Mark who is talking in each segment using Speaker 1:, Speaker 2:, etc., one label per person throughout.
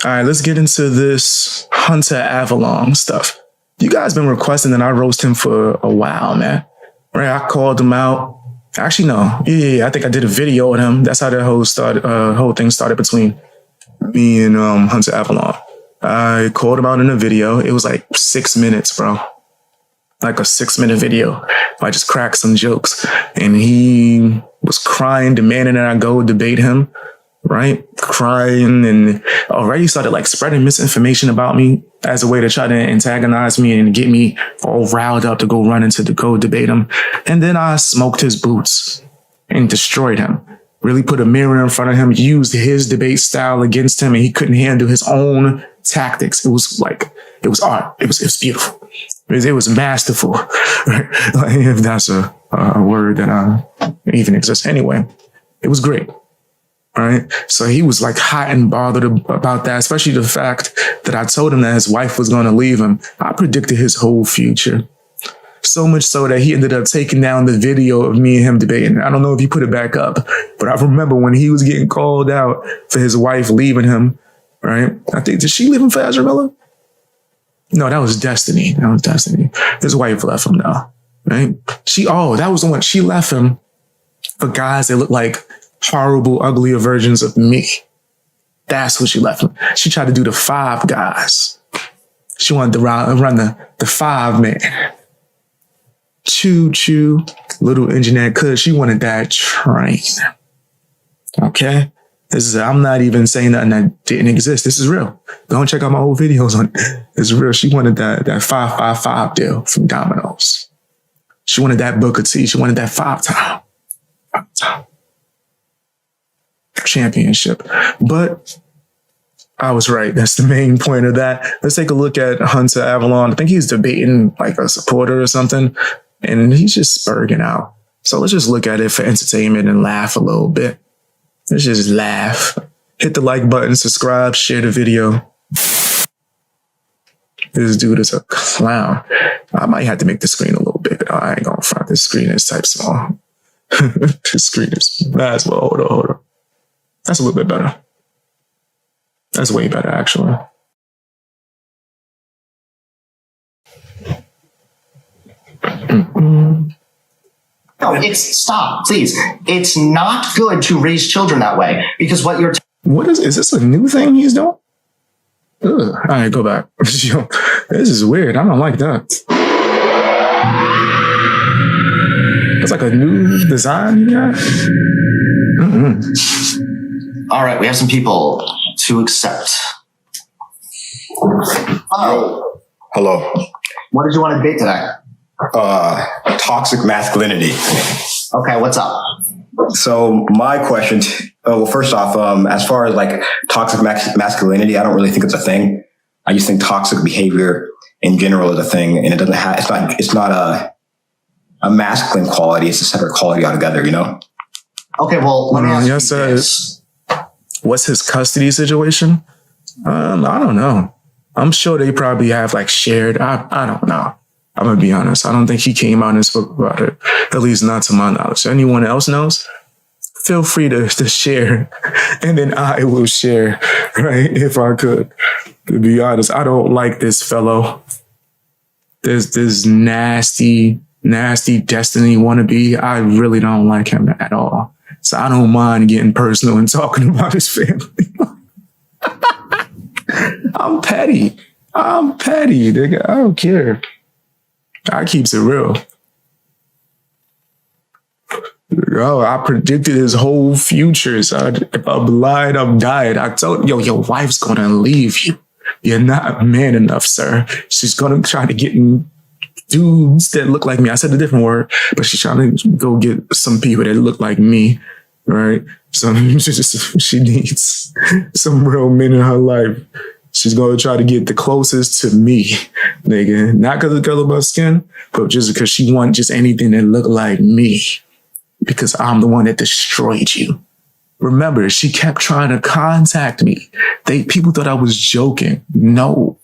Speaker 1: All right, let's get into this Hunter Avallone stuff. You guys been requesting that I roast him for a while, man. Right? I called him out. Actually, no. Yeah. I think I did a video with him. That's how that whole thing started between me and Hunter Avallone. I called him out in a video. It was like 6 minutes, bro. Like a 6-minute video. I just cracked some jokes. And he was crying, demanding that I go debate him. Right? Crying, and already started like spreading misinformation about me as a way to try to antagonize me and get me all riled up to go run into the go debate him. And then I smoked his boots and destroyed him. Really put a mirror in front of him, used his debate style against him, and he couldn't handle his own tactics. It was art. It was beautiful. It was masterful. Right? Like, if that's a word that even exists. Anyway, it was great. All right. So he was like hot and bothered about that, especially the fact that I told him that his wife was going to leave him. I predicted his whole future. So much so that he ended up taking down the video of me and him debating. I don't know if he put it back up, but I remember when he was getting called out for his wife leaving him. Right. I think, did she leave him for Azramilla? No, that was Destiny. His wife left him now. Right. That was the one. She left him for guys that look like horrible, uglier versions of me. That's what she left him. She tried to do the 5 guys. She wanted to run the 5-man. Choo, little engineer could. She wanted that train. Okay? I'm not even saying nothing that didn't exist. This is real. Go and check out my old videos on it. It's real. She wanted that 5-5-5 deal from Domino's. She wanted that Booker T. She wanted that 5-time. Championship. But I was right. That's the main point of that. Let's take a look at Hunter Avallone. I think he's debating like a supporter or something, and he's just spurging out. So let's just look at it for entertainment and laugh a little bit. Let's just laugh. Hit the like button, subscribe, share the video. This dude is a clown. I might have to make the screen a little bigger. I ain't gonna front. This screen is type small. This screen is mad small. Hold on. That's a little bit better. That's way better, actually.
Speaker 2: No, stop, please. It's not good to raise children that way because what you're.
Speaker 1: Is this a new thing he's doing? Ugh. All right, go back. Yo, this is weird. I don't like that. It's like a new design you got.
Speaker 2: All right, we have some people to accept. Oh.
Speaker 3: Hello.
Speaker 2: What did you want to debate today?
Speaker 3: Toxic masculinity.
Speaker 2: Okay, what's up?
Speaker 3: So my question, well, first off, as far as like toxic masculinity, I don't really think it's a thing. I just think toxic behavior in general is a thing, and it's not a masculine quality. It's a separate quality altogether, you know?
Speaker 2: Okay, well, let me ask you this.
Speaker 1: What's his custody situation? I don't know. I'm sure they probably have like shared. I don't know. I'm going to be honest. I don't think he came out and spoke about it, at least not to my knowledge. Anyone else knows? Feel free to share, and then I will share, right? If I could. To be honest, I don't like this fellow. This nasty Destiny wannabe. I really don't like him at all. So I don't mind getting personal and talking about his family. I'm petty, nigga. I don't care. I keeps it real. Yo, I predicted his whole future. So if I'm lying, I'm dying. I told your wife's gonna leave you. You're not man enough, sir. She's gonna try to get dudes that look like me. I said a different word, but she's trying to go get some people that look like me, right? So she needs some real men in her life. She's going to try to get the closest to me, nigga. Not because of the color of my skin, but just because she wants just anything that look like me. Because I'm the one that destroyed you. Remember, she kept trying to contact me. People thought I was joking. No.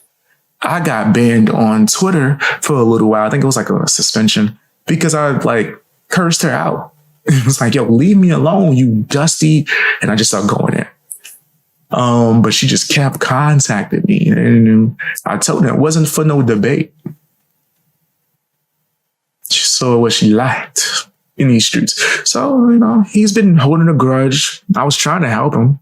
Speaker 1: I got banned on Twitter for a little while. I think it was like a suspension because I like cursed her out. It was like, yo, leave me alone, you dusty. And I just started going in. But she just kept contacting me. And I told her it wasn't for no debate. She saw what she liked in these streets. So, he's been holding a grudge. I was trying to help him.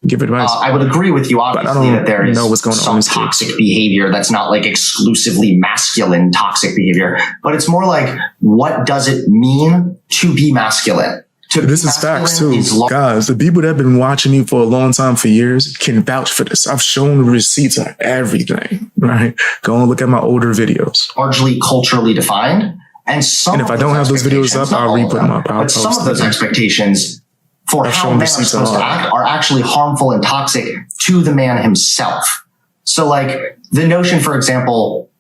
Speaker 1: Give advice.
Speaker 2: I would agree with you, obviously, that there is some toxic behavior that's not like exclusively masculine toxic behavior, but it's more like, what does it mean to be masculine?
Speaker 1: This is facts too. Guys, the people that have been watching me for a long time, for years, can vouch for this. I've shown receipts of everything, right? Go and look at my older videos.
Speaker 2: Largely culturally defined. And
Speaker 1: if I don't have those videos up, I'll re-put them up.
Speaker 2: But some of those expectations for how men are supposed to act are actually harmful and toxic to the man himself. So like the notion, for example,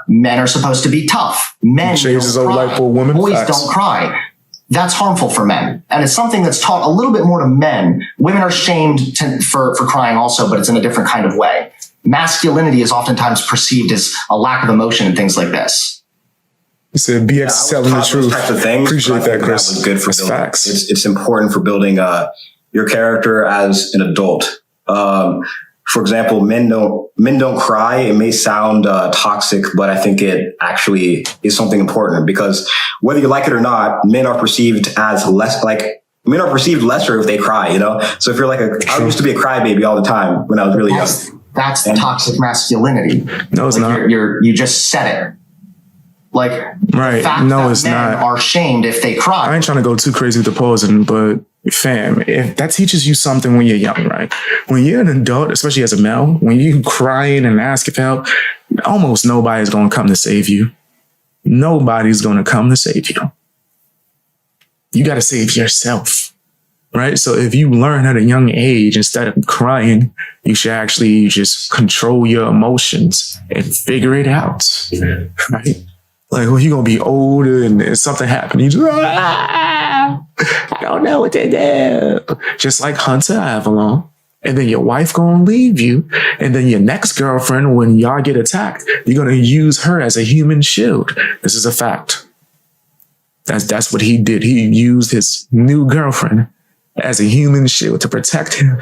Speaker 2: men are supposed to be tough. Men don't cry. Boys don't cry. That's harmful for men. And it's something that's taught a little bit more to men. Women are shamed for crying also, but it's in a different kind of way. Masculinity is oftentimes perceived as a lack of emotion and things like this.
Speaker 1: You said BX telling the truth.
Speaker 3: Types of things,
Speaker 1: appreciate that, Chris.
Speaker 3: That was good for building.
Speaker 1: Facts.
Speaker 3: It's important for building your character as an adult. For example, men don't cry. It may sound toxic, but I think it actually is something important, because whether you like it or not, men are perceived as men are perceived lesser if they cry. So if you're like I used to be a crybaby all the time when I was really young.
Speaker 2: That's toxic masculinity.
Speaker 1: No, it's not.
Speaker 2: You just said it. Like,
Speaker 1: right.
Speaker 2: The fact that men are shamed if they cry.
Speaker 1: I ain't trying to go too crazy with the posing, but fam, if that teaches you something when you're young, right? When you're an adult, especially as a male, when you crying and asking for help, almost nobody's going to come to save you. Nobody's going to come to save you. You got to save yourself, right? So if you learn at a young age, instead of crying, you should actually just control your emotions and figure it out, right? Like, when you're going to be older and something happened, you just, I don't know what to do. Just like Hunter Avallone. And then your wife going to leave you. And then your next girlfriend, when y'all get attacked, you're going to use her as a human shield. This is a fact. That's what he did. He used his new girlfriend as a human shield to protect him.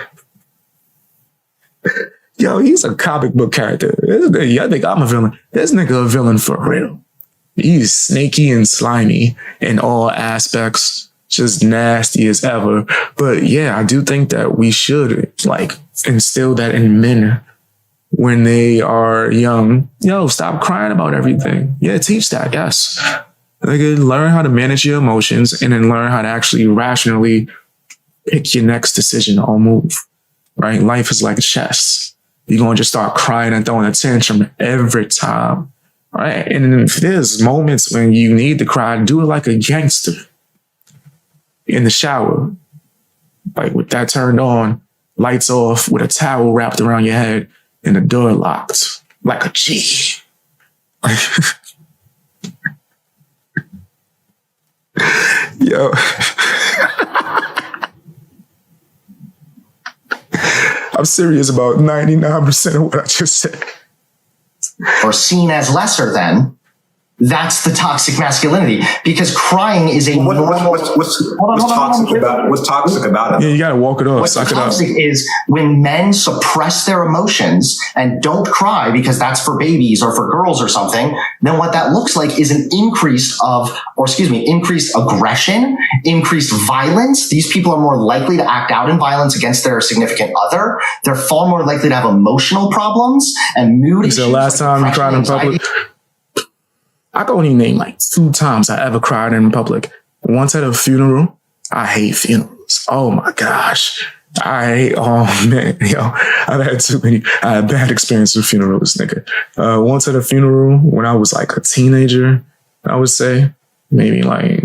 Speaker 1: Yo, he's a comic book character. I think I'm a villain. This nigga a villain for real. He's snaky and slimy in all aspects, just nasty as ever. But yeah, I do think that we should instill that in men when they are young. Yo, stop crying about everything. Yeah, teach that. Yes. Learn how to manage your emotions and then learn how to actually rationally pick your next decision or move, right? Life is like chess. You're going to just start crying and throwing a tantrum every time. Right. And if there's moments when you need to cry, do it like a gangster in the shower, like with that turned on, lights off, with a towel wrapped around your head and the door locked, like a G. Yo. I'm serious about 99% of what I just said.
Speaker 2: Or seen as lesser than, that's the toxic masculinity, because crying is a
Speaker 3: what's toxic about it?
Speaker 1: Yeah, you gotta walk it off.
Speaker 2: What's toxic is when men suppress their emotions and don't cry because that's for babies or for girls or something. Then what that looks like is an increased aggression, increased violence. These people are more likely to act out in violence against their significant other. They're far more likely to have emotional problems and mood issues.
Speaker 1: The last time you cried in public? I can only name 2 times I ever cried in public. Once at a funeral. I hate funerals. Oh my gosh. Oh man, I've had too many. I had bad experience with funerals, nigga. Once at a funeral when I was a teenager, I would say maybe I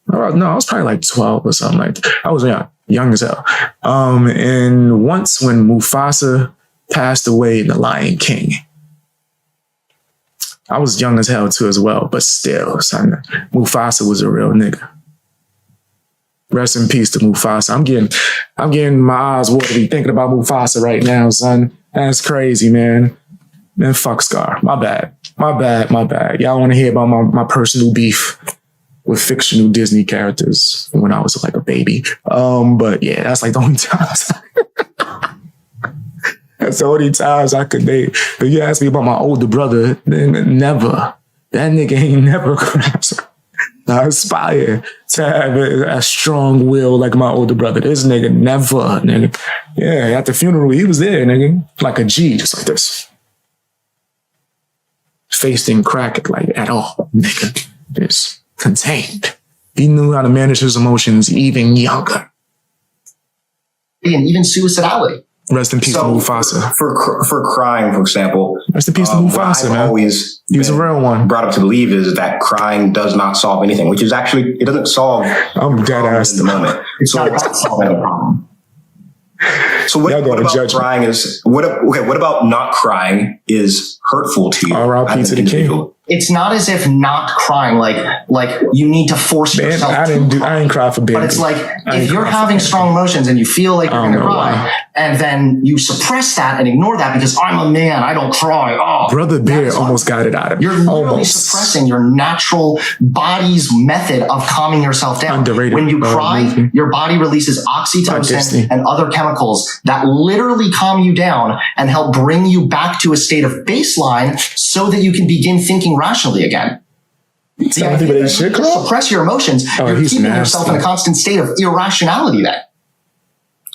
Speaker 1: was probably 12 or something like that. I was young as hell. And once when Mufasa passed away in The Lion King, I was young as hell too as well, but still, son, Mufasa was a real nigga. Rest in peace to Mufasa. I'm getting my eyes watery thinking about Mufasa right now, son. That's crazy, man. Man, fuck Scar. My bad. Y'all want to hear about my personal beef with fictional Disney characters when I was a baby. But yeah, that's the only time. That's the only times I could date. If you ask me about my older brother, then never. That nigga ain't never gonna. I aspire to have a strong will like my older brother. This nigga never, nigga. Yeah, at the funeral, he was there, nigga. Like a G, just like this. Face didn't crack it like at all, nigga. Just contained. He knew how to manage his emotions even younger.
Speaker 2: And even suicidality.
Speaker 1: Rest in peace to Mufasa.
Speaker 3: For crying, for example.
Speaker 1: Rest in peace to Mufasa, man. He was a real one.
Speaker 3: Brought up to believe is that crying does not solve anything, which is actually, it doesn't solve.
Speaker 1: I'm dead ass.
Speaker 3: In the moment.
Speaker 2: It's not about solving a problem.
Speaker 3: So what about crying is, what about not crying is hurtful to you?
Speaker 1: R.I.P. to the king.
Speaker 2: It's not as if not crying, like you need to force yourself.
Speaker 1: I ain't cry for baby.
Speaker 2: But it's like, if you're having strong emotions and you feel like you're going to cry, and then you suppress that and ignore that because I'm a man, I don't cry. Oh,
Speaker 1: Brother Bear almost got it out of me.
Speaker 2: You're literally suppressing your natural body's method of calming yourself down.
Speaker 1: Underrated.
Speaker 2: When you cry, your body releases oxytocin and other chemicals that literally calm you down and help bring you back to a state of baseline so that you can begin thinking rationally again. Suppress your emotions. You're keeping yourself in a constant state of irrationality then.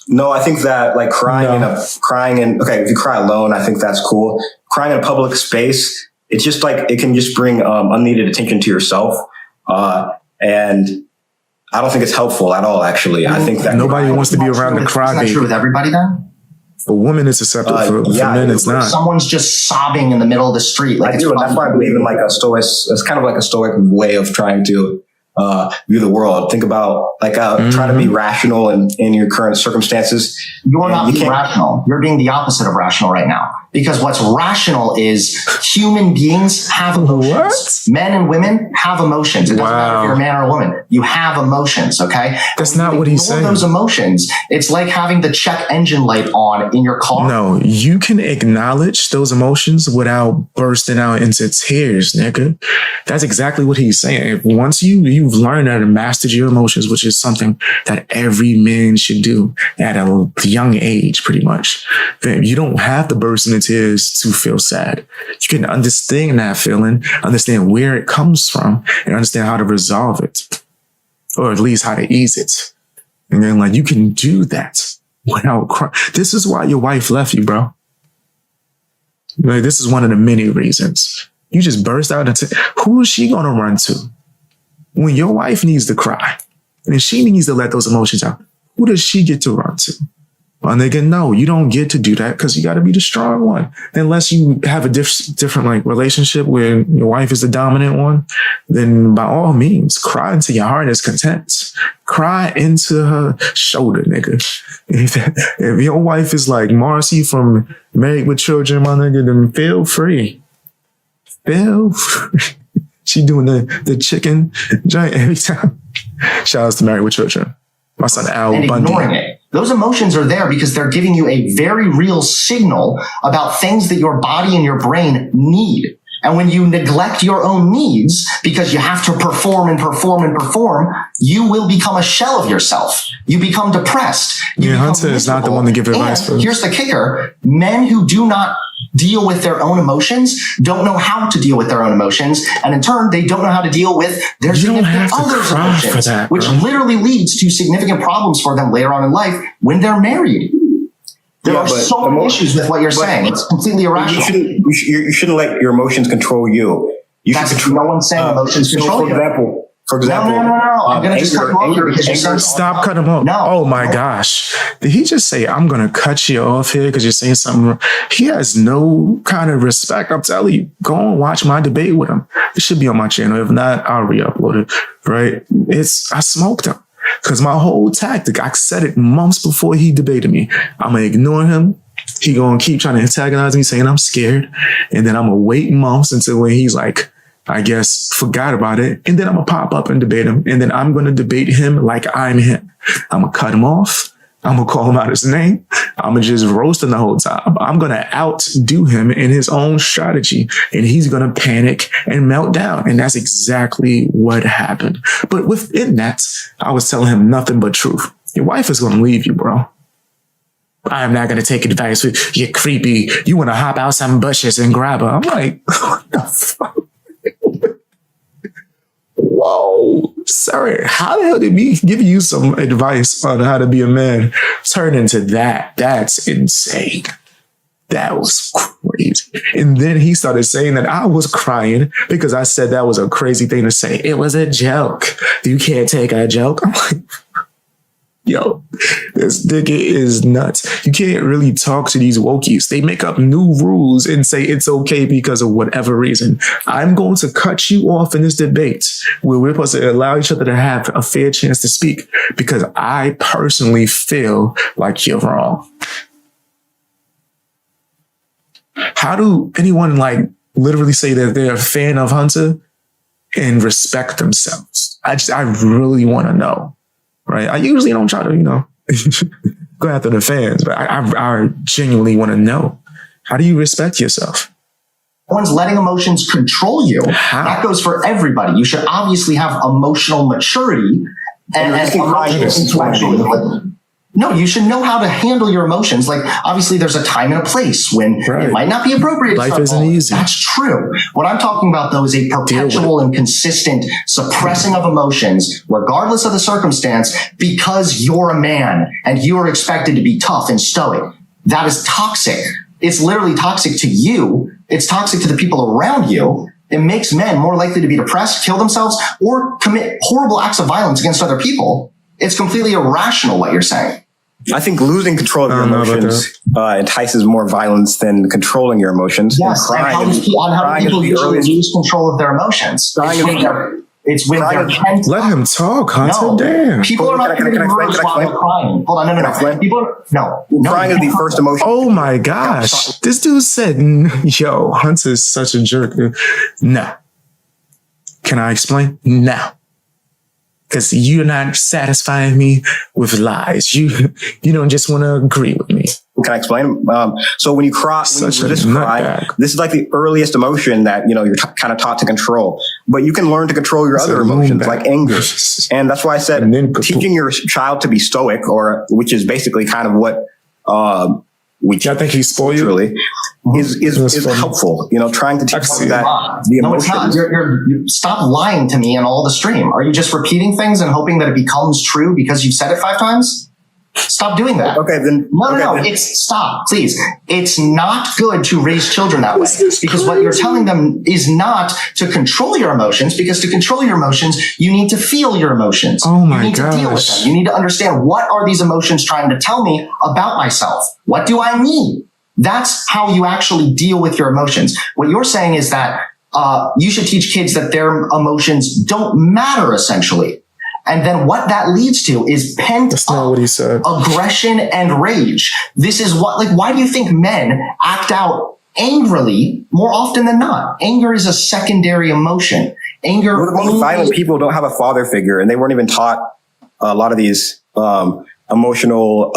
Speaker 3: No, I think that like crying if you cry alone, I think that's cool. Crying in a public space, it's just like, it can just bring unneeded attention to yourself. And I don't think it's helpful at all, actually. I think that
Speaker 1: nobody wants to be around the cry baby.
Speaker 2: Is that true with everybody then?
Speaker 1: For women, it's acceptable. For men, it's not.
Speaker 2: Someone's just sobbing in the middle of the street.
Speaker 3: I do, and that's why I believe in like a stoic. It's kind of like a stoic way of trying to view the world. Think about like try to be rational in your current circumstances.
Speaker 2: You're not being rational. You're being the opposite of rational right now. Because what's rational is human beings have emotions.
Speaker 1: What?
Speaker 2: Men and women have emotions. It doesn't matter if you're a man or a woman. You have emotions, okay?
Speaker 1: That's not what he's saying.
Speaker 2: Those emotions, it's like having the check engine light on in your car.
Speaker 1: No, you can acknowledge those emotions without bursting out into tears, nigga. That's exactly what he's saying. Once you've learned how to master your emotions, which is something that every man should do at a young age, pretty much, then you don't have to burst into tears to feel sad. You can understand that feeling, understand where it comes from, and understand how to resolve it, or at least how to ease it. And then, like, you can do that without crying. This is why your wife left you, bro. Like, this is one of the many reasons. You just burst out into, who is she gonna run to when your wife needs to cry and she needs to let those emotions out? Who does she get to run to? Well, nigga, no, you don't get to do that because you got to be the strong one. Unless you have a different like relationship where your wife is the dominant one, then by all means, cry into your heart's content. Cry into her shoulder, nigga. If your wife is like Marcy from Married with Children, my nigga, then feel free. Feel free. She doing the chicken giant every time. Shout out to Married with Children. My son Al Bundy.
Speaker 2: And ignoring it. Those emotions are there because they're giving you a very real signal about things that your body and your brain need. And when you neglect your own needs because you have to perform and perform and perform, you will become a shell of yourself. You become depressed.
Speaker 1: Hunter is not the one to give advice for.
Speaker 2: Here's the kicker. Men who do not deal with their own emotions don't know how to deal with their own emotions. And in turn, they don't know how to deal with their significant other's emotions, which literally leads to significant problems for them later on in life when they're married. There are so many issues with what you're saying. It's completely irrational.
Speaker 3: You shouldn't let your emotions control you.
Speaker 2: No one's saying emotions control you.
Speaker 3: For example,
Speaker 2: no. I'm going to just cut you off here because you're saying
Speaker 1: stop cutting him off.
Speaker 2: No.
Speaker 1: Oh my gosh. Did he just say, I'm going to cut you off here because you're saying something wrong? He has no kind of respect. I'm telling you, go and watch my debate with him. It should be on my channel. If not, I'll re-upload it. Right? I smoked him because my whole tactic, I said it months before he debated me. I'm going to ignore him. He going to keep trying to antagonize me saying I'm scared. And then I'm going to wait months until when he's like, I guess, forgot about it. And then I'm going to pop up and debate him. And then I'm going to debate him like I'm him. I'm going to cut him off. I'm going to call him out his name. I'm going to just roast him the whole time. I'm going to outdo him in his own strategy. And he's going to panic and melt down. And that's exactly what happened. But within that, I was telling him nothing but truth. Your wife is going to leave you, bro. I'm not going to take advice. You're creepy. You want to hop out some bushes and grab her. I'm like, what the fuck? Whoa, sir, how the hell did me give you some advice on how to be a man turn into that? That's insane. That was crazy. And then he started saying that I was crying because I said that was a crazy thing to say. It was a joke. You can't take a joke. I'm like, yo, this nigga is nuts. You can't really talk to these wokies. They make up new rules and say it's okay because of whatever reason. I'm going to cut you off in this debate where we're supposed to allow each other to have a fair chance to speak because I personally feel like you're wrong. How do anyone like literally say that they're a fan of Hunter and respect themselves? I really want to know. Right. I usually don't try to, go after the fans, but I genuinely want to know. How do you respect yourself?
Speaker 2: One's letting emotions control you.
Speaker 1: How?
Speaker 2: That goes for everybody. You should obviously have emotional maturity and intellectual. No, you should know how to handle your emotions. Like, obviously, there's a time and a place when it might not be appropriate.
Speaker 1: Life isn't easy.
Speaker 2: That's true. What I'm talking about, though, is a perpetual and consistent suppressing of emotions, regardless of the circumstance, because you're a man and you are expected to be tough and stoic. That is toxic. It's literally toxic to you. It's toxic to the people around you. It makes men more likely to be depressed, kill themselves, or commit horrible acts of violence against other people. It's completely irrational what you're saying.
Speaker 3: I think losing control of your emotions entices more violence than controlling your emotions.
Speaker 2: Yes, and how do people usually lose control of their emotions? It's when they're tense.
Speaker 1: Let him talk, Hunter.
Speaker 2: No,
Speaker 1: damn.
Speaker 2: People are not committing murders while they're crying. Hold on, no. People are, no.
Speaker 3: Crying is the first emotion.
Speaker 1: Oh my gosh. This dude said, yo, Hunter's such a jerk. No. Can I explain? No. Because you're not satisfying me with lies. You don't just want to agree with me.
Speaker 3: Can I explain? So when you cry, this is like the earliest emotion that, you're kind of taught to control. But you can learn to control your other emotions like anger. And that's why I said teaching your child to be stoic, which is basically kind of what
Speaker 1: I think he spoiled you.
Speaker 3: Really, is helpful. Trying to teach them that the emotions.
Speaker 2: No, it's not. You're stop lying to me in all the stream. Are you just repeating things and hoping that it becomes true because you've said it 5 times? Stop doing that.
Speaker 3: Okay, then.
Speaker 2: No. Stop, please. It's not good to raise children that way because what you're telling them is not to control your emotions, because to control your emotions, you need to feel your emotions.
Speaker 1: Oh my gosh.
Speaker 2: You need to deal with them. You need to understand, what are these emotions trying to tell me about myself? What do I need? That's how you actually deal with your emotions. What you're saying is that you should teach kids that their emotions don't matter, essentially. And then what that leads to is pent up aggression and rage. This is why do you think men act out angrily more often than not? Anger is a secondary emotion.
Speaker 3: The most violent people don't have a father figure, and they weren't even taught a lot of these emotional,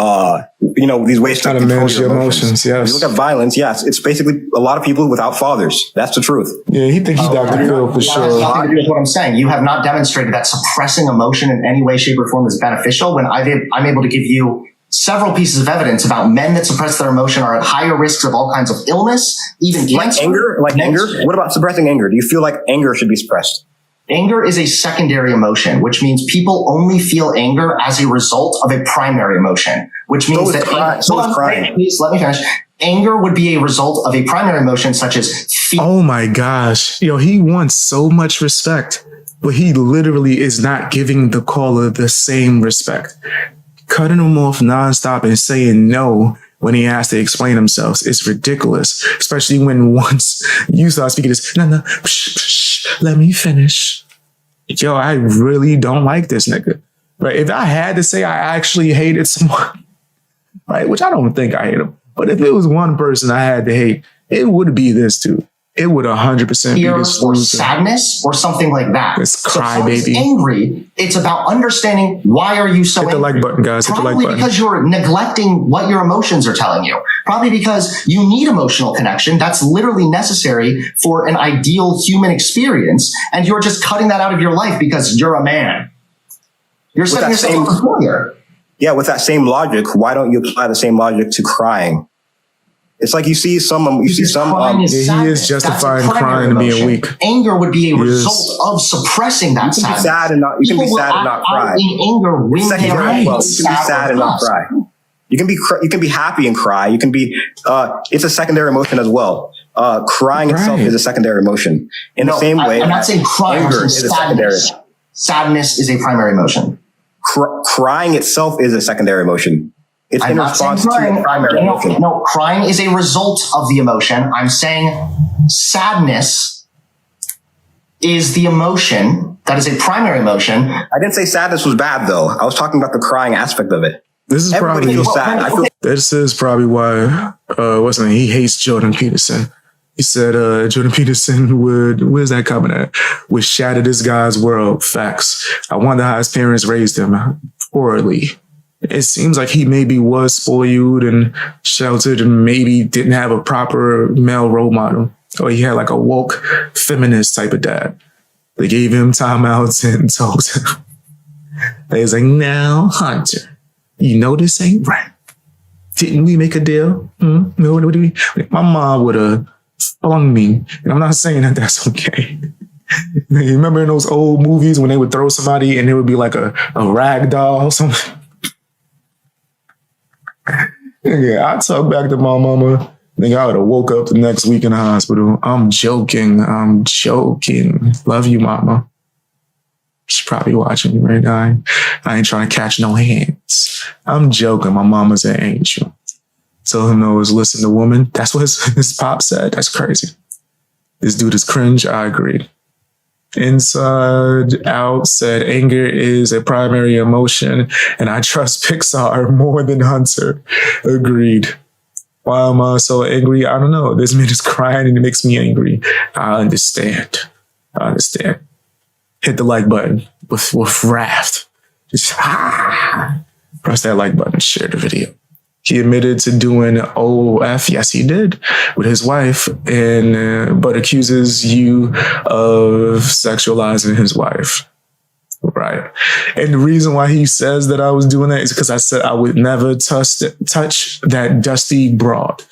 Speaker 3: these ways to
Speaker 1: manage your emotions. Yes.
Speaker 3: If you look at violence, yes, it's basically a lot of people without fathers. That's the truth.
Speaker 1: Yeah, he thinks he's Dr. Phil for sure.
Speaker 2: That's nothing to do with what I'm saying. You have not demonstrated that suppressing emotion in any way, shape, or form is beneficial. When I'm able to give you several pieces of evidence about men that suppress their emotion are at higher risks of all kinds of illness, even cancer.
Speaker 3: Anger? What about suppressing anger? Do you feel like anger should be suppressed?
Speaker 2: Anger is a secondary emotion, which means people only feel anger as a result of a primary emotion, which means crying. Please let me finish. Anger would be a result of a primary emotion, such as fear.
Speaker 1: Oh my gosh. Yo, he wants so much respect, but he literally is not giving the caller the same respect. Cutting him off nonstop and saying no when he has to explain himself is ridiculous, especially when once you start speaking this, no, let me finish. Yo, I really don't like this nigga. Right? If I had to say I actually hated someone, right, which I don't think I hate him, but if it was one person I had to hate, it would be this dude. It would 100% be this
Speaker 2: or sadness or something like that.
Speaker 1: This cry baby.
Speaker 2: Angry. It's about understanding, why are you so angry?
Speaker 1: Hit the like button, guys. Hit the like button.
Speaker 2: Probably because you're neglecting what your emotions are telling you. Probably because you need emotional connection. That's literally necessary for an ideal human experience. And you're just cutting that out of your life because you're a man. You're setting yourself up for failure.
Speaker 3: Yeah, with that same logic, why don't you apply the same logic to crying? It's like you see some.
Speaker 1: He is justifying crying and being weak.
Speaker 2: Anger would be a result of suppressing that sadness.
Speaker 3: You can be sad and not cry.
Speaker 2: In anger when they are
Speaker 3: you can be sad and not cry. You can be happy and cry. You can be. It's a secondary emotion as well. Crying itself is a secondary emotion. In the same way,
Speaker 2: I'm not saying crying. Anger is a secondary. Sadness is a primary emotion.
Speaker 3: Crying itself is a secondary emotion. It's in response to the primary emotion.
Speaker 2: No, crying is a result of the emotion. I'm saying sadness is the emotion that is a primary emotion.
Speaker 3: I didn't say sadness was bad, though. I was talking about the crying aspect of it.
Speaker 1: Everybody feels sad. This is probably why he hates Jordan Peterson. He said Jordan Peterson where's that coming at? Would shatter this guy's world. Facts. I wonder how his parents raised him. Poorly. It seems like he maybe was spoiled and sheltered and maybe didn't have a proper male role model. Or he had like a woke feminist type of dad. They gave him timeouts and told him. They was like, now, Hunter, you know this ain't right. Didn't we make a deal? No, what do we? My mom would have flung me. And I'm not saying that that's okay. You remember in those old movies when they would throw somebody and it would be like a rag doll or something? Yeah, I talk back to my mama. Nigga, I would have woke up the next week in the hospital. I'm joking. Love you, mama. She's probably watching me right now. I ain't trying to catch no hands. I'm joking. My mama's an angel. Tell him no is listen to woman. That's what his pop said. That's crazy. This dude is cringe. I agree. Inside Out said anger is a primary emotion and I trust Pixar more than Hunter. Agreed. Why am I so angry? I don't know. This man is crying and it makes me angry. I understand. Hit the like button with wrath. Just press that like button, share the video. He admitted to doing OF, yes, he did, with his wife, but accuses you of sexualizing his wife. Right. And the reason why he says that I was doing that is because I said I would never touch that dusty broad.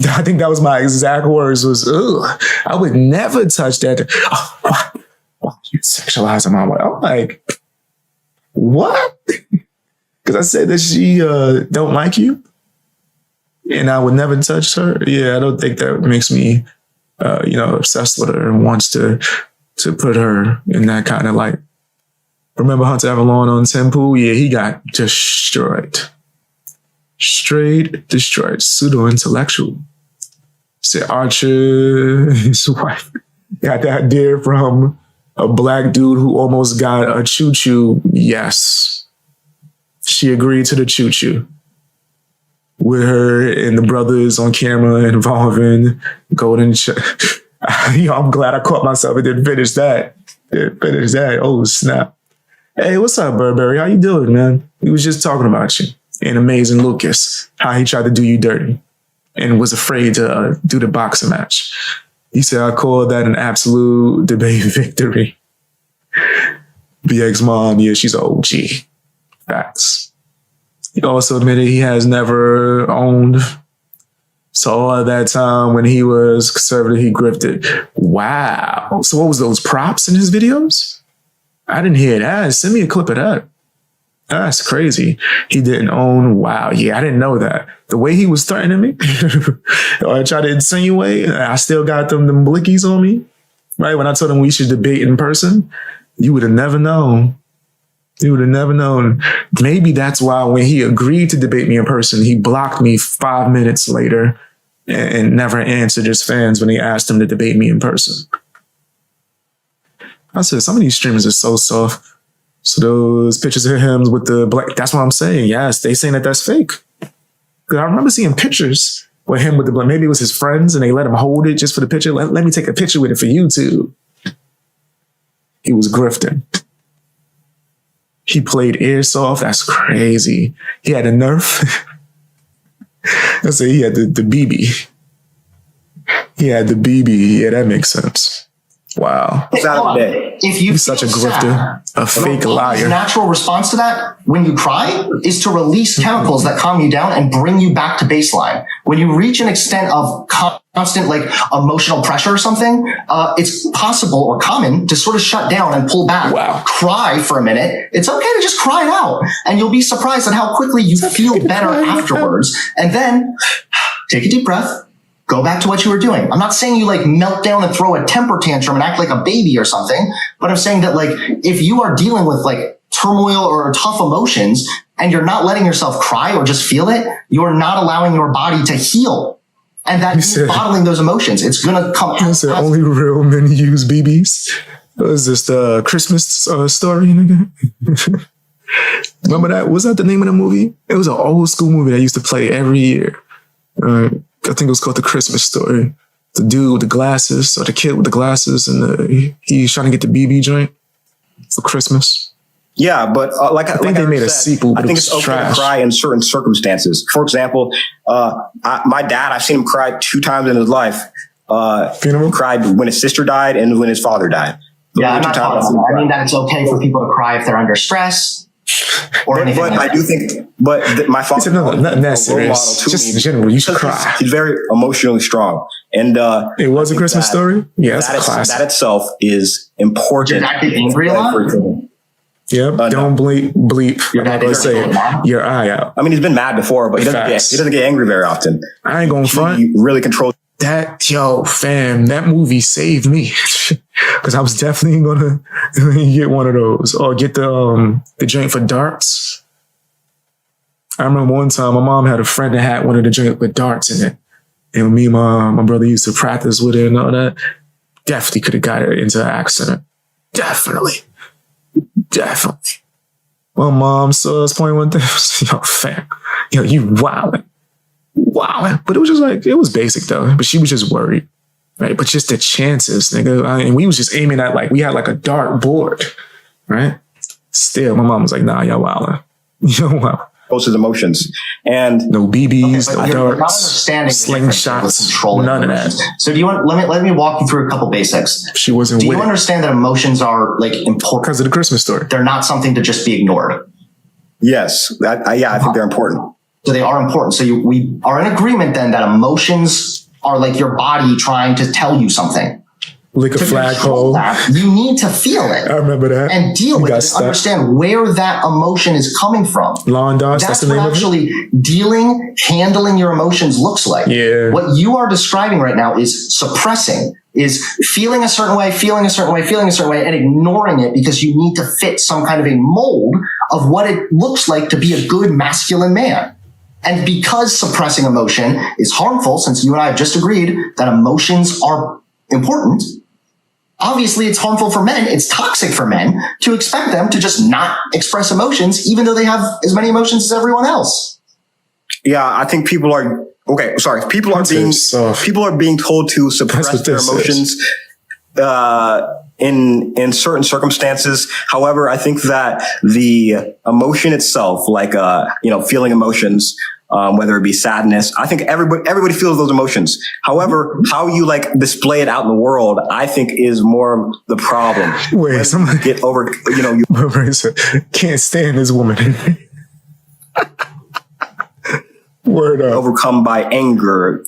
Speaker 1: I think that was my exact words was, ugh, I would never touch that. Oh, why you sexualizing my wife? I'm like, what? Because I said that she don't like you and I would never touch her. Yeah, I don't think that makes me, obsessed with her and wants to put her in that kind of light. Remember Hunter Avallone on Temple? Yeah, he got destroyed. Straight destroyed. Pseudo-intellectual. Said Archer, his wife, got that idea from a black dude who almost got a choo-choo. Yes. She agreed to the choo-choo. With her and the brothers on camera involving Golden I'm glad I caught myself and didn't finish that. Oh, snap. Hey, what's up, Burberry? How you doing, man? We was just talking about you and Amazing Lucas, how he tried to do you dirty and was afraid to do the boxing match. He said, I call that an absolute debate victory. BX mom, yeah, she's an OG. Facts. He also admitted he has never owned. So all of that time when he was conservative, he grifted. Wow. So what was those props in his videos? I didn't hear that. Send me a clip of that. That's crazy. He didn't own. Wow. Yeah, I didn't know that. The way he was threatening me or tried to insinuate, I still got them blickies on me. Right? When I told him we should debate in person, you would have never known. You would have never known. Maybe that's why when he agreed to debate me in person, he blocked me 5 minutes later and never answered his fans when they asked him to debate me in person. I said, some of these streamers are so soft. So those pictures of him with the black, that's what I'm saying. Yes, they saying that that's fake. Because I remember seeing pictures with him with the black, maybe it was his friends and they let him hold it just for the picture. Let me take a picture with it for YouTube. He was grifting. He played airsoft. That's crazy. He had a Nerf. I say he had the BB. He had the BB. Yeah, that makes sense. Wow.
Speaker 3: It's out of the day.
Speaker 2: If you
Speaker 1: He's such a grifter, a fake liar.
Speaker 2: Natural response to that when you cry is to release chemicals that calm you down and bring you back to baseline. When you reach an extent of constant like emotional pressure or something, it's possible or common to sort of shut down and pull back.
Speaker 1: Wow.
Speaker 2: Cry for a minute. It's okay to just cry it out, and you'll be surprised at how quickly you feel better afterwards. And then take a deep breath. Go back to what you were doing. I'm not saying you like melt down and throw a temper tantrum and act like a baby or something, but I'm saying that like if you are dealing with like turmoil or tough emotions and you're not letting yourself cry or just feel it, you're not allowing your body to heal. And that means bottling those emotions. It's going to come out.
Speaker 1: You said only real men use BBs. What is this, the Christmas story, nigga? Remember that? Was that the name of the movie? It was an old school movie that used to play every year. I think it was called The Christmas Story. The dude with the glasses, or the kid with the glasses, and he's trying to get the BB joint for Christmas.
Speaker 3: Yeah, but
Speaker 1: I think they made a sequel.
Speaker 3: I think it's okay to cry in certain circumstances. For example, my dad, I've seen him cry 2 times in his life.
Speaker 1: Funeral?
Speaker 3: Cried when his sister died and when his father died.
Speaker 2: Yeah, I'm not talking about that. I mean that it's okay for people to cry if they're under stress. Or anything
Speaker 3: but
Speaker 2: like
Speaker 3: I do think, my father,
Speaker 1: nothing that serious. Just in general, you should cry.
Speaker 3: He's very emotionally strong, and
Speaker 1: it was a Christmas story. Yeah, that's a classic.
Speaker 3: That itself is important.
Speaker 2: You're acting angry a lot.
Speaker 1: Yep. Don't bleep.
Speaker 2: You're not going to
Speaker 1: say your eye out.
Speaker 3: I mean, he's been mad before, but he doesn't get angry very often.
Speaker 1: I ain't going front.
Speaker 3: He really controls
Speaker 1: that. Yo, fam, that movie saved me because I was definitely gonna get one of those or get the joint for darts. I remember one time my mom had a friend that had one of the joint with darts in it, and me and my brother used to practice with it and all that. Definitely could have got it into an accident. Definitely. My mom saw us playing one day. Yo, fam, yo, you wildin'. But it was just like, it was basic though. But she was just worried, right? But just the chances, nigga. And we was just aiming at like, we had like a dart board, right? Still, my mom was like, nah, y'all wildin'. Yo, wow.
Speaker 3: his emotions. And
Speaker 1: no BBs,
Speaker 2: okay,
Speaker 1: no
Speaker 2: darts,
Speaker 1: slingshots, none of that.
Speaker 2: So do you want, let me walk you through a couple basics.
Speaker 1: She wasn't
Speaker 2: Do
Speaker 1: with
Speaker 2: you
Speaker 1: it.
Speaker 2: understand that emotions are like important?
Speaker 1: Because of the Christmas story.
Speaker 2: They're not something to just be ignored.
Speaker 3: yes, I think they're important.
Speaker 2: So they are important. So we are in agreement then that emotions are like your body trying to tell you something.
Speaker 1: Lick a flagpole.
Speaker 2: You need to feel it.
Speaker 1: I remember that.
Speaker 2: And deal with it. Understand where that emotion is coming from.
Speaker 1: Lawn dodge. That's the name of it.
Speaker 2: Actually handling your emotions looks like.
Speaker 1: Yeah.
Speaker 2: What you are describing right now is suppressing, is feeling a certain way, and ignoring it because you need to fit some kind of a mold of what it looks like to be a good masculine man. And because suppressing emotion is harmful, since you and I have just agreed that emotions are important, obviously it's harmful for men. It's toxic for men to expect them to just not express emotions, even though they have as many emotions as everyone else.
Speaker 3: Yeah, I think people are People are being told to suppress their emotions in certain circumstances. However, I think that the emotion itself, like feeling emotions, whether it be sadness, I think everybody feels those emotions. However, how you display it out in the world, I think is more the problem.
Speaker 1: Wait, somebody
Speaker 3: get over,
Speaker 1: can't stand this woman. Word up.
Speaker 3: Overcome by anger,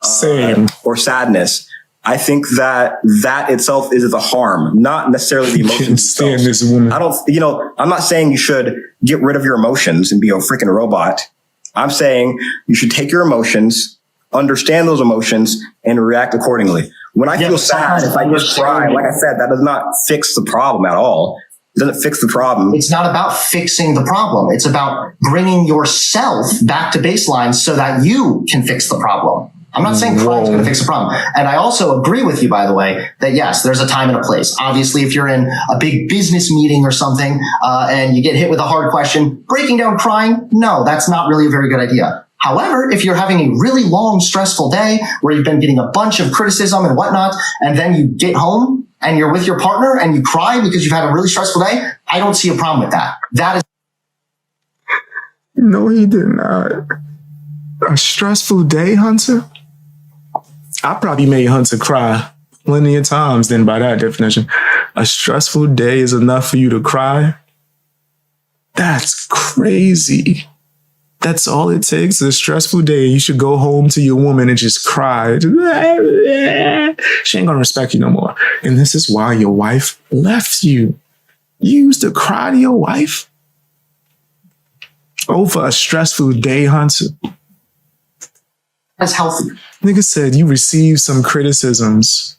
Speaker 1: same,
Speaker 3: or sadness. I think that itself is the harm, not necessarily the emotions.
Speaker 1: Can't stand this woman.
Speaker 3: I'm not saying you should get rid of your emotions and be a freaking robot. I'm saying you should take your emotions, understand those emotions, and react accordingly. When I feel sad, if I just cry, like I said, that does not fix the problem at all. It doesn't fix the problem.
Speaker 2: It's not about fixing the problem. It's about bringing yourself back to baseline so that you can fix the problem. I'm not saying crying is going to fix the problem. And I also agree with you, by the way, that yes, there's a time and a place. Obviously, if you're in a big business meeting or something, and you get hit with a hard question, breaking down crying, no, that's not really a very good idea. However, if you're having a really long, stressful day where you've been getting a bunch of criticism and whatnot, and then you get home and you're with your partner and you cry because you've had a really stressful day, I don't see a problem with that. That is.
Speaker 1: No, he did not. A stressful day, Hunter? I probably made Hunter cry plenty of times, then by that definition, a stressful day is enough for you to cry. That's crazy. That's all it takes. A stressful day. You should go home to your woman and just cry. She ain't gonna respect you no more. And this is why your wife left you. You used to cry to your wife over a stressful day, Hunter.
Speaker 2: That's healthy.
Speaker 1: Nigga said you received some criticisms.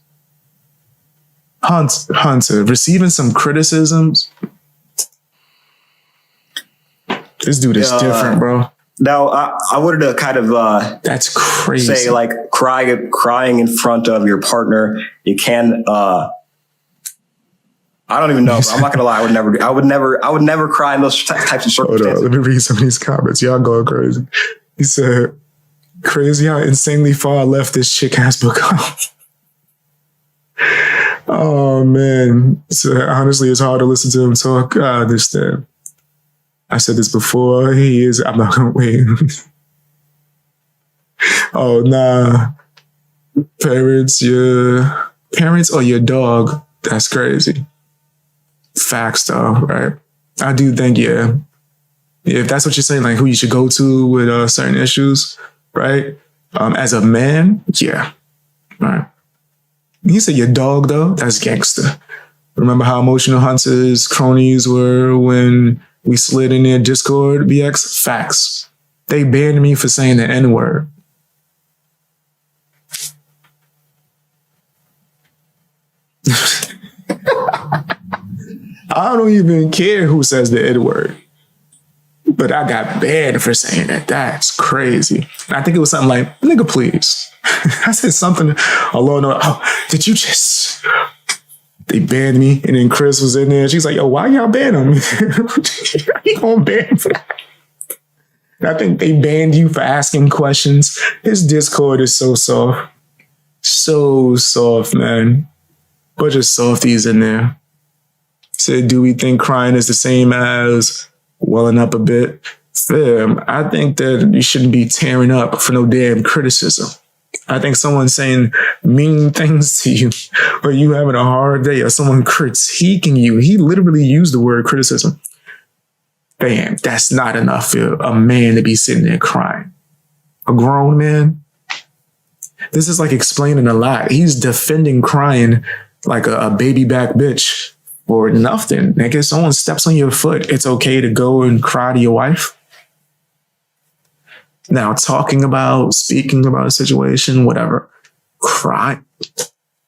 Speaker 1: Hunter, receiving some criticisms. This dude is different, bro.
Speaker 3: Now, I wanted to kind of
Speaker 1: that's crazy.
Speaker 3: Say like crying in front of your partner. You can. I don't even know. But I'm not gonna lie. I would never cry in those types of circumstances.
Speaker 1: Hold on, let me read some of these comments. Y'all going crazy. He said, "Crazy how insanely far left this chick has become." Oh man. So honestly, it's hard to listen to him talk. I understand. I said this before. I'm not gonna wait. Oh nah. Parents or your dog. That's crazy. Facts though, right? I do think, yeah. If that's what you're saying, like who you should go to with certain issues, right? As a man, yeah. Right. You said your dog though, that's gangster. Remember how emotional Hunter's cronies were when we slid in their Discord, BX? Facts. They banned me for saying the N-word. I don't even care who says the N-word. But I got banned for saying that. That's crazy. And I think it was something like, nigga, please. I said something along the, did you just... They banned me, and then Chris was in there. She's like, yo, why y'all ban him? You gonna ban for that? And I think they banned you for asking questions. His Discord is so soft. So soft, man. Bunch of softies in there. Said, do we think crying is the same as welling up a bit? Fam, I think that you shouldn't be tearing up for no damn criticism. I think someone saying mean things to you or you having a hard day or someone critiquing you, he literally used the word criticism. Bam, that's not enough for a man to be sitting there crying. A grown man. This is like explaining a lot. He's defending crying like a baby back bitch or nothing. Like if someone steps on your foot, it's okay to go and cry to your wife. Now, speaking about a situation, whatever, cry.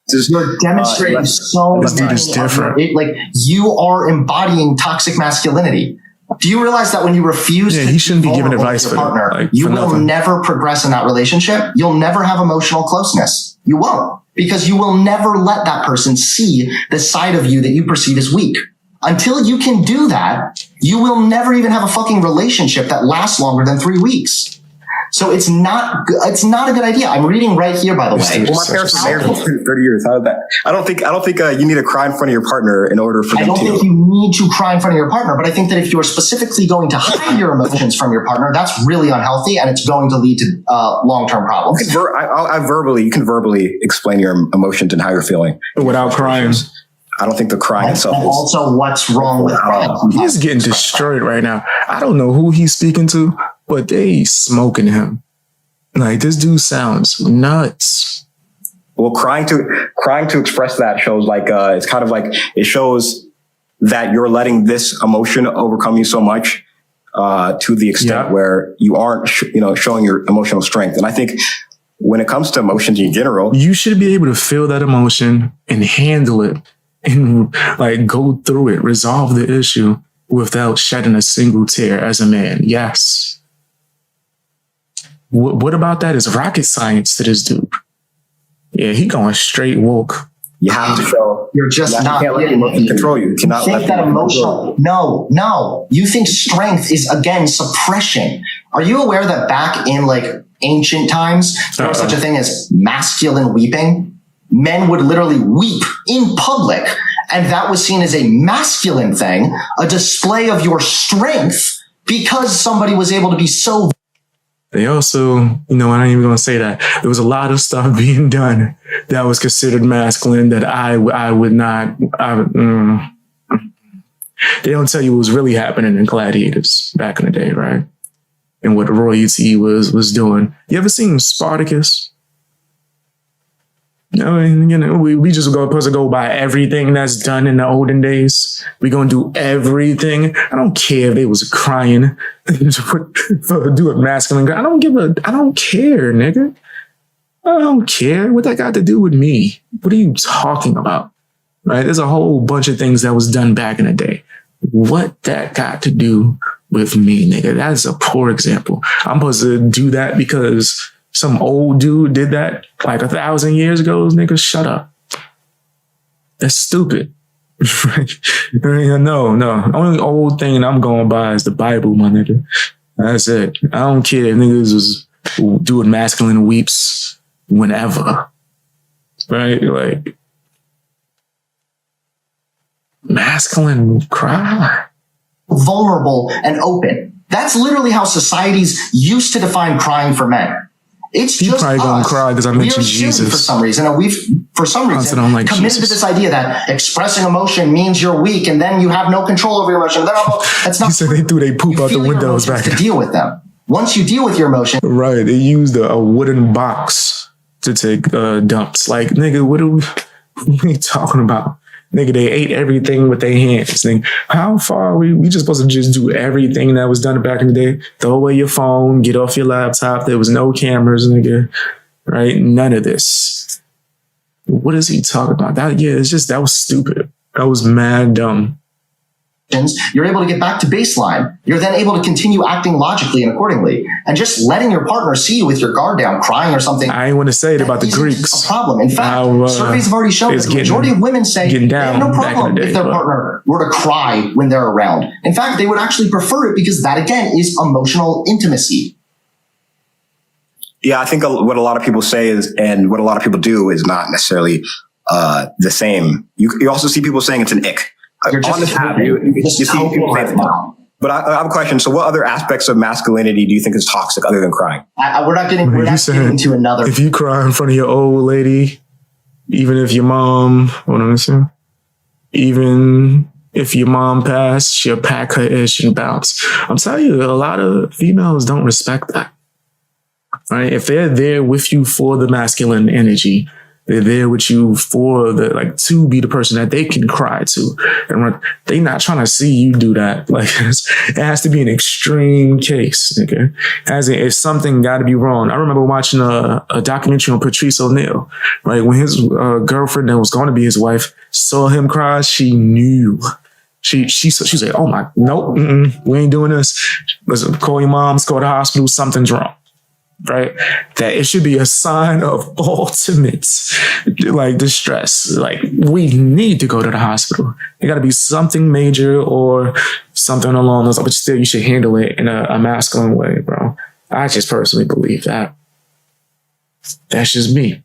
Speaker 2: You're demonstrating so much.
Speaker 1: This dude is different.
Speaker 2: Like you are embodying toxic masculinity. Do you realize that when you refuse to
Speaker 1: he shouldn't be giving advice
Speaker 2: your
Speaker 1: for
Speaker 2: partner,
Speaker 1: like,
Speaker 2: you will never progress in that relationship. You'll never have emotional closeness. You won't, because you will never let that person see the side of you that you perceive as weak. Until you can do that, you will never even have a fucking relationship that lasts longer than 3 weeks. So it's not a good idea. I'm reading right here, by the way.
Speaker 3: Well, my parents were married for 30 years. How did that? I don't think you need to cry in front of your partner in order for them to.
Speaker 2: I don't think you need to cry in front of your partner, but I think that if you're specifically going to hide your emotions from your partner, that's really unhealthy and it's going to lead to long-term problems.
Speaker 3: You can verbally explain your emotions and how you're feeling
Speaker 1: without crying.
Speaker 3: I don't think the crying itself is.
Speaker 2: Also, what's wrong with crying?
Speaker 1: He's getting destroyed right now. I don't know who he's speaking to, but they smoking him. Like, this dude sounds nuts.
Speaker 3: Well, crying to express that shows like, it's kind of like, it shows that you're letting this emotion overcome you so much, to the extent where you aren't, showing your emotional strength. And I think when it comes to emotions in general,
Speaker 1: you should be able to feel that emotion and handle it and like go through it, resolve the issue without shedding a single tear as a man. Yes. What about that is rocket science to this dude. Yeah, he going straight woke.
Speaker 3: You have to show.
Speaker 2: You're just not
Speaker 3: letting emotion control you. You cannot
Speaker 2: think that emotional. No. You think strength is, again, suppression. Are you aware that back in like ancient times, there was such a thing as masculine weeping? Men would literally weep in public, and that was seen as a masculine thing, a display of your strength, because somebody was able to be so.
Speaker 1: They also, I'm not even going to say that. There was a lot of stuff being done that was considered masculine that I would not. They don't tell you what was really happening in Gladiators back in the day, right? And what royalty was doing. You ever seen Spartacus? I mean, we just supposed to go by everything that's done in the olden days. We gonna do everything. I don't care if they was crying for doing masculine. I don't care, nigga. I don't care what that got to do with me. What are you talking about? Right? There's a whole bunch of things that was done back in the day. What that got to do with me, nigga? That's a poor example. I'm supposed to do that because some old dude did that like 1,000 years ago. Nigga, shut up. That's stupid. No. Only old thing I'm going by is the Bible, my nigga. That's it. I don't care if niggas was doing masculine weeps whenever. Right? Like, masculine cry.
Speaker 2: Vulnerable and open. That's literally how societies used to define crying for men. It's
Speaker 1: He
Speaker 2: just
Speaker 1: probably gonna cry because I mentioned Jesus.
Speaker 2: For some reason, and we've committed to this idea that expressing emotion means you're weak, and then you have no control over your emotion. That's not.
Speaker 1: You said they threw their poop out the windows back.
Speaker 2: To deal with them. Once you deal with your emotion,
Speaker 1: right? They used a wooden box to take dumps. Like, nigga, what are we talking about? Nigga, they ate everything with their hands. Nigga, how far are we just supposed to just do everything that was done back in the day? Throw away your phone, get off your laptop. There was no cameras, nigga. Right? None of this. What is he talking about? That was stupid. That was mad dumb.
Speaker 2: You're able to get back to baseline. You're then able to continue acting logically and accordingly. And just letting your partner see you with your guard down, crying or something.
Speaker 1: I ain't want to say it about the Greeks.
Speaker 2: A problem. In fact, surveys have already shown that the majority of women say they have no problem if their partner were to cry when they're around. In fact, they would actually prefer it because that, again, is emotional intimacy.
Speaker 3: Yeah, I think what a lot of people say is, and what a lot of people do is not necessarily the same. You also see people saying it's an ick.
Speaker 2: You're just,
Speaker 3: on this app, you see people say it. But I have a question. So what other aspects of masculinity do you think is toxic other than crying?
Speaker 2: We're not getting into another.
Speaker 1: If you cry in front of your old lady, even if your mom, even if your mom passed, she'll pack her ish and bounce. I'm telling you, a lot of females don't respect that. Right? If they're there with you for the masculine energy, they're there with you for to be the person that they can cry to. And they not trying to see you do that. Like, it has to be an extreme case, nigga. If something got to be wrong. I remember watching a documentary on Patrice O'Neal, right? When his girlfriend that was going to be his wife saw him cry, she knew. She was like, oh my, nope, we ain't doing this. Listen, call your mom, let's go to the hospital, something's wrong. Right? That it should be a sign of ultimate distress. Like, we need to go to the hospital. It got to be something major or something along those lines, but still you should handle it in a masculine way, bro. I just personally believe that. That's just me.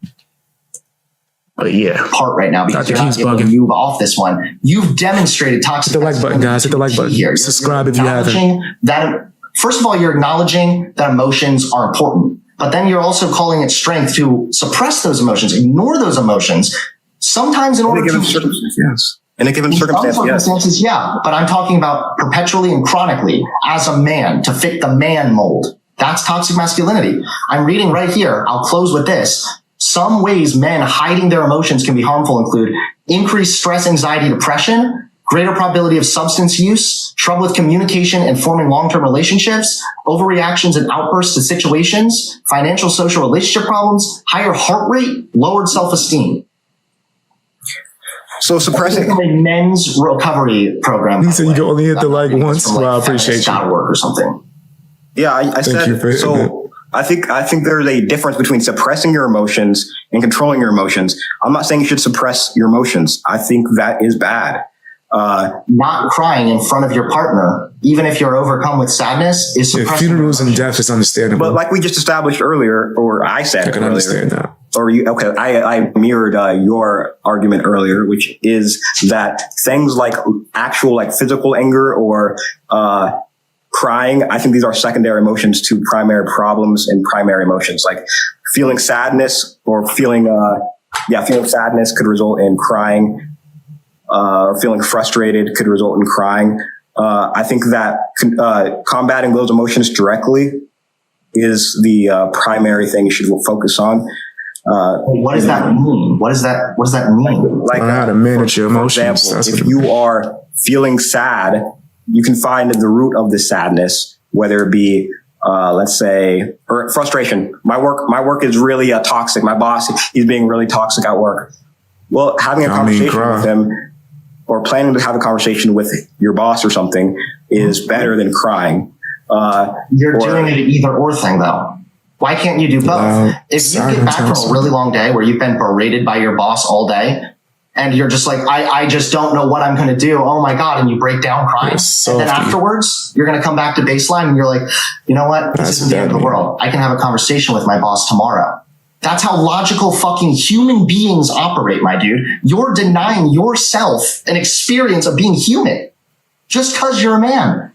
Speaker 1: But yeah.
Speaker 2: Part right now because you're not able to move off this one. You've demonstrated toxic.
Speaker 1: Hit the like button, guys. Hit the like button. Here. Subscribe if you haven't.
Speaker 2: First of all, you're acknowledging that emotions are important, but then you're also calling it strength to suppress those emotions, ignore those emotions, sometimes in order to...
Speaker 3: Yes. In a given circumstance,
Speaker 2: yeah. But I'm talking about perpetually and chronically as a man to fit the man mold. That's toxic masculinity. I'm reading right here. I'll close with this. Some ways men hiding their emotions can be harmful include increased stress, anxiety, depression, greater probability of substance use, trouble with communication and forming long-term relationships, overreactions and outbursts to situations, financial social relationship problems, higher heart rate, lowered self-esteem.
Speaker 3: So suppressing
Speaker 2: a men's recovery program.
Speaker 1: He said you can only hit the like once. Well, I appreciate you.
Speaker 2: Or something.
Speaker 3: Yeah, I said so. I think there's a difference between suppressing your emotions and controlling your emotions. I'm not saying you should suppress your emotions. I think that is bad.
Speaker 2: Not crying in front of your partner, even if you're overcome with sadness, is suppressing.
Speaker 1: Funerals and death is understandable.
Speaker 3: But like we just established earlier, or I said
Speaker 1: I can
Speaker 3: earlier,
Speaker 1: understand that.
Speaker 3: Or you, okay, I mirrored your argument earlier, which is that things like actual like physical anger or crying, I think these are secondary emotions to primary problems and primary emotions, like feeling sadness or feeling feeling sadness could result in crying, or feeling frustrated could result in crying. I think that combating those emotions directly is the primary thing you should focus on.
Speaker 2: What does that mean? What does that mean?
Speaker 1: Like how to manage your emotions.
Speaker 3: For example, if you are feeling sad, you can find the root of the sadness, whether it be, let's say, or frustration. My work is really toxic. My boss, he's being really toxic at work. Well, having a conversation with him or planning to have a conversation with your boss or something is better than crying.
Speaker 2: You're doing it either or thing though. Why can't you do both? If you get back from a really long day where you've been berated by your boss all day and you're just like, I just don't know what I'm going to do. Oh my God. And you break down crying. And then afterwards you're going to come back to baseline and you're like, you know what? This isn't the end of the world. I can have a conversation with my boss tomorrow. That's how logical fucking human beings operate, my dude. You're denying yourself an experience of being human just because you're a man.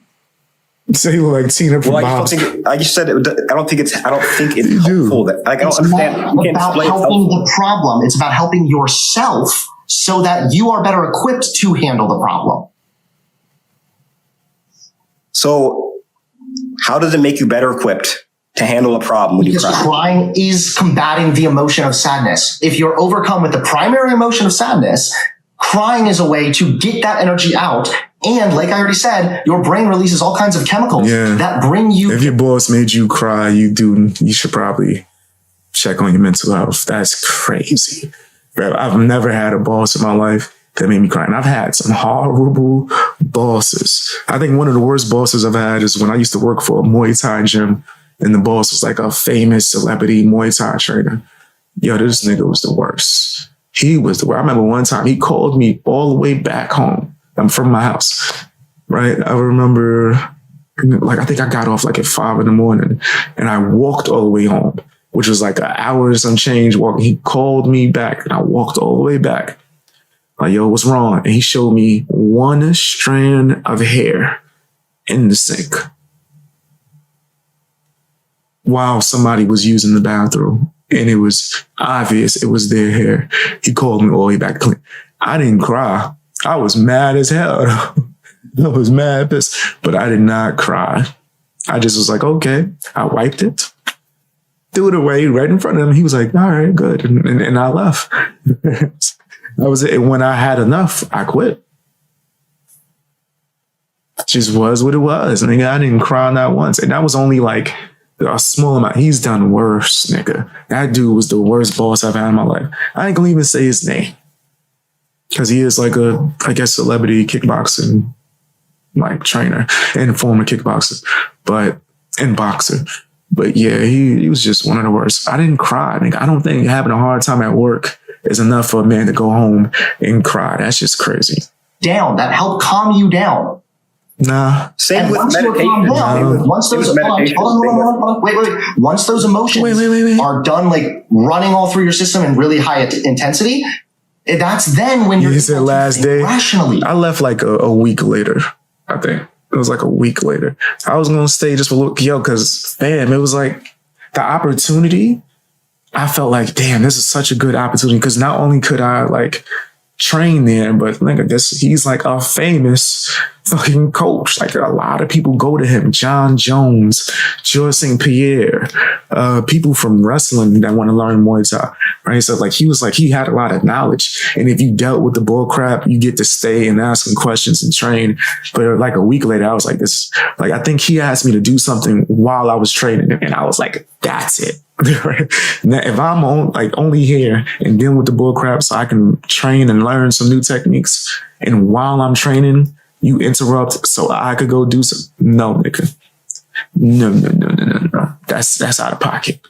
Speaker 1: So you look like Tina from Bob's.
Speaker 3: I just said I don't think it's helpful. That I don't understand.
Speaker 2: It's not about helping the problem. It's about helping yourself so that you are better equipped to handle the problem.
Speaker 3: So, how does it make you better equipped to handle a problem when you cry?
Speaker 2: Because crying is combating the emotion of sadness. If you're overcome with the primary emotion of sadness, crying is a way to get that energy out. And like I already said, your brain releases all kinds of chemicals that bring you.
Speaker 1: If your boss made you cry, you should probably check on your mental health. That's crazy. Bro, I've never had a boss in my life that made me cry. And I've had some horrible bosses. I think one of the worst bosses I've had is when I used to work for a Muay Thai gym and the boss was like a famous celebrity Muay Thai trainer. Yo, this nigga was the worst. He was the worst. I remember one time he called me all the way back home. I'm from my house, right? I remember, like, I think I got off like at 5 a.m. and I walked all the way home, which was like an hour and some change walking. He called me back and I walked all the way back. Like, yo, what's wrong? And he showed me one strand of hair in the sink while somebody was using the bathroom. And it was obvious it was their hair. He called me all the way back clean. I didn't cry. I was mad as hell. I was mad pissed, but I did not cry. I just was like, okay. I wiped it, threw it away right in front of him. He was like, all right, good. And I left. That was it. And when I had enough, I quit. It just was what it was. Nigga, I didn't cry not once. And that was only like a small amount. He's done worse, nigga. That dude was the worst boss I've had in my life. I ain't gonna even say his name. Because he is like a, I guess, celebrity kickboxing like trainer and former kickboxer, and boxer. But yeah, he was just one of the worst. I didn't cry. I don't think having a hard time at work is enough for a man to go home and cry. That's just crazy.
Speaker 2: That helped calm you down.
Speaker 1: Nah.
Speaker 3: Same with meditation.
Speaker 2: Once those emotions are done, like running all through your system in really high intensity, that's then when you're.
Speaker 1: He said last day.
Speaker 2: Rationally.
Speaker 1: I left like a week later. I think it was like a week later. I was gonna stay just for a little, because damn, it was like the opportunity. I felt like, damn, this is such a good opportunity, because not only could I like train there, but like I guess he's like a famous fucking coach. Like a lot of people go to him. John Jones, George St. Pierre, people from wrestling that want to learn Muay Thai. Right. So like he had a lot of knowledge. And if you dealt with the bull crap, you get to stay and ask him questions and train. But like a week later, I was like, I think he asked me to do something while I was training him. And I was like, that's it. Now, if I'm only here and dealing with the bull crap so I can train and learn some new techniques, and while I'm training, you interrupt so I could go do some. No, nigga. No. That's out of pocket.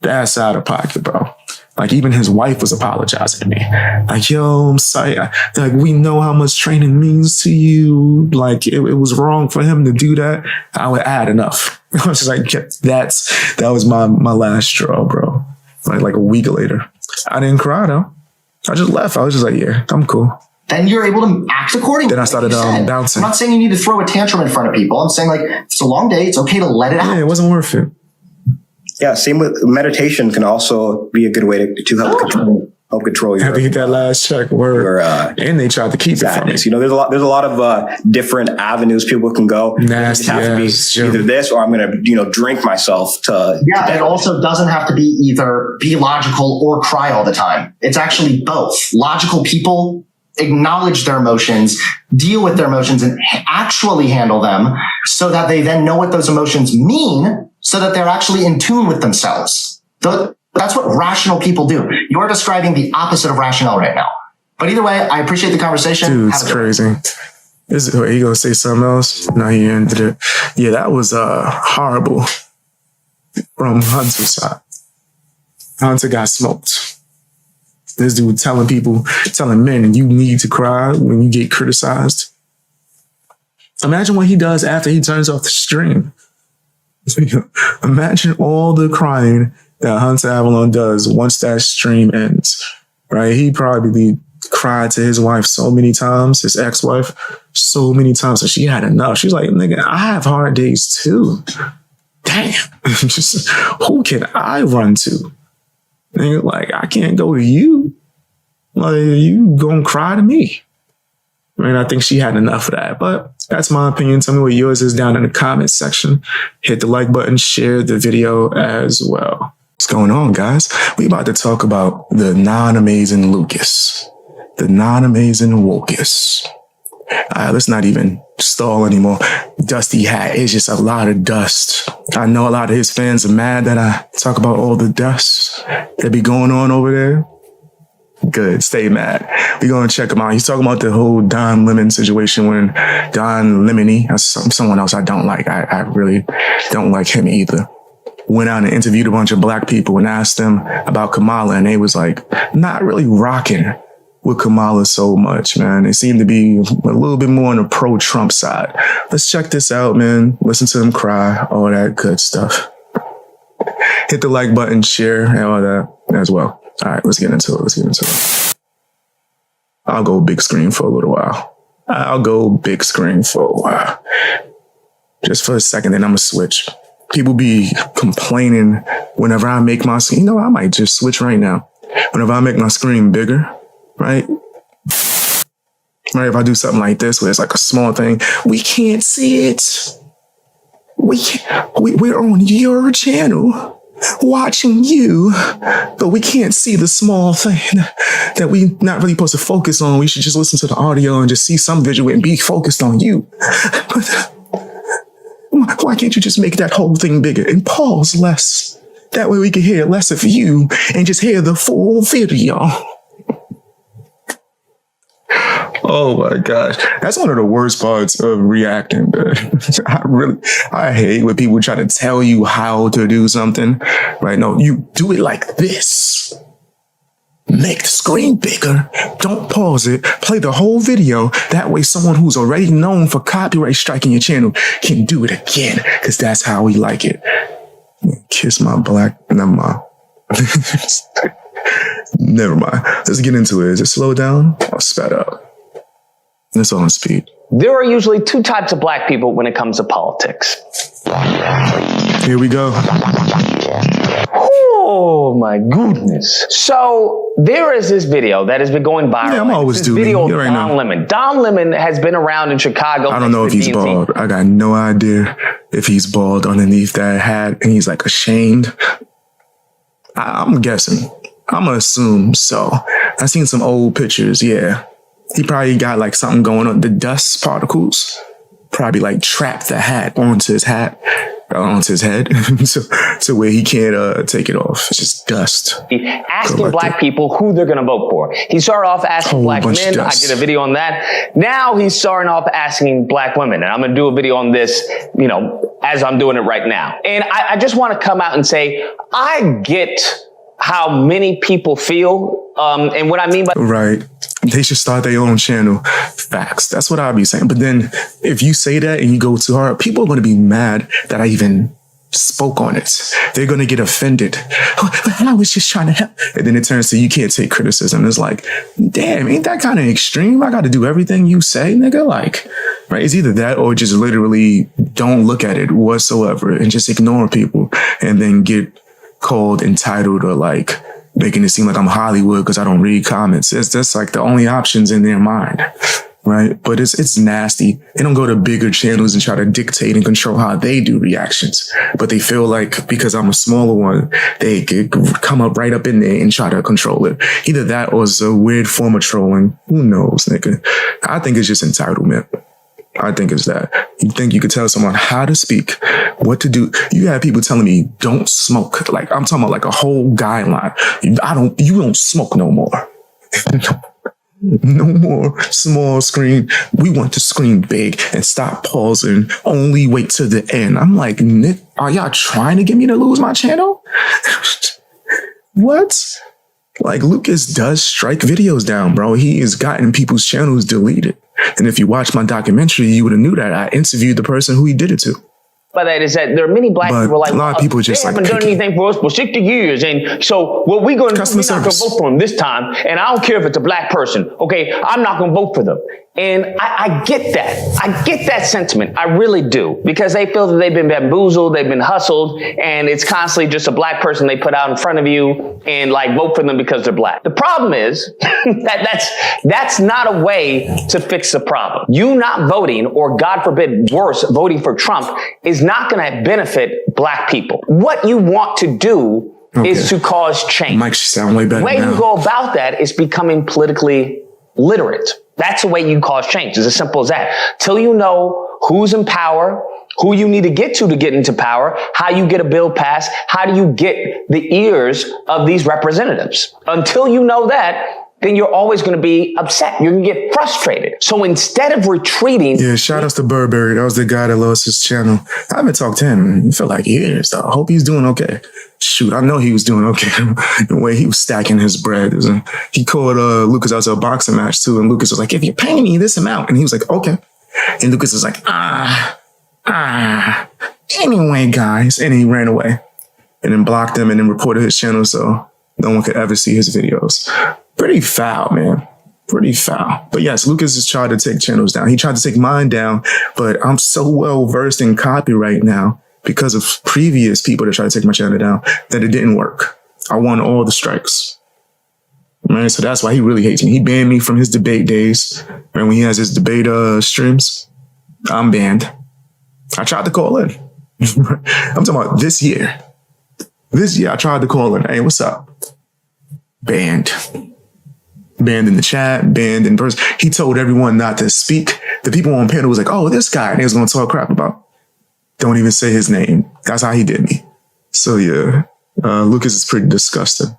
Speaker 1: That's out of pocket, bro. Like even his wife was apologizing to me. Like, yo, I'm sorry. Like, we know how much training means to you. Like it was wrong for him to do that. I would add enough. I was just like, that was my last straw, bro. Like a week later. I didn't cry though. I just left. I was just like, yeah, I'm cool.
Speaker 2: Then you're able to act accordingly.
Speaker 1: Then I started bouncing.
Speaker 2: I'm not saying you need to throw a tantrum in front of people. I'm saying like, if it's a long day, it's okay to let it out.
Speaker 1: Yeah, it wasn't worth it.
Speaker 3: Yeah, same with meditation can also be a good way to help control help control your.
Speaker 1: Had to get that last check word, and they tried to keep
Speaker 3: sadness.
Speaker 1: it from me.
Speaker 3: There's a lot of different avenues people can go.
Speaker 1: Nasty,
Speaker 3: it have to be either this or I'm going to drink myself to.
Speaker 2: Yeah, it also doesn't have to be logical or cry all the time. It's actually both. Logical people acknowledge their emotions, deal with their emotions, and actually handle them so that they then know what those emotions mean, so that they're actually in tune with themselves. That's what rational people do. You're describing the opposite of rationale right now. But either way, I appreciate the conversation.
Speaker 1: Dude, it's crazy. Are you going to say something else? No, he ended it. Yeah, that was horrible from Hunter's side. Hunter got smoked. This dude telling men, you need to cry when you get criticized. Imagine what he does after he turns off the stream. Imagine all the crying that Hunter Avallone does once that stream ends, right? He probably cried to his wife so many times, his ex-wife, so many times that she had enough. She's like, nigga, I have hard days too. Damn. Just, who can I run to? Nigga, like, I can't go to you. Like, you gonna cry to me. I mean, I think she had enough of that, but that's my opinion. Tell me what yours is down in the comments section. Hit the like button, share the video as well. What's going on, guys? We about to talk about the non-amazing Lucas, the non-amazing Wokus. Let's not even stall anymore. Dusty hat is just a lot of dust. I know a lot of his fans are mad that I talk about all the dust that be going on over there. Good, stay mad. We're going to check him out. He's talking about the whole Don Lemon situation when Don Lemony, that's someone else I don't like. I really don't like him either. Went out and interviewed a bunch of black people and asked them about Kamala, and they was like not really rocking with Kamala so much, man. They seem to be a little bit more on the pro-Trump side. Let's check this out, man. Listen to them cry, all that good stuff. Hit the like button, share, and all that as well. All right, let's get into it. I'll go big screen for a little while. Just for a second, then I'm going to switch. People be complaining whenever I make my screen. I might just switch right now. Whenever I make my screen bigger, right? If I do something like this where it's like a small thing, we can't see it. We're on your channel watching you, but we can't see the small thing that we not really supposed to focus on. We should just listen to the audio and just see some visual and be focused on you. Why can't you just make that whole thing bigger and pause less? That way we can hear less of you and just hear the full video. Oh my gosh. That's one of the worst parts of reacting. I hate when people try to tell you how to do something. Right? No, you do it like this. Make the screen bigger. Don't pause it. Play the whole video. That way someone who's already known for copyright striking your channel can do it again. Because that's how we like it. Kiss my black. Never mind. Never mind. Let's get into it. Is it slow down or sped up? It's on speed.
Speaker 4: There are usually two types of black people when it comes to politics.
Speaker 1: Here we go.
Speaker 4: Oh my goodness. So there is this video that has been going viral.
Speaker 1: Yeah, I'm always doing
Speaker 4: video of
Speaker 1: right
Speaker 4: Don
Speaker 1: now.
Speaker 4: Lemon. Don Lemon has been around in Chicago.
Speaker 1: I don't know if he's bald. I got no idea if he's bald underneath that hat and he's like ashamed. I'm guessing. I'm gonna assume so. I've seen some old pictures. Yeah. He probably got like something going on. The dust particles probably like trapped the hat onto his head to where he can't take it off. It's just dust.
Speaker 4: Asking black people who they're going to vote for. He started off asking black men. I did a video on that. Now he's starting off asking black women. And I'm going to do a video on this, as I'm doing it right now. And I just want to come out and say, I get how many people feel. And what I mean by...
Speaker 1: Right. They should start their own channel. Facts. That's what I'll be saying. But then if you say that and you go too hard, people are going to be mad that I even spoke on it. They're going to get offended. I was just trying to help. And then it turns to you can't take criticism. It's like, damn, ain't that kind of extreme? I got to do everything you say, nigga. Like, right? It's either that or just literally don't look at it whatsoever and just ignore people and then get called entitled or like making it seem like I'm Hollywood because I don't read comments. That's like the only options in their mind. Right. But it's nasty. They don't go to bigger channels and try to dictate and control how they do reactions. But they feel like because I'm a smaller one, they could come up right up in there and try to control it. Either that or it's a weird form of trolling. Who knows, nigga? I think it's just entitlement. I think it's that. You think you could tell someone how to speak, what to do. You have people telling me, don't smoke. Like, I'm talking about like a whole guideline. You don't smoke no more. No more small screen. We want to screen big and stop pausing. Only wait to the end. I'm like, Nick, are y'all trying to get me to lose my channel? What? Like, Lucas does strike videos down, bro. He has gotten people's channels deleted. And if you watch my documentary, you would have knew that. I interviewed the person who he did it to.
Speaker 4: But that is that there are many black people like,
Speaker 1: a lot of people just
Speaker 4: they haven't done anything for us for 60 years. And so what we're going to do, we're not going to vote for them this time. And I don't care if it's a black person. Okay, I'm not going to vote for them. And I get that. I get that sentiment. I really do. Because they feel that they've been bamboozled, they've been hustled, and it's constantly just a black person they put out in front of you and like vote for them because they're black. The problem is that's not a way to fix the problem. You not voting, or God forbid, worse, voting for Trump is not going to benefit black people. What you want to do is to cause change.
Speaker 1: Might sound way better.
Speaker 4: The way you go about that is becoming politically literate. That's the way you cause change. It's as simple as that. Till you know who's in power, who you need to get into power, how you get a bill passed, how do you get the ears of these representatives. Until you know that, then you're always going to be upset. You're going to get frustrated. So instead of retreating... Yeah,
Speaker 1: shout outs to Burberry. That was the guy that lost his channel. I haven't talked to him for like years, though. I hope he's doing okay. Shoot, I know he was doing okay. The way he was stacking his bread. He called Lucas out to a boxing match, too. And Lucas was like, if you pay me this amount. And he was like, okay. And Lucas was like, anyway, guys. And he ran away. And then blocked him and then reported his channel so no one could ever see his videos. Pretty foul, man. Pretty foul. But yes, Lucas has tried to take channels down. He tried to take mine down, but I'm so well versed in copyright now because of previous people that tried to take my channel down that it didn't work. I won all the strikes. Man, so that's why he really hates me. He banned me from his debate days. And when he has his debate streams, I'm banned. I tried to call in. I'm talking about this year. This year, I tried to call in. Hey, what's up? Banned. Banned in the chat, banned in person. He told everyone not to speak. The people on panel was like, oh, this guy. And he was going to talk crap about. Don't even say his name. That's how he did me. So yeah, Lucas is pretty disgusting.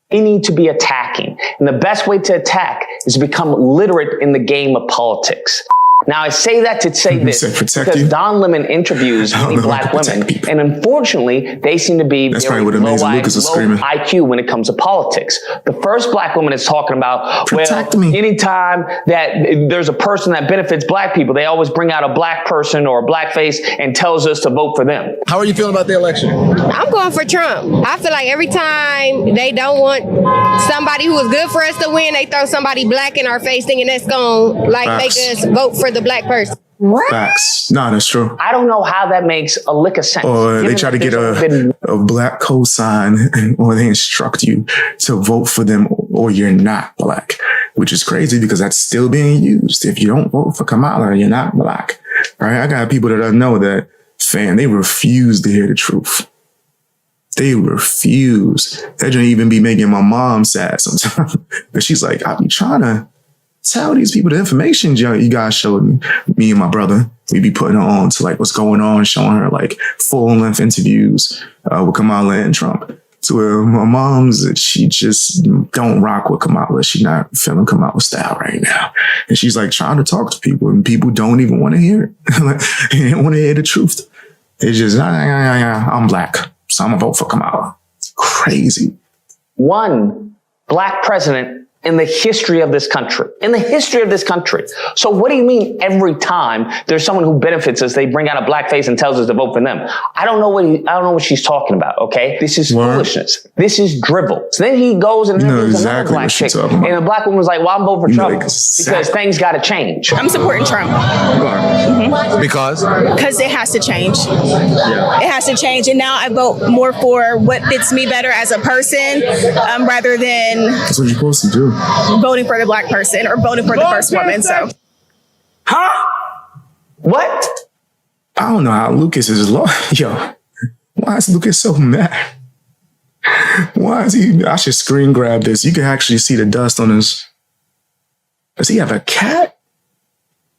Speaker 4: They need to be attacking. And the best way to attack is to become literate in the game of politics. Now, I say that to say this because Don Lemon interviews many black women, and unfortunately, they seem to be very low IQ when it comes to politics. The first black woman is talking about, anytime that there's a person that benefits black people, they always bring out a black person or a black face and tells us to vote for them.
Speaker 5: How are you feeling about the election? I'm going for Trump. I feel like every time they don't want somebody who is good for us to win, they throw somebody black in our face thinking that's going to make us vote for the black person.
Speaker 1: Facts. No, that's true.
Speaker 4: I don't know how that makes a lick of sense.
Speaker 1: Or they try to get a black cosign, or they instruct you to vote for them, or you're not black, which is crazy because that's still being used. If you don't vote for Kamala, you're not black. Right? I got people that I know that, they refuse to hear the truth. They refuse. That don't even be making my mom sad sometimes. But she's like, I be trying to tell these people the information you guys showed me and my brother. We be putting her on to like what's going on, showing her like full length interviews with Kamala and Trump. To where my mom's, she just don't rock with Kamala. She's not feeling Kamala style right now. And she's like trying to talk to people and people don't even want to hear it. They don't want to hear the truth. It's just, I'm black, so I'm gonna vote for Kamala. It's crazy.
Speaker 4: One black president in the history of this country. In the history of this country. So what do you mean every time there's someone who benefits us, they bring out a black face and tells us to vote for them? I don't know what she's talking about, okay? This is foolishness. This is dribble. So then he goes and interviews another black chick. And the black woman was like, well, I'm voting for Trump because things got to change.
Speaker 6: I'm supporting Trump.
Speaker 7: Because
Speaker 6: it has to change. It has to change. And now I vote more for what fits me better as a person rather than
Speaker 1: That's what you're supposed to do.
Speaker 6: voting for the black person or voting for the first woman. So,
Speaker 4: What?
Speaker 1: I don't know how Lucas is Yo, why is Lucas so mad? Why is he? I should screen grab this. You can actually see the dust on his. Does he have a cat?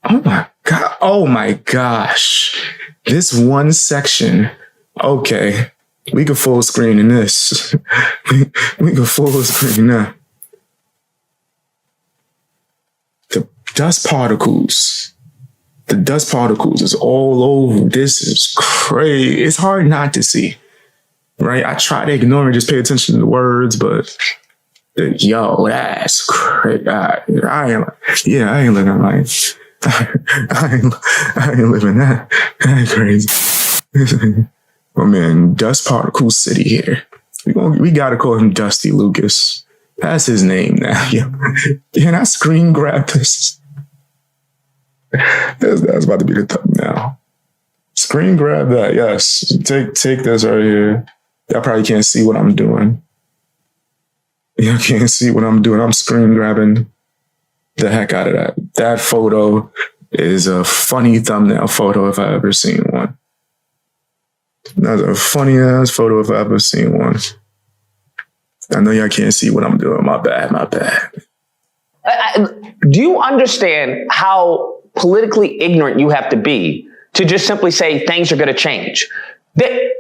Speaker 1: Oh my God. Oh my gosh. This one section. Okay. We can full screen in this. we can full screen that. The dust particles. The dust particles is all over. This is crazy. It's hard not to see. Right? I try to ignore and just pay attention to the words, but yo, that's crazy. I ain't living life. I ain't living that. That's crazy. Oh man, Dust Particle City here. We gotta call him Dusty Lucas. That's his name now. Yeah, I screen grab this. That's about to be the thumbnail. Screen grab that, yes. Take this right here. Y'all probably can't see what I'm doing. Y'all can't see what I'm doing. I'm screen grabbing the heck out of that. That photo is a funny thumbnail photo if I ever seen one. That's a funny ass photo if I ever seen one. I know y'all can't see what I'm doing. My bad.
Speaker 4: Do you understand how politically ignorant you have to be to just simply say things are going to change?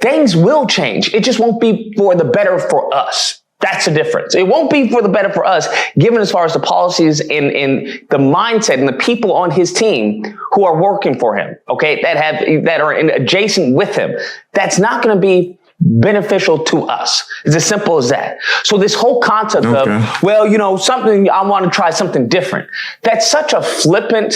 Speaker 4: Things will change. It just won't be for the better for us. That's the difference. It won't be for the better for us, given as far as the policies and the mindset and the people on his team who are working for him, okay, that are adjacent with him. That's not going to be beneficial to us. It's as simple as that. So this whole concept of, I want to try something different. That's such a flippant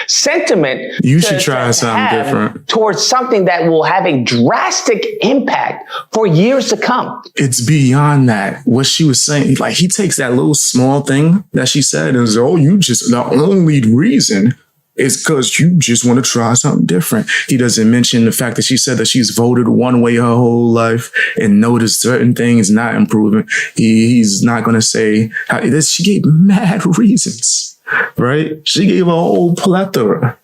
Speaker 4: sentiment.
Speaker 1: You should try something different
Speaker 4: towards something that will have a drastic impact for years to come.
Speaker 1: It's beyond that. What she was saying, like he takes that little small thing that she said and says, the only reason is because you just want to try something different. He doesn't mention the fact that she said that she's voted one way her whole life and noticed certain things not improving. He's not going to say how this. She gave mad reasons, right? She gave a whole plethora,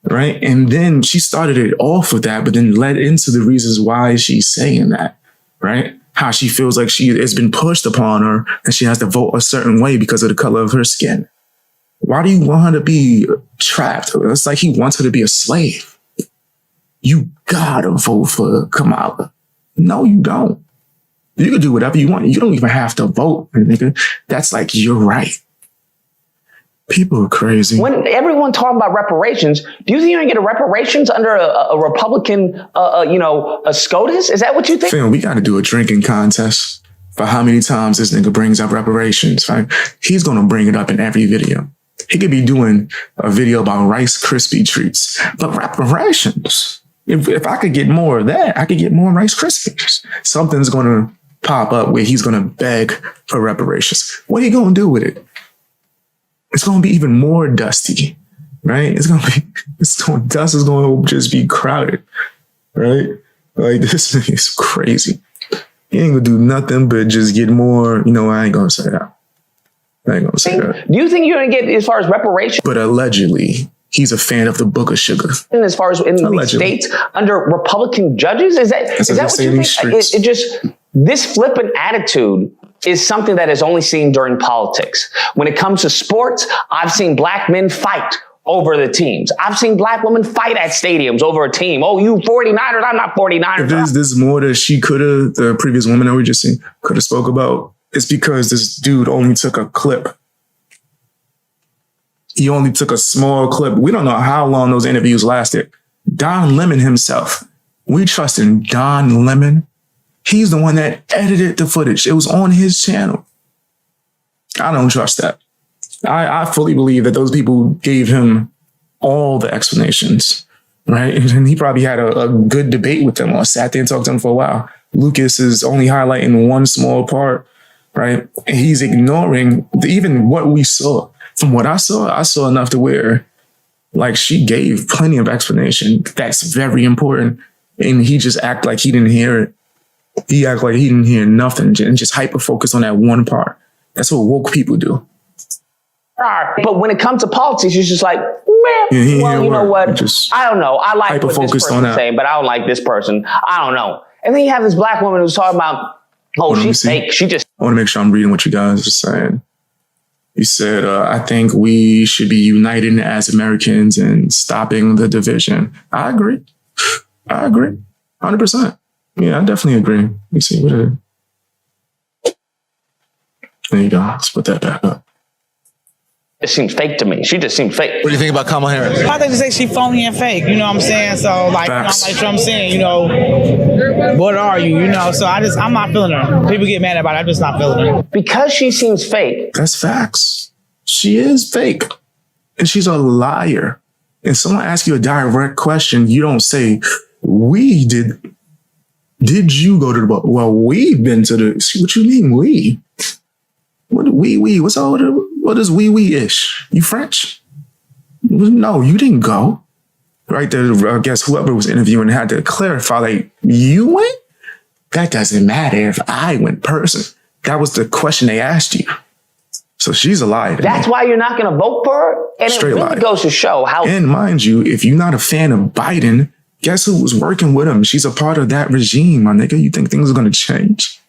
Speaker 1: right? And then she started it off with that, but then led into the reasons why she's saying that, right? How she feels like it's been pushed upon her and she has to vote a certain way because of the color of her skin. Why do you want her to be trapped? It's like he wants her to be a slave. You gotta vote for Kamala. No, you don't. You can do whatever you want. You don't even have to vote, nigga. That's like your right. People are crazy.
Speaker 4: When everyone talking about reparations, do you think you're gonna get a reparations under a Republican, a SCOTUS? Is that what you think?
Speaker 1: Fam, we gotta do a drinking contest for how many times this nigga brings up reparations, right? He's gonna bring it up in every video. He could be doing a video about Rice Krispie treats, but reparations. If I could get more of that, I could get more Rice Krispies. Something's going to pop up where he's going to beg for reparations. What are you going to do with it? It's going to be even more dusty, right? Dust is going to just be crowded, right? Like this is crazy. He ain't going to do nothing but just get more, I ain't going to say that. I ain't gonna say that.
Speaker 4: Do you think you're gonna get as far as reparations?
Speaker 1: But allegedly, he's a fan of the Book of Sugar.
Speaker 4: And as far as in the states under Republican judges, is that what you think? This flippant attitude is something that is only seen during politics. When it comes to sports, I've seen black men fight over the teams. I've seen black women fight at stadiums over a team. Oh, you 49ers, I'm not 49ers.
Speaker 1: If there's this more that the previous woman that we just seen, could have spoke about, it's because this dude only took a clip. He only took a small clip. We don't know how long those interviews lasted. Don Lemon himself. We trust in Don Lemon. He's the one that edited the footage. It was on his channel. I don't trust that. I fully believe that those people gave him all the explanations, right? And he probably had a good debate with them or sat there and talked to them for a while. Lucas is only highlighting one small part, right? And he's ignoring even what we saw. From what I saw enough to where, like, she gave plenty of explanation. That's very important. And he just act like he didn't hear it. He act like he didn't hear nothing and just hyper focus on that one part. That's what woke people do.
Speaker 4: But when it comes to politics, it's just like, man, well, you know what? I don't know. I like what this person's saying, but I don't like this person. I don't know. And then you have this black woman who's talking about, oh, she's fake. She just...
Speaker 1: I want to make sure I'm reading what you guys are saying. You said, I think we should be united as Americans and stopping the division. I agree. 100%. Yeah, I definitely agree. Let me see. There you go. Let's put that back up.
Speaker 4: It seems fake to me. She just seems fake.
Speaker 7: What do you think about Kamala Harris?
Speaker 8: I think they say she phony and fake. You know what I'm saying? So like, like Trump saying, you know, what are you? You know, so I'm not feeling her. People get mad about it. I'm just not feeling her.
Speaker 4: Because she seems fake.
Speaker 1: That's facts. She is fake. And she's a liar. And someone asks you a direct question, you don't say, we did. Did you go to the bar? Well, we've been to the... What you mean, we? What we? What's all the... What is we-ish? You French? No, you didn't go. Right there, I guess whoever was interviewing had to clarify, like, you went? That doesn't matter if I went person. That was the question they asked you. So she's a liar.
Speaker 4: That's why you're not going to vote for her? And straight it really goes to show how...
Speaker 1: And mind you, if you're not a fan of Biden, guess who was working with him? She's a part of that regime, my nigga. You think things are going to change?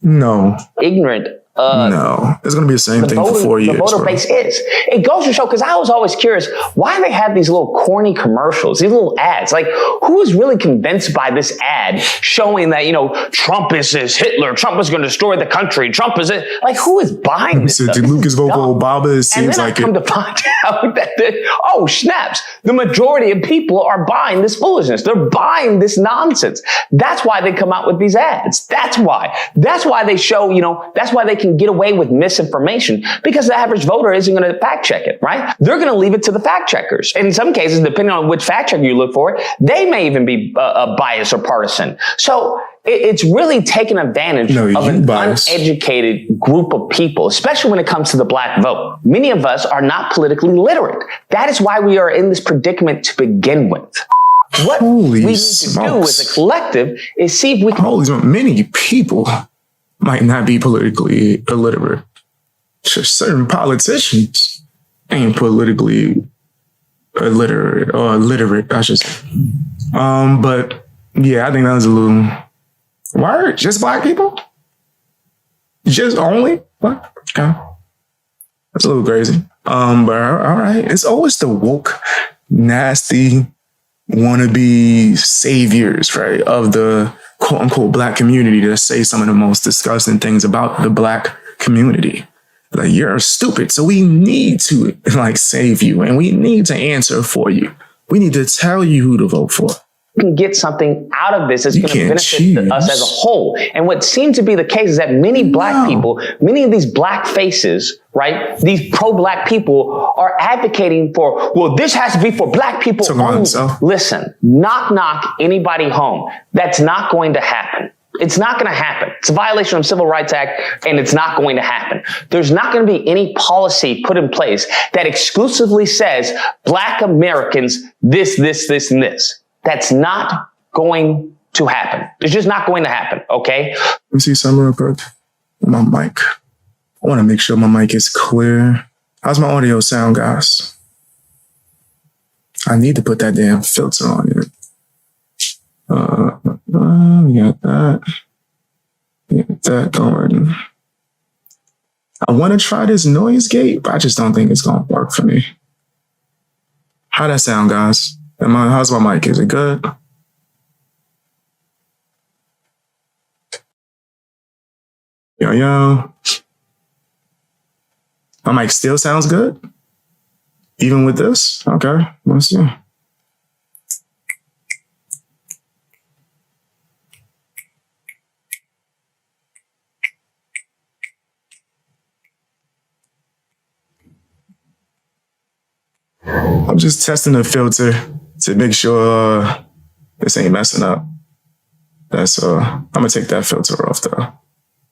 Speaker 1: No.
Speaker 4: Ignorant.
Speaker 1: No, it's going to be the same thing for 4 years.
Speaker 4: The voter base is. It goes to show, because I was always curious, why they have these little corny commercials, these little ads. Like, who is really convinced by this ad showing that, you know, Trump is Hitler, Trump is going to destroy the country, Trump is it? Like, who is buying this stuff?
Speaker 1: Did Lucas vote for Obama? It seems like
Speaker 4: come to find out that, oh, snaps, the majority of people are buying this foolishness. They're buying this nonsense. That's why they come out with these ads. That's why. That's why they show, you know, that's why they can get away with misinformation, because the average voter isn't going to fact check it, right? They're going to leave it to the fact checkers. And in some cases, depending on which fact checker you look for, they may even be biased or partisan. So it's really taking advantage of an uneducated group of people, especially when it comes to the black vote. Many of us are not politically literate. That is why we are in this predicament to begin with. What we need to do as a collective is see if we can...
Speaker 1: Many people might not be politically illiterate. Just certain politicians ain't politically illiterate or literate, I should say. But yeah, I think that was a little... Word? Just black people? Just only? What? Okay. That's a little crazy. But all right. It's always the woke, nasty, wannabe saviors, right, of the quote unquote black community to say some of the most disgusting things about the black community. Like, you're stupid, so we need to like save you and we need to answer for you. We need to tell you who to vote for.
Speaker 4: Can get something out of this that's going to benefit us as a whole. And what seems to be the case is that many black people, many of these black faces, right, these pro-black people are advocating for, well, this has to be for black people only. Listen, knock anybody home. That's not going to happen. It's not going to happen. It's a violation of the Civil Rights Act, and it's not going to happen. There's not going to be any policy put in place that exclusively says black Americans this, and this. That's not going to happen. It's just not going to happen, okay?
Speaker 1: Let me see something real quick. My mic. I want to make sure my mic is clear. How's my audio sound, guys? I need to put that damn filter on it. We got that. We got that going. I want to try this noise gate, but I just don't think it's going to work for me. How'd that sound, guys? How's my mic? Is it good? Yo. My mic still sounds good? Even with this? Okay, let's see. I'm just testing the filter to make sure this ain't messing up. I'm gonna take that filter off though.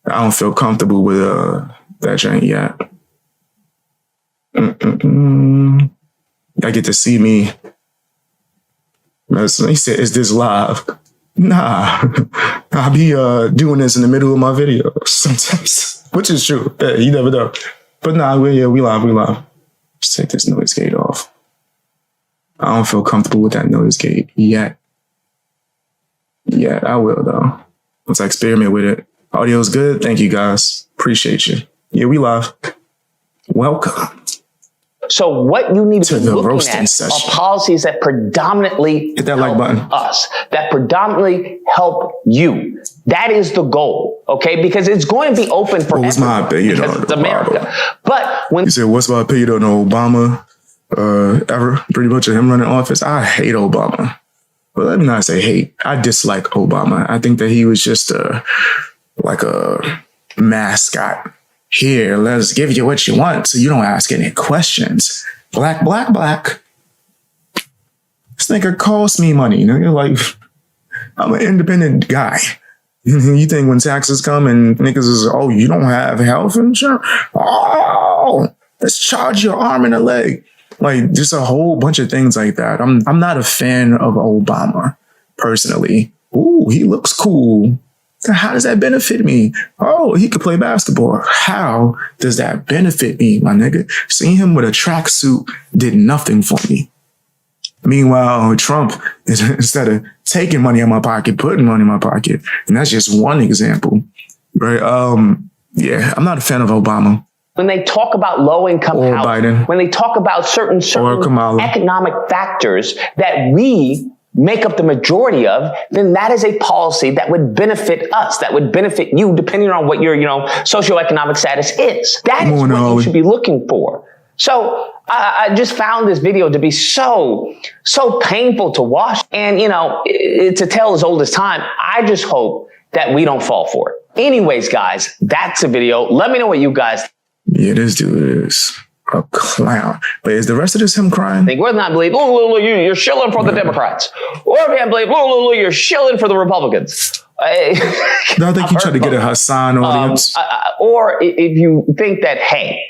Speaker 1: I don't feel comfortable with that joint yet. I get to see me. He said, "Is this live?" Nah, I'll be doing this in the middle of my video sometimes, which is true. Yeah, you never know. But nah, we live. Just take this noise gate off. I don't feel comfortable with that noise gate yet. Yeah, I will though. Once I experiment with it. Audio's good. Thank you guys. Appreciate you. Yeah, we live. Welcome.
Speaker 4: So what you need to be looking at
Speaker 1: session.
Speaker 4: are policies that predominantly
Speaker 1: hit that like button.
Speaker 4: Us, that predominantly help you. That is the goal, okay? Because it's going to be open for
Speaker 1: what's my opinion on
Speaker 4: it's America. But when
Speaker 1: you said, what's my opinion on Obama ever? Pretty much of him running office. I hate Obama. But let me not say hate. I dislike Obama. I think that he was just like a mascot. Here, let's give you what you want so you don't ask any questions. Black. This nigga costs me money. Nigga, like, I'm an independent guy. You think when taxes come and niggas is, oh, you don't have health insurance? Oh, let's charge your arm and a leg. Like, just a whole bunch of things like that. I'm not a fan of Obama, personally. Ooh, he looks cool. How does that benefit me? Oh, he could play basketball. How does that benefit me, my nigga? Seeing him with a tracksuit did nothing for me. Meanwhile, Trump, instead of taking money out of my pocket, putting money in my pocket. And that's just one example, right? Yeah, I'm not a fan of Obama.
Speaker 4: When they talk about low-income housing,
Speaker 1: Biden,
Speaker 4: when they talk about certain economic factors that we make up the majority of, then that is a policy that would benefit us, that would benefit you, depending on what your, socioeconomic status is. That is what you should be looking for. So I just found this video to be so painful to watch. And, it's a tale as old as time. I just hope that we don't fall for it. Anyways, guys, that's a video. Let me know what you guys think.
Speaker 1: Yeah, this dude is a clown. But is the rest of this him crying?
Speaker 4: Whether or not believe, you're shilling for the Democrats. Or if you can't believe, you're shilling for the Republicans.
Speaker 1: I think you tried to get a Hasan audience.
Speaker 4: Or if you think that, hey,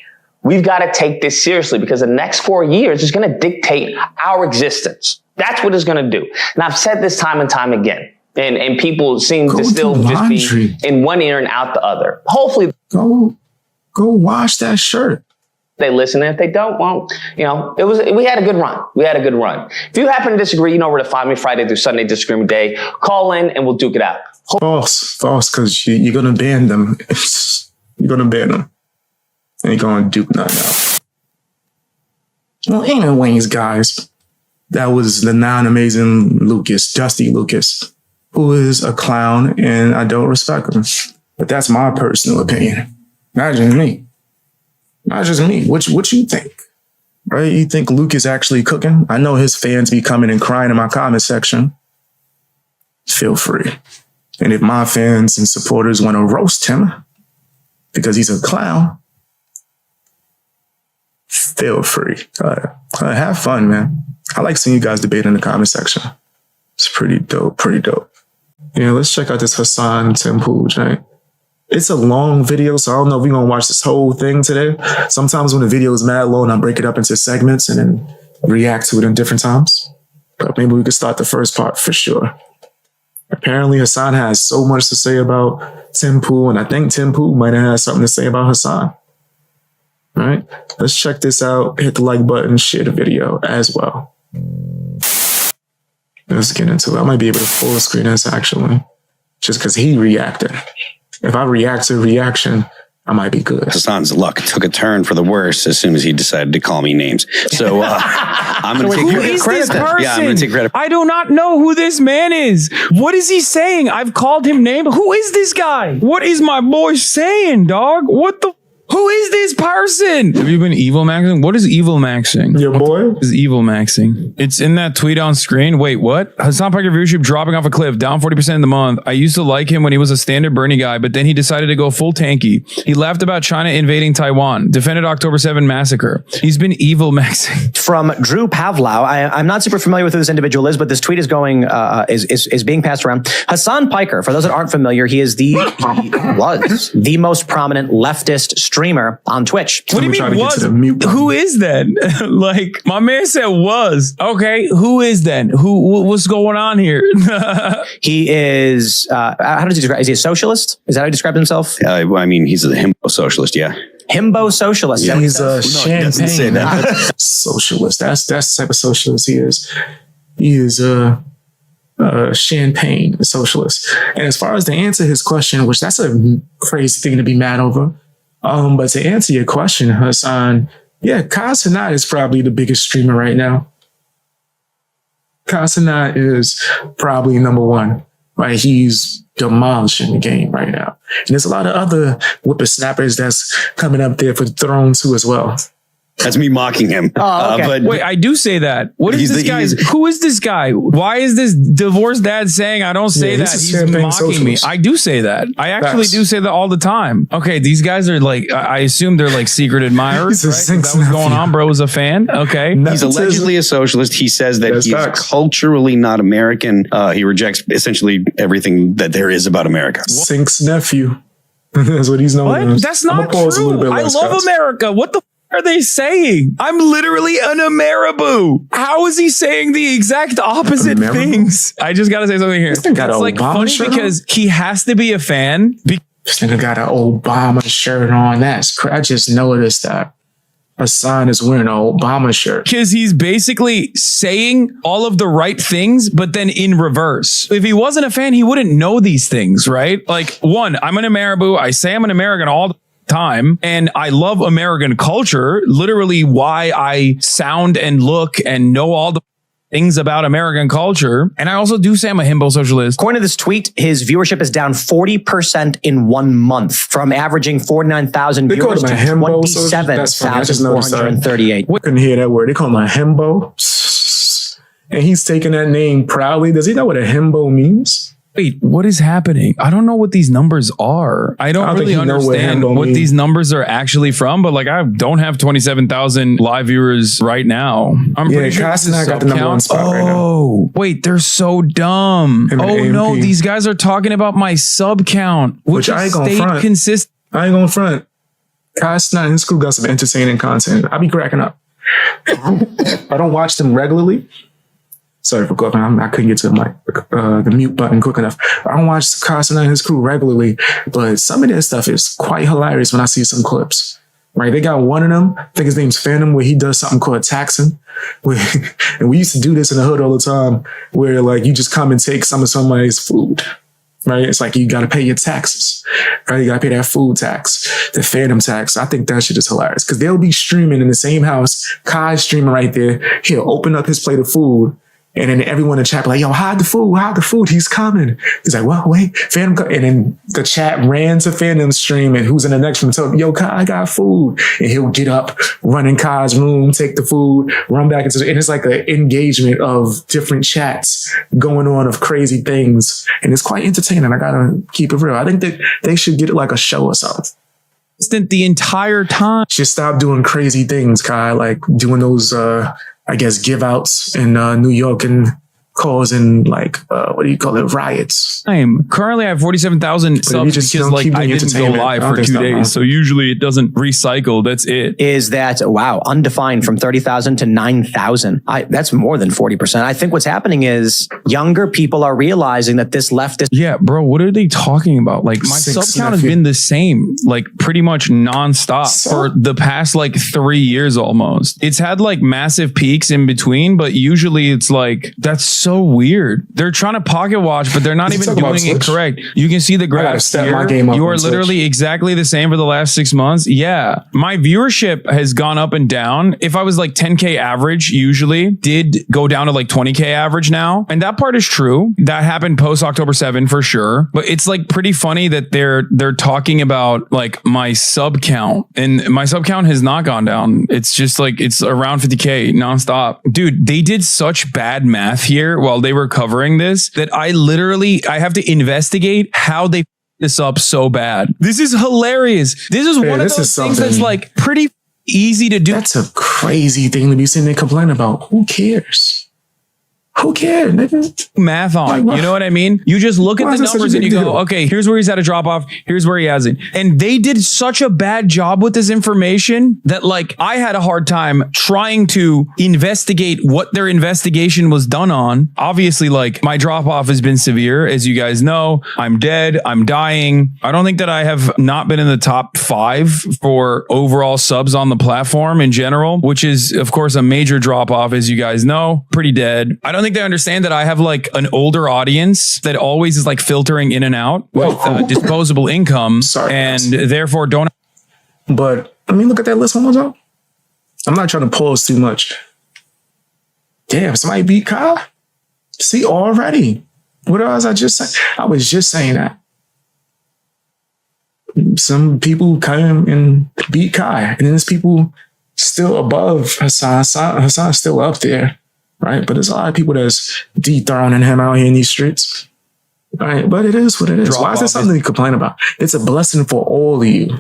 Speaker 4: we've got to take this seriously because the next 4 years is going to dictate our existence. That's what it's going to do. And I've said this time and time again. And people seem to still just be in one ear and out the other. Hopefully.
Speaker 1: Go wash that shirt.
Speaker 4: They listen, and if they don't, well, we had a good run. If you happen to disagree, you know where to find me Friday through Sunday, Disagreement Day. Call in and we'll duke it out.
Speaker 1: False, because you're going to ban them. You're going to ban them. And you're going to duke nothing out. Well, anyways, guys, that was the non-amazing Dusty Lucas, who is a clown, and I don't respect him. But that's my personal opinion. Not just me. What you think? Right? You think Luke is actually cooking? I know his fans be coming and crying in my comment section. Feel free. And if my fans and supporters want to roast him because he's a clown, feel free. Have fun, man. I like seeing you guys debate in the comment section. It's pretty dope. Yeah, let's check out this Hasan Temple joint. It's a long video, so I don't know if we're going to watch this whole thing today. Sometimes when the video is mad long, I break it up into segments and then react to it in different times. But maybe we could start the first part for sure. Apparently, Hasan has so much to say about Tim Pool, and I think Tim Pool might have had something to say about Hasan. All right, let's check this out. Hit the like button, share the video as well. Let's get into it. I might be able to full screen this actually, just because he reacted. If I react to reaction, I might be good.
Speaker 9: Hasan's luck took a turn for the worse as soon as he decided to call me names. So I'm going to take credit. Yeah, I'm going to take credit.
Speaker 10: I do not know who this man is. What is he saying? I've called him name. Who is this guy? What is my boy saying, dog? Who is this person. Have you been evil maxing? What is evil maxing?
Speaker 1: Your boy
Speaker 10: is evil maxing. It's in that tweet on screen. Wait, what? Hasan Piker viewership dropping off a cliff, down 40% in the month. I used to like him when he was a standard Bernie guy, but then he decided to go full tanky. He laughed about China invading Taiwan, defended October 7 massacre. He's been evil maxing.
Speaker 11: From Drew Pavlau. I'm not super familiar with who this individual is, but this tweet is going is being passed around. Hasan Piker, for those that aren't familiar, he was the most prominent leftist streamer on Twitch.
Speaker 10: What do you mean was? Who is that? Like, my man said was. Okay, who is then? What's going on here?
Speaker 11: He is, how does he describe? Is he a socialist? Is that how he described himself?
Speaker 9: I mean, he's a himbo socialist, yeah.
Speaker 11: Himbo socialist.
Speaker 1: Yeah, he's a champagne
Speaker 9: that.
Speaker 1: socialist. That's the type of socialist he is. He is a champagne socialist. And as far as to answer his question, which that's a crazy thing to be mad over, but to answer your question, Hasan, yeah, Hasan is probably the biggest streamer right now. Hasan is probably number one. Right, he's demolishing the game right now. And there's a lot of other whippersnappers that's coming up there for the throne too as well.
Speaker 9: That's me mocking him.
Speaker 11: Oh, okay.
Speaker 9: But
Speaker 10: wait, I do say that. What is this guy? Who is this guy? Why is this divorced dad saying I don't say that? He's mocking me. I do say that. I actually do say that all the time. Okay, these guys are like, I assume they're like secret admirers. Right? That was going on, bro. Was a fan. Okay.
Speaker 9: He's allegedly a socialist. He says that he's culturally not American. He rejects essentially everything that there is about America.
Speaker 1: Sink's nephew. That's what he's known as.
Speaker 10: That's not true. I love America. What the are they saying? I'm literally an Ameriboo. How is he saying the exact opposite things? I just gotta say something here. It's like funny because he has to be a fan.
Speaker 1: This nigga got an Obama shirt on. I just noticed that. Hasan is wearing an Obama shirt.
Speaker 10: Because he's basically saying all of the right things, but then in reverse. If he wasn't a fan, he wouldn't know these things, right? Like, one, I'm an Ameriboo. I say I'm an American all the time, and I love American culture, literally why I sound and look and know all the things about American culture. And I also do say I'm a himbo socialist.
Speaker 11: According to this tweet, his viewership is down 40% in 1 month, from averaging 49,000 viewers to 27,438.
Speaker 1: We couldn't hear that word. They call him a himbo. And he's taking that name proudly. Does he know what a himbo means?
Speaker 10: Wait, what is happening? I don't know what these numbers are. I don't really understand what these numbers are actually from, but like I don't have 27,000 live viewers right now. I'm pretty sure I got the number one spot right now. Oh, wait, they're so dumb. Oh no, these guys are talking about my sub count, which I ain't gonna front.
Speaker 1: I ain't gonna front. Hasan and his crew got some entertaining content. I be cracking up. I don't watch them regularly. Sorry for coughing. I couldn't get to the mute button quick enough. I don't watch Hasan and his crew regularly, but some of their stuff is quite hilarious when I see some clips. Right? They got one of them, I think his name's Phantom, where he does something called taxing. And we used to do this in the hood all the time, where like you just come and take some of somebody's food. Right? It's like you got to pay your taxes. Right? You got to pay that food tax, the Phantom tax. I think that shit is hilarious because they'll be streaming in the same house. Kai's streaming right there. He'll open up his plate of food. And then everyone in the chat be like, yo, hide the food, he's coming. He's like, well, wait, Phantom. And then the chat ran to Phantom's stream and who's in the next room told him, yo, Kai, I got food. And he'll get up, run in Kai's room, take the food, run back into and it's like an engagement of different chats going on of crazy things. And it's quite entertaining. I gotta keep it real. I think that they should get it like a show or something.
Speaker 10: The entire time.
Speaker 1: Just stop doing crazy things, Kai, like doing those, I guess, give outs in New York and causing like, what do you call it? Riots.
Speaker 10: Currently I have 47,000 subs because like I didn't go live for 2 days. So usually it doesn't recycle. That's it.
Speaker 11: Is that, wow, undefined from 30,000 to 9,000. That's more than 40%. I think what's happening is younger people are realizing that this leftist.
Speaker 10: Yeah, bro, what are they talking about? Like my sub count has been the same, like pretty much nonstop for the past like 3 years almost. It's had like massive peaks in between, but usually it's like, that's so weird. They're trying to pocket watch, but they're not even doing it correct. You can see the graph here. You are literally exactly the same for the last 6 months. Yeah. My viewership has gone up and down. If I was like 10K average, usually did go down to like 20K average now. And that part is true. That happened post October 7 for sure. But it's like pretty funny that they're talking about like my sub count, and my sub count has not gone down. It's just like, it's around 50K nonstop. Dude, they did such bad math here while they were covering this that I have to investigate how they this up so bad. This is hilarious. This is one of those things that's like pretty easy to do.
Speaker 1: That's a crazy thing to be sitting there complaining about. Who cares? Who cares, nigga?
Speaker 10: Math on. You know what I mean? You just look at the numbers and you go, okay, here's where he's had a drop off. Here's where he hasn't. And they did such a bad job with this information that like I had a hard time trying to investigate what their investigation was done on. Obviously, like my drop off has been severe. As you guys know, I'm dead. I'm dying. I don't think that I have not been in the top 5 for overall subs on the platform in general, which is of course a major drop off. As you guys know, pretty dead. I don't think they understand that I have like an older audience that always is like filtering in and out with disposable income. And therefore don't.
Speaker 1: But I mean, look at that list one more time. I'm not trying to pause too much. Damn, somebody beat Kyle? See, already. What else I just said? I was just saying that. Some people come and beat Kai, and then there's people still above Hasan. Hasan's still up there. Right, but there's a lot of people that's dethroning him out here in these streets. Right, but it is what it is. Why is there something to complain about? It's a blessing for all of you.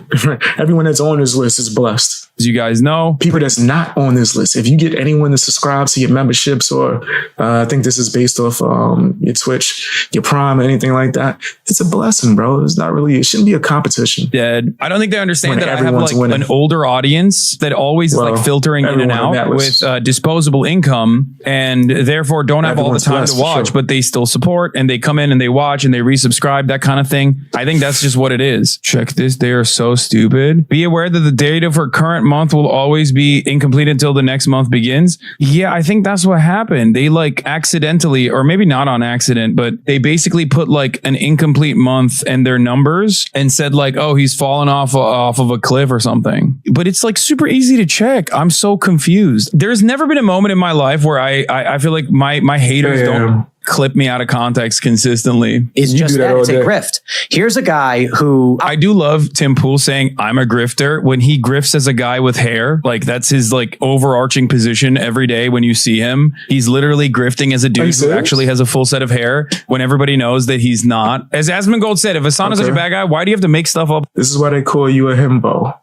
Speaker 1: Everyone that's on this list is blessed.
Speaker 10: As you guys know,
Speaker 1: people that's not on this list, if you get anyone that subscribes to your memberships, or I think this is based off your Twitch, your Prime, anything like that, it's a blessing, bro. It's not really, it shouldn't be a competition.
Speaker 10: Dead. I don't think they understand that I have like an older audience that always is like filtering in and out with disposable income, and therefore don't have all the time to watch, but they still support and they come in and they watch and they resubscribe, that kind of thing. I think that's just what it is. Check this. They are so stupid. Be aware that the data for current month will always be incomplete until the next month begins. Yeah, I think that's what happened. They like accidentally, or maybe not on accident, but they basically put like an incomplete month and their numbers and said like, oh, he's fallen off of a cliff or something. But it's like super easy to check. I'm so confused. There's never been a moment in my life where I feel like my haters don't clip me out of context consistently.
Speaker 11: It's just that. It's a grift. Here's a guy who...
Speaker 10: I do love Tim Pool saying, I'm a grifter. When he grifts as a guy with hair, like that's his like overarching position every day when you see him. He's literally grifting as a dude who actually has a full set of hair when everybody knows that he's not. As Asmongold said, if Hasan is such a bad guy, why do you have to make stuff up?
Speaker 1: This is why they call you a himbo.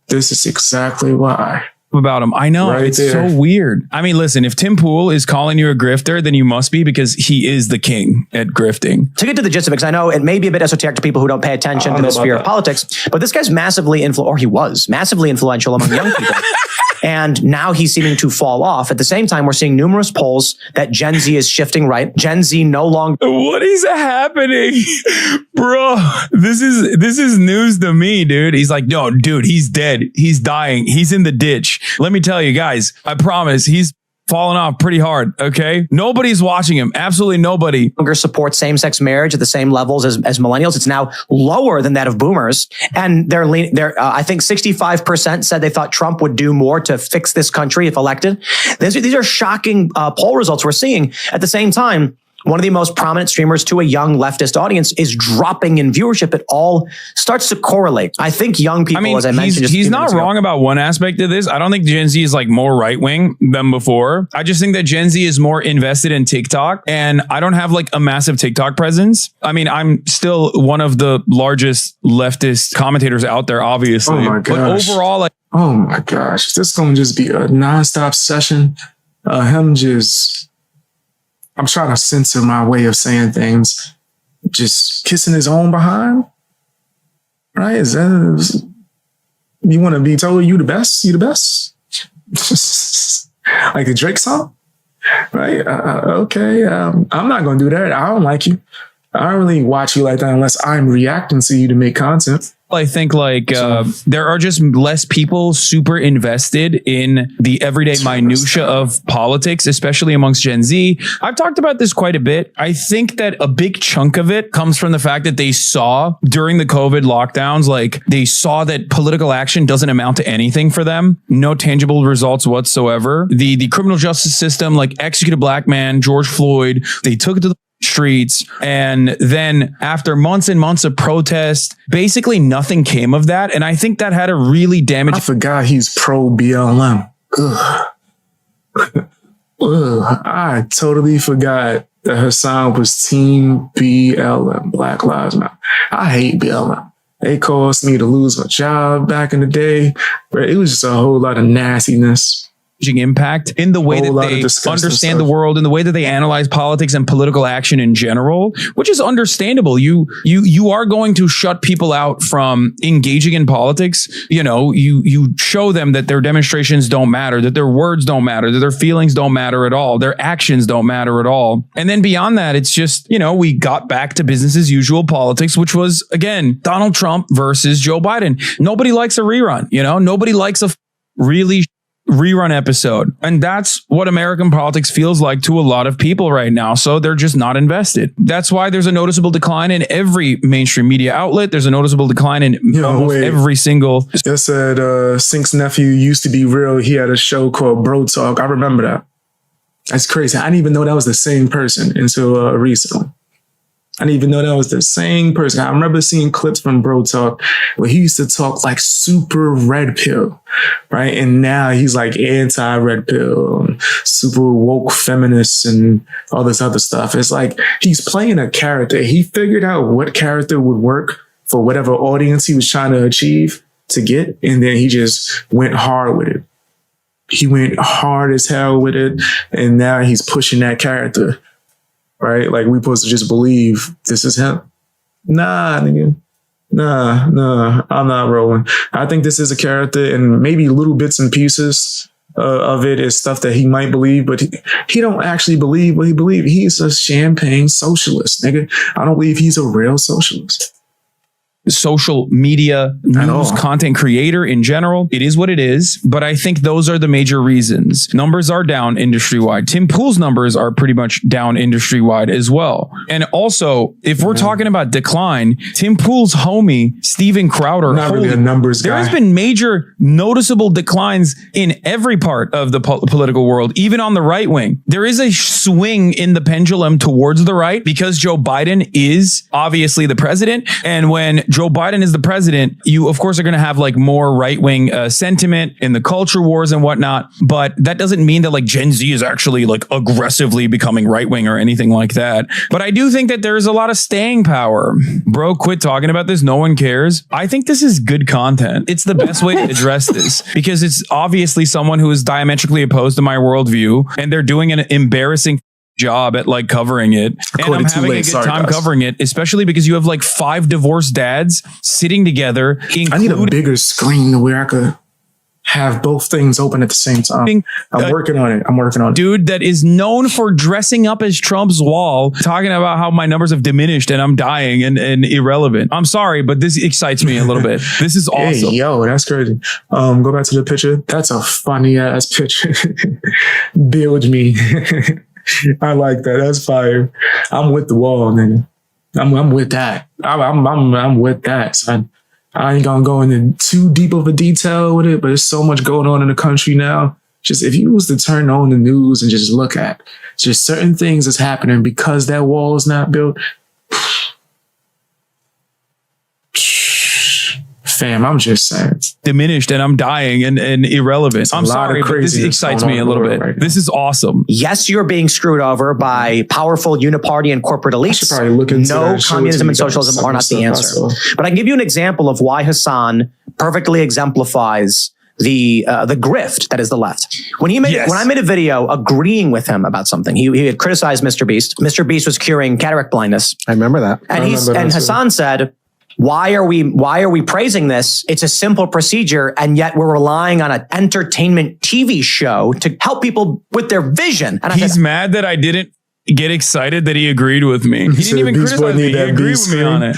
Speaker 1: This is exactly why.
Speaker 10: About him. I know. It's so weird. I mean, listen, if Tim Pool is calling you a grifter, then you must be, because he is the king at grifting.
Speaker 11: To get to the gist of it, because I know it may be a bit esoteric to people who don't pay attention to the sphere of politics, but this guy's massively he was massively influential among young people. And now he's seeming to fall off. At the same time, we're seeing numerous polls that Gen Z is shifting right. Gen Z no longer...
Speaker 10: What is happening? Bro, this is news to me, dude. He's like, no, dude, he's dead. He's dying. He's in the ditch. Let me tell you guys, I promise he's falling off pretty hard. Okay. Nobody's watching him. Absolutely nobody.
Speaker 11: Longer supports same-sex marriage at the same levels as millennials. It's now lower than that of boomers. And I think 65% said they thought Trump would do more to fix this country if elected. These are shocking poll results we're seeing. At the same time, one of the most prominent streamers to a young leftist audience is dropping in viewership. It all starts to correlate. I think young people, as I mentioned,
Speaker 10: he's not wrong about one aspect of this. I don't think Gen Z is like more right wing than before. I just think that Gen Z is more invested in TikTok, and I don't have like a massive TikTok presence. I mean, I'm still one of the largest leftist commentators out there, obviously.
Speaker 1: Oh my gosh.
Speaker 10: But overall, like,
Speaker 1: oh my gosh, this is going to just be a nonstop session. Him just... I'm trying to censor my way of saying things. Just kissing his own behind, right? Is that, you want to be told you the best? You the best? Like the Drake song, right? Okay. I'm not going to do that. I don't like you. I don't really watch you like that unless I'm reacting to you to make content.
Speaker 10: I think there are just less people super invested in the everyday minutia of politics, especially amongst Gen Z. I've talked about this quite a bit. I think that a big chunk of it comes from the fact that they saw during the COVID lockdowns, like they saw that political action doesn't amount to anything for them. No tangible results whatsoever. The criminal justice system, like executed a black man, George Floyd, they took it to the streets, and then after months and months of protest, basically nothing came of that. And I think that had a really damaging.
Speaker 1: I forgot he's pro BLM. Ugh. I totally forgot that Hasan was team BLM, Black Lives Matter. I hate BLM. They caused me to lose my job back in the day. But it was just a whole lot of nastiness.
Speaker 10: Impact in the way that they understand the world, in the way that they analyze politics and political action in general, which is understandable. You are going to shut people out from engaging in politics. You know, you show them that their demonstrations don't matter, that their words don't matter, that their feelings don't matter at all, their actions don't matter at all. And then beyond that, it's just, you know, we got back to business as usual politics, which was, again, Donald Trump versus Joe Biden. Nobody likes a rerun, you know, nobody likes a really rerun episode. And that's what American politics feels like to a lot of people right now. So they're just not invested. That's why there's a noticeable decline in every mainstream media outlet. There's a noticeable decline in every single.
Speaker 1: They said Sink's nephew used to be real. He had a show called Bro Talk. I remember that. That's crazy. I didn't even know that was the same person until recently. I didn't even know that was the same person. I remember seeing clips from Bro Talk where he used to talk like super red pill, right? And now he's like anti-red pill, and super woke feminist and all this other stuff. It's like he's playing a character. He figured out what character would work for whatever audience he was trying to achieve to get. And then he just went hard with it. He went hard as hell with it. And now he's pushing that character. Right? Like, we supposed to just believe this is him. Nah, nigga. Nah, I'm not rolling. I think this is a character, and maybe little bits and pieces of it is stuff that he might believe, but he don't actually believe what he believes. He's a champagne socialist, nigga. I don't believe he's a real socialist.
Speaker 10: Social media news content creator in general. It is what it is, but I think those are the major reasons. Numbers are down industry wide. Tim Pool's numbers are pretty much down industry wide as well. And also, if we're talking about decline, Tim Pool's homie, Steven Crowder,
Speaker 1: not really a numbers guy.
Speaker 10: There has been major noticeable declines in every part of the political world, even on the right wing. There is a swing in the pendulum towards the right because Joe Biden is obviously the president. And when Joe Biden is the president, you, of course, are going to have like more right-wing sentiment in the culture wars and whatnot. But that doesn't mean that like Gen Z is actually like aggressively becoming right-wing or anything like that. But I do think that there is a lot of staying power. Bro, quit talking about this. No one cares. I think this is good content. It's the best way to address this because it's obviously someone who is diametrically opposed to my worldview, and they're doing an embarrassing job at like covering it. And I'm having a good time covering it, especially because you have like 5 divorced dads sitting together.
Speaker 1: I need a bigger screen to where I could have both things open at the same time. I'm working on it.
Speaker 10: Dude that is known for dressing up as Trump's wall, talking about how my numbers have diminished and I'm dying and irrelevant. I'm sorry, but this excites me a little bit. This is awesome.
Speaker 1: Hey, yo, that's crazy. Go back to the picture. That's a funny ass picture. Build me. I like that. That's fire. I'm with the wall, nigga. I'm with that. I'm with that, son. I ain't gonna go into too deep of a detail with it, but there's so much going on in the country now. Just if you was to turn on the news and just look at just certain things that's happening because that wall is not built. Fam, I'm just saying.
Speaker 10: Diminished and I'm dying and irrelevant. I'm sorry, but this excites me a little bit. Right, this is awesome.
Speaker 11: Yes, you're being screwed over by powerful uniparty and corporate elites. No, communism and socialism are not the answer. But I can give you an example of why Hasan perfectly exemplifies the grift that is the left. When I made a video agreeing with him about something, he had criticized Mr. Beast. Mr. Beast was curing cataract blindness.
Speaker 7: I remember that.
Speaker 11: And Hasan said, why are we praising this? It's a simple procedure, and yet we're relying on an entertainment TV show to help people with their vision. And
Speaker 10: he's mad that I didn't get excited that he agreed with me. He didn't even criticize me. He agreed with me on it.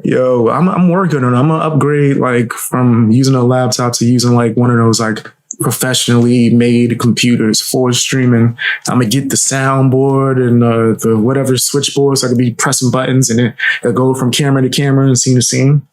Speaker 1: Yo, I'm working on it. I'm gonna upgrade like from using a laptop to using like one of those like professionally made computers for streaming. I'm gonna get the soundboard and the whatever switchboard so I could be pressing buttons and it'll go from camera to camera and scene to scene.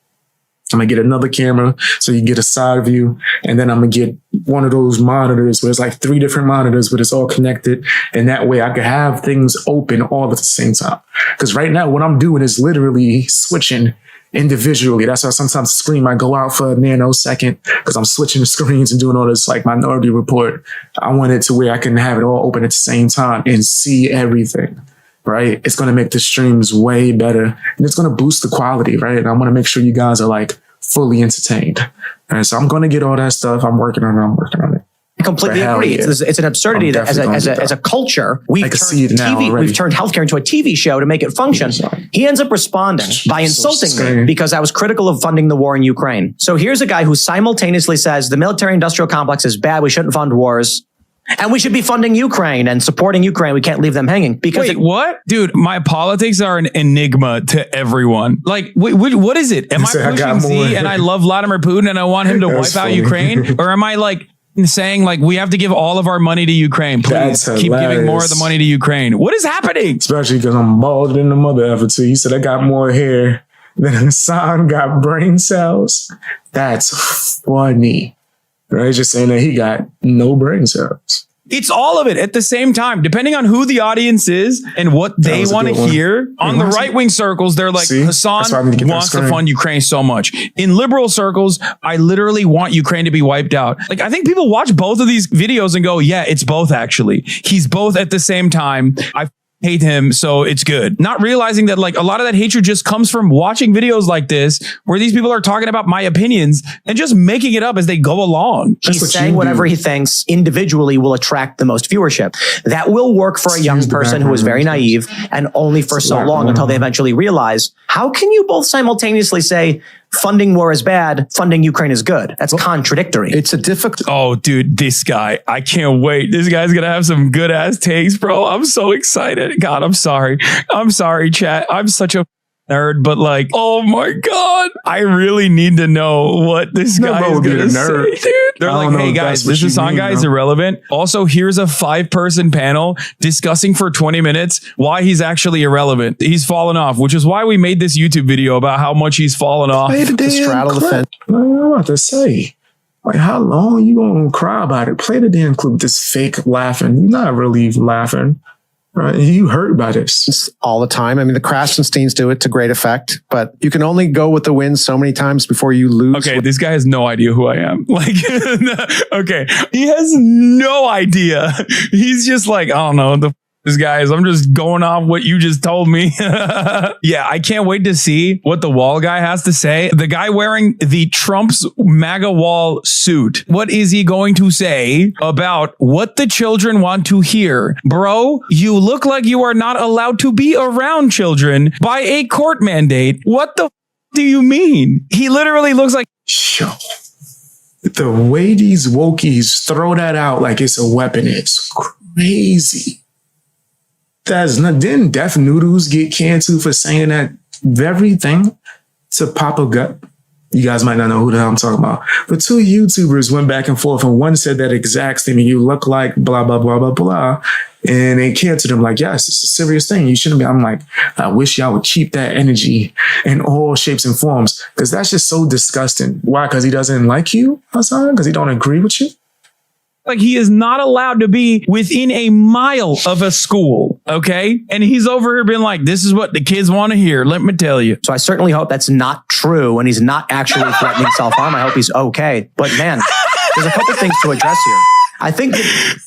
Speaker 1: I'm gonna get another camera so you can get a side view, and then I'm gonna get one of those monitors where it's like 3 different monitors, but it's all connected, and that way I could have things open all at the same time. Because right now, what I'm doing is literally switching individually. That's why sometimes the screen might go out for a nanosecond because I'm switching the screens and doing all this like Minority Report. I want it to where I can have it all open at the same time and see everything. Right? It's going to make the streams way better and it's going to boost the quality, right? And I want to make sure you guys are like fully entertained. And so I'm going to get all that stuff. I'm working on it.
Speaker 11: I completely agree.
Speaker 1: Yeah.
Speaker 11: It's an absurdity that as a culture, we've turned healthcare into a TV show to make it function. He ends up responding by insulting me because I was critical of funding the war in Ukraine. So here's a guy who simultaneously says the military industrial complex is bad. We shouldn't fund wars. And we should be funding Ukraine and supporting Ukraine. We can't leave them hanging. Because
Speaker 10: Wait, what? Dude, my politics are an enigma to everyone. Like, what is it? Am I pushing Z and I love Vladimir Putin and I want him to wipe out Ukraine? Or am I like saying like we have to give all of our money to Ukraine? Please keep giving more of the money to Ukraine. What is happening?
Speaker 1: Especially because I'm bald in the mother ever too. He said I got more hair than Hasan got brain cells. That's funny. Right? Just saying that he got no brain cells.
Speaker 10: It's all of it at the same time, depending on who the audience is and what they want to hear. On the right-wing circles, they're like, Hasan wants to fund Ukraine so much. In liberal circles, I literally want Ukraine to be wiped out. Like, I think people watch both of these videos and go, yeah, it's both actually. He's both at the same time. I hate him, so it's good. Not realizing that like a lot of that hatred just comes from watching videos like this where these people are talking about my opinions and just making it up as they go along.
Speaker 11: He's saying whatever he thinks individually will attract the most viewership. That will work for a young person who is very naive and only for so long until they eventually realize, how can you both simultaneously say funding war is bad, funding Ukraine is good? That's contradictory.
Speaker 7: It's a difficult...
Speaker 10: Oh, dude, this guy. I can't wait. This guy's going to have some good ass takes, bro. I'm so excited. God, I'm sorry. I'm sorry, chat. I'm such a nerd, but like, oh my God, I really need to know what this guy is going to say, dude. They're like, hey guys, this Hasan guy is irrelevant. Also, here's a 5-person panel discussing for 20 minutes why he's actually irrelevant. He's fallen off, which is why we made this YouTube video about how much he's fallen off.
Speaker 1: To straddle the fence. I'm about to say, like, how long are you going to cry about it? Play the damn clip, this fake laughing. You're not really laughing. Right? You hurt by this.
Speaker 7: It's all the time. I mean, the Krasensteins do it to great effect, but you can only go with the wind so many times before you lose.
Speaker 10: Okay, this guy has no idea who I am. Like, okay, he has no idea. He's just like, I don't know, this guys, I'm just going off what you just told me. Yeah, I can't wait to see what the wall guy has to say. The guy wearing the Trump's MAGA wall suit. What is he going to say about what the children want to hear? Bro, you look like you are not allowed to be around children by a court mandate. What the do you mean? He literally looks like...
Speaker 1: Yo, the way these wokies throw that out like it's a weapon, it's crazy. That's not, didn't Deaf Noodles get canceled for saying that very thing to Papa Gut? You guys might not know who the hell I'm talking about. But 2 YouTubers went back and forth, and one said that exact statement, you look like blah, blah, blah, blah, blah. And they canceled him like, yes, it's a serious thing. You shouldn't be. I'm like, I wish y'all would keep that energy in all shapes and forms, because that's just so disgusting. Why? Because he doesn't like you, Hasan? Because he don't agree with you?
Speaker 10: Like, he is not allowed to be within a mile of a school, okay? And he's over here being like, this is what the kids want to hear, let me tell you.
Speaker 11: So I certainly hope that's not true and he's not actually threatening self-harm. I hope he's okay. But man, there's a couple things to address here. I think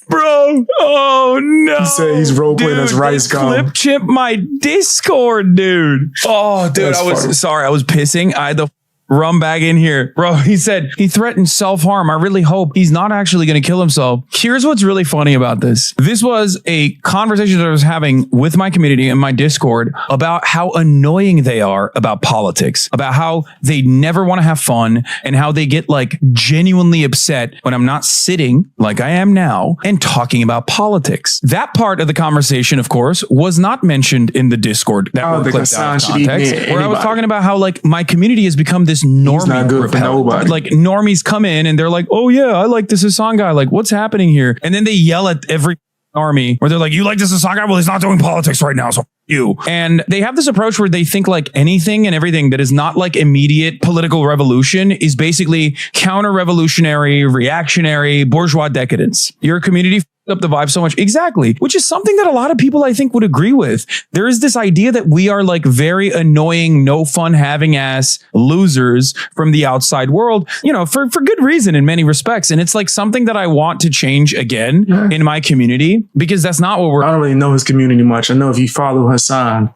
Speaker 10: bro, oh no.
Speaker 1: He said he's role-playing as Rice Gum.
Speaker 10: Clip chip my Discord, dude. Oh, dude, I was sorry. I was pissing. I had the Rum bag in here. Bro, he said he threatened self-harm. I really hope he's not actually going to kill himself. Here's what's really funny about this. This was a conversation that I was having with my community in my Discord about how annoying they are about politics, about how they never want to have fun and how they get like genuinely upset when I'm not sitting like I am now and talking about politics. That part of the conversation, of course, was not mentioned in the Discord that were clipped out of context, where I was talking about how like my community has become this normie repellent. Like normies come in and they're like, oh yeah, I like this Hasan guy. Like, what's happening here? And then they yell at every army where they're like, you like this Hasan guy? Well, he's not doing politics right now, so you. And they have this approach where they think like anything and everything that is not like immediate political revolution is basically counter-revolutionary, reactionary, bourgeois decadence. Your community up the vibe so much. Exactly. Which is something that a lot of people I think would agree with. There is this idea that we are like very annoying, no fun having ass losers from the outside world, you know, for good reason in many respects. And it's like something that I want to change again in my community, because that's not what
Speaker 1: I don't really know his community much. I know if you follow Hasan,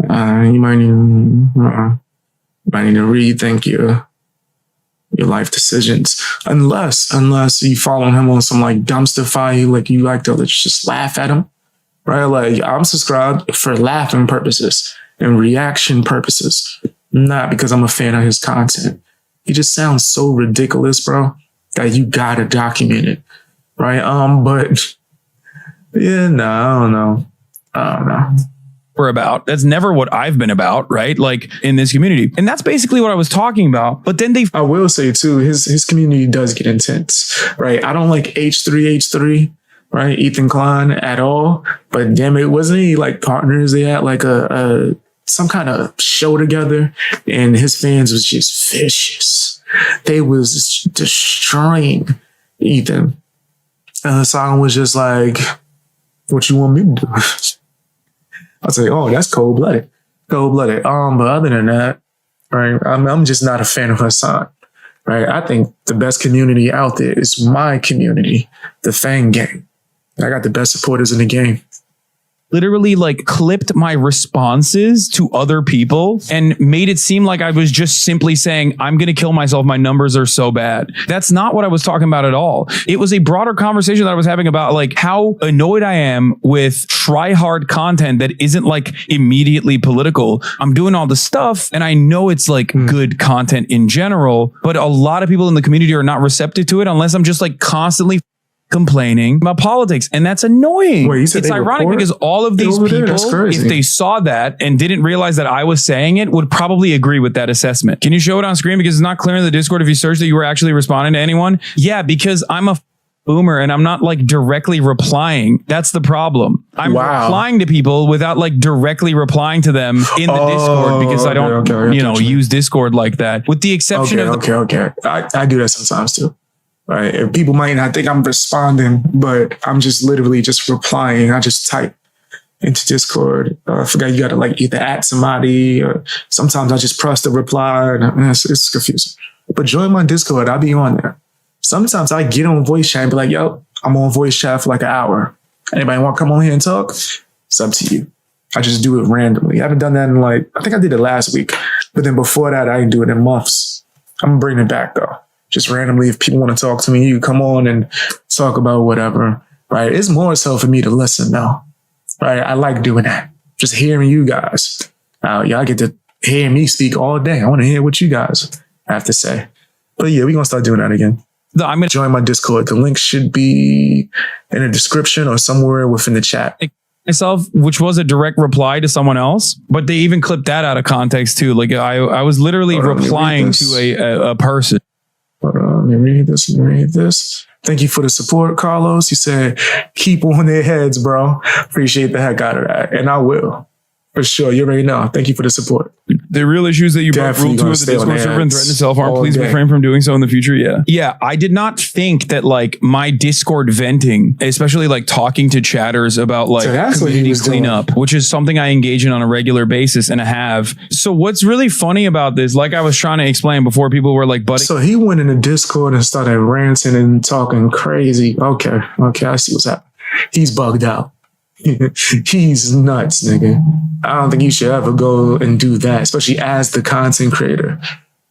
Speaker 1: you might need to rethink your life decisions, unless you follow him on some like dumpster fire, like you like to just laugh at him, right? Like I'm subscribed for laughing purposes and reaction purposes, not because I'm a fan of his content. He just sounds so ridiculous, bro, that you gotta document it, right? But yeah, no, I don't know.
Speaker 10: We're about. That's never what I've been about, right? Like in this community. And that's basically what I was talking about. But then I
Speaker 1: will say too, his community does get intense, right? I don't like H3, right? Ethan Klein at all. But damn it, wasn't he like partners? They had like some kind of show together, and his fans was just vicious. They was destroying Ethan. And Hasan was just like, what you want me to do? I'll say, oh, that's cold-blooded. But other than that, right, I'm just not a fan of Hasan, right? I think the best community out there is my community, the Fang Gang. I got the best supporters in the game.
Speaker 10: Literally like clipped my responses to other people and made it seem like I was just simply saying, I'm going to kill myself. My numbers are so bad. That's not what I was talking about at all. It was a broader conversation that I was having about like how annoyed I am with try hard content that isn't like immediately political. I'm doing all the stuff and I know it's like good content in general, but a lot of people in the community are not receptive to it unless I'm just like constantly complaining about politics, and that's annoying.
Speaker 1: Wait, it's
Speaker 10: ironic because all of these people, if they saw that and didn't realize that I was saying it, would probably agree with that assessment. Can you show it on screen? Because it's not clear in the Discord if you search that you were actually responding to anyone. Yeah, because I'm a boomer and I'm not like directly replying. That's the problem. I'm replying to people without like directly replying to them in the Discord because I don't, use Discord like that. With the exception of
Speaker 1: I do that sometimes too. Right. And people might not think I'm responding, but I'm just literally just replying. I just type into Discord. I forgot you got to like either at somebody, or sometimes I just press the reply, and it's confusing. But join my Discord. I'll be on there. Sometimes I get on voice chat and be like, yo, I'm on voice chat for like an hour. Anybody want to come on here and talk? It's up to you. I just do it randomly. I haven't done that in I think I did it last week. But then before that, I didn't do it in months. I'm bringing it back though. Just randomly, if people want to talk to me, you come on and talk about whatever, right? It's more so for me to listen though, right? I like doing that. Just hearing you guys. Y'all get to hear me speak all day. I want to hear what you guys have to say. But yeah, we're going to start doing that again. I'm going to join my Discord. The link should be in the description or somewhere within the chat.
Speaker 10: Myself, which was a direct reply to someone else, but they even clipped that out of context too. Like I was literally replying to a person.
Speaker 1: Hold on, let me read this. Thank you for the support, Carlos. You said, keep on their heads, bro. Appreciate the heck out of that. And I will. For sure. You already know. Thank you for the support.
Speaker 10: The real issues that you brought rule 2 of the Discord server and threaten to self-harm. Please refrain from doing so in the future. Yeah. Yeah. I did not think that like my Discord venting, especially like talking to chatters about like community cleanup, which is something I engage in on a regular basis and I have. So what's really funny about this, like I was trying to explain before people were like, buddy.
Speaker 1: So he went in the Discord and started ranting and talking crazy. Okay. I see what's happening. He's bugged out. He's nuts, nigga. I don't think you should ever go and do that, especially as the content creator,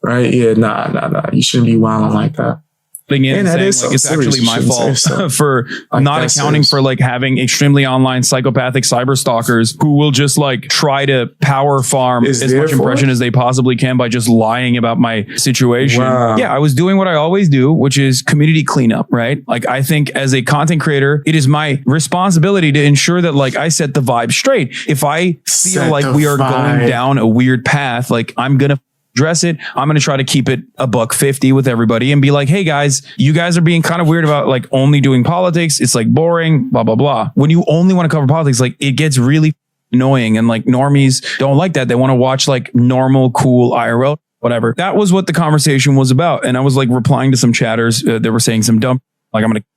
Speaker 1: right? Yeah, nah. You shouldn't be wilding like that.
Speaker 10: In and saying like it's actually my fault for like not accounting for like having extremely online psychopathic cyber stalkers who will just like try to power farm as much impression as they possibly can by just lying about my situation. Wow. Yeah, I was doing what I always do, which is community cleanup, right? Like I think as a content creator, it is my responsibility to ensure that like I set the vibe straight. If I feel like we are going down a weird path, like I'm gonna address it. I'm going to try to keep it $150 with everybody and be like, hey guys, you guys are being kind of weird about like only doing politics. It's like boring, blah, blah, blah. When you only want to cover politics, like it gets really annoying and like normies don't like that. They want to watch like normal, cool IRL, whatever. That was what the conversation was about. And I was like replying to some chatters that were saying some dumb, like I'm going to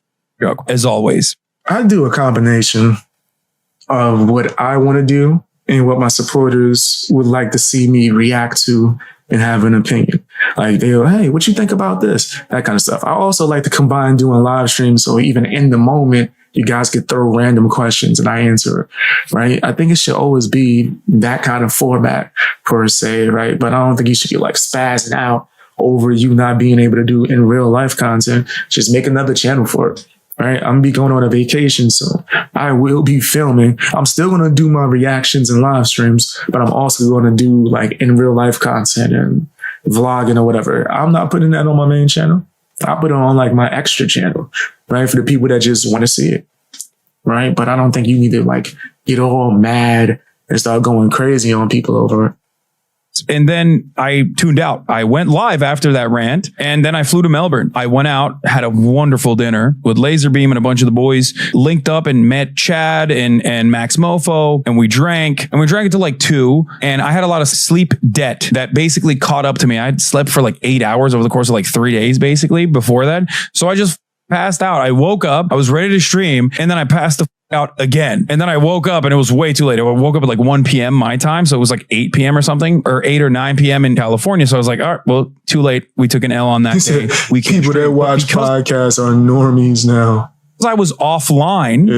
Speaker 10: go as always.
Speaker 1: I do a combination of what I want to do and what my supporters would like to see me react to and have an opinion. Like they'll, hey, what you think about this? That kind of stuff. I also like to combine doing live streams. So even in the moment, you guys could throw random questions and I answer it, right? I think it should always be that kind of format per se, right? But I don't think you should be like spazzing out over you not being able to do in real life content. Just make another channel for it. Right, I'm gonna be going on a vacation, so I will be filming. I'm still gonna do my reactions and live streams, but I'm also gonna do like in real life content and vlogging or whatever. I'm not putting that on my main channel. I put it on like my extra channel, right, for the people that just want to see it, right? But I don't think you need to like get all mad and start going crazy on people over it.
Speaker 10: And then I tuned out. I went live after that rant and then I flew to Melbourne. I went out, had a wonderful dinner with Laserbeam and a bunch of the boys, linked up and met Chad and Max Mofo, and we drank until like 2. And I had a lot of sleep debt that basically caught up to me. I had slept for like 8 hours over the course of like 3 days basically before that. So I just passed out. I woke up, I was ready to stream, and then I passed the out again. And then I woke up and it was way too late. I woke up at like 1 p.m. my time. So it was like 8 p.m. or something, or 8 or 9 p.m. in California. So I was like, all right, well, too late. We took an L on that day.
Speaker 1: People that watch podcasts are normies now.
Speaker 10: I was offline,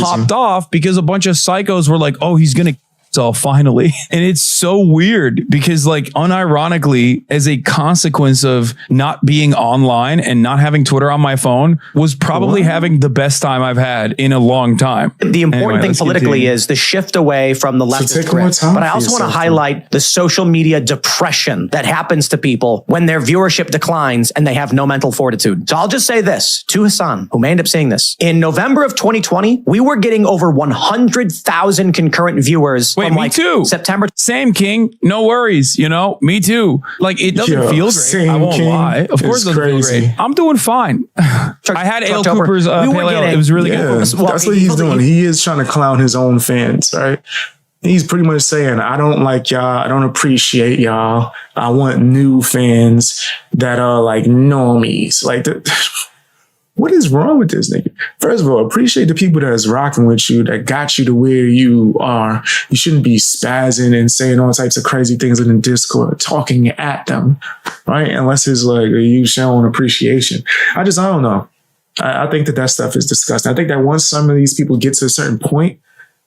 Speaker 10: popped off because a bunch of psychos were like, oh, he's going to so finally. And it's so weird because like unironically, as a consequence of not being online and not having Twitter on my phone, was probably having the best time I've had in a long time.
Speaker 11: The important thing politically is the shift away from the leftist grip. But I also want to highlight the social media depression that happens to people when their viewership declines and they have no mental fortitude. So I'll just say this to Hasan, who may end up seeing this. In November of 2020, we were getting over 100,000 concurrent viewers.
Speaker 10: Wait, me too.
Speaker 11: September.
Speaker 10: Same, King. No worries. You know, me too. Like it doesn't feel great. I won't lie. Of course, it doesn't feel great. I'm doing fine. I had Ale Cooper's pale ale. It was really good.
Speaker 1: That's what he's doing. He is trying to clown his own fans, right? He's pretty much saying, I don't like y'all. I don't appreciate y'all. I want new fans that are like normies. Like, what is wrong with this nigga? First of all, appreciate the people that's rocking with you, that got you to where you are. You shouldn't be spazzing and saying all types of crazy things in the Discord, talking at them, right? Unless it's like you showing appreciation. I don't know. I think that stuff is disgusting. I think that once some of these people get to a certain point,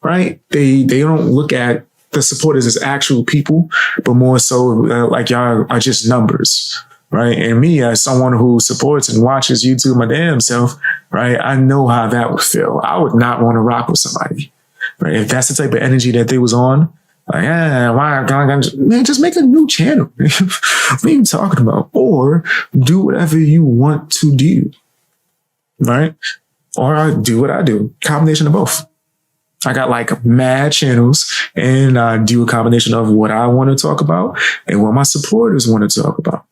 Speaker 1: right, they don't look at the supporters as actual people, but more so like y'all are just numbers. Right. And me, as someone who supports and watches YouTube my damn self, right, I know how that would feel. I would not want to rock with somebody. Right. If that's the type of energy that they was on, like, man, just make a new channel. What are you talking about? Or do whatever you want to do. Right. Or I do what I do. Combination of both. I got like mad channels and I do a combination of what I want to talk about and what my supporters want to talk about.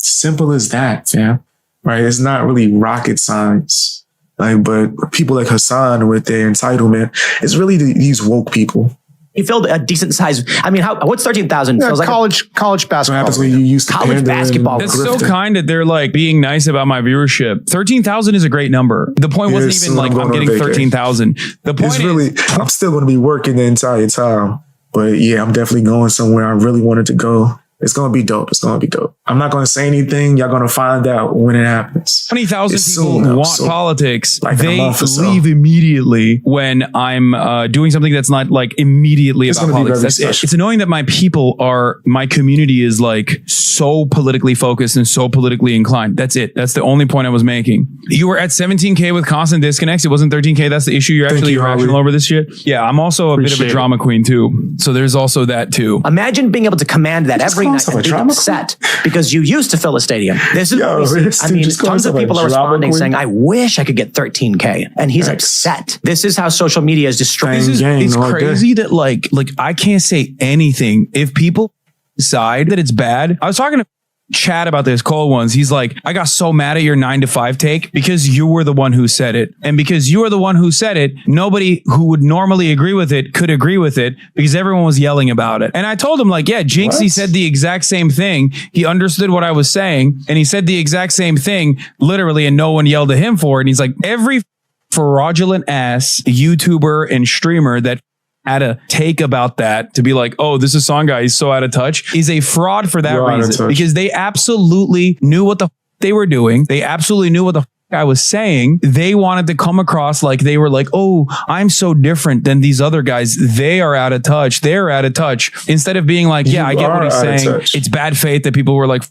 Speaker 1: Simple as that, fam. Right? It's not really rocket science. Like, but people like Hasan with their entitlement, it's really these woke people.
Speaker 11: He filled a decent size. I mean, what's 13,000?
Speaker 7: Yeah,
Speaker 11: like
Speaker 7: college basketball.
Speaker 1: Happens when you used to
Speaker 11: college basketball.
Speaker 10: That's so kind that they're like being nice about my viewership. 13,000 is a great number. The point wasn't even like I'm getting 13,000. The point is really,
Speaker 1: I'm still going to be working the entire time. But yeah, I'm definitely going somewhere I really wanted to go. It's going to be dope. It's going to be dope. I'm not going to say anything. Y'all going to find out when it happens.
Speaker 10: 20,000 people want politics.
Speaker 1: Like
Speaker 10: they leave immediately when I'm doing something that's not like immediately about politics. It's annoying that my community is like so politically focused and so politically inclined. That's it. That's the only point I was making. You were at 17K with constant disconnects. It wasn't 13K. That's the issue. You're actually irrational over this shit. Yeah, I'm also a bit of a drama queen too. So there's also that too.
Speaker 11: Imagine being able to command that every night and being upset because you used to fill a stadium. This is what we see. I mean, tons of people are responding saying, I wish I could get 13K. And he's upset. This is how social media is destroying.
Speaker 10: It's crazy that like I can't say anything. If people decide that it's bad, I was talking to Chad about this, Cole ones. He's like, I got so mad at your 9-to-5 take because you were the one who said it. And because you were the one who said it, nobody who would normally agree with it could agree with it because everyone was yelling about it. And I told him like, yeah, Jinxie said the exact same thing. He understood what I was saying and he said the exact same thing literally and no one yelled at him for it. And he's like, every fraudulent ass YouTuber and streamer that had a take about that to be like, oh, this is song guy, he's so out of touch, is a fraud for that reason because they absolutely knew what the they were doing. They absolutely knew what the I was saying. They wanted to come across like they were like, oh, I'm so different than these other guys. They are out of touch. They're out of touch. Instead of being like, yeah, I get what he's saying. It's bad faith that people were like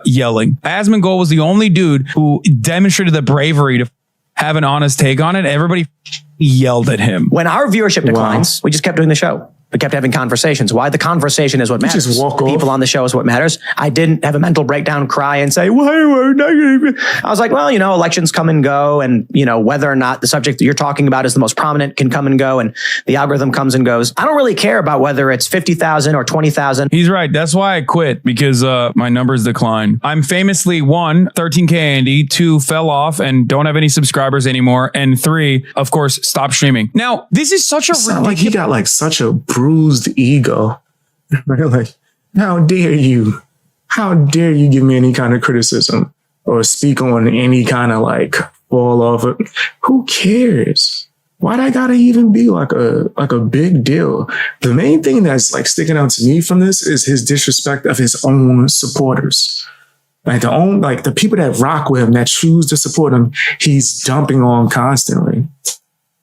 Speaker 10: yelling. Asmongold was the only dude who demonstrated the bravery to have an honest take on it. Everybody yelled at him.
Speaker 11: When our viewership declines, we just kept doing the show. We kept having conversations. Why? The conversation is what matters.
Speaker 1: Just walk
Speaker 11: People on the show is what matters. I didn't have a mental breakdown, cry and say, why are we negative? I was like, well, you know, elections come and go. And, you know, whether or not the subject that you're talking about is the most prominent can come and go. And the algorithm comes and goes. I don't really care about whether it's 50,000 or 20,000.
Speaker 10: He's right. That's why I quit because my numbers decline. I'm famously 1, 13K Andy, 2, fell off and don't have any subscribers anymore. And 3, of course, stop streaming. Now, this is such a ridiculous...
Speaker 1: like he got like such a bruised ego. Like, how dare you? How dare you give me any kind of criticism or speak on any kind of like fall off? Who cares? Why'd I gotta even be like a big deal? The main thing that's like sticking out to me from this is his disrespect of his own supporters. Like the people that rock with him, that choose to support him, he's dumping on constantly.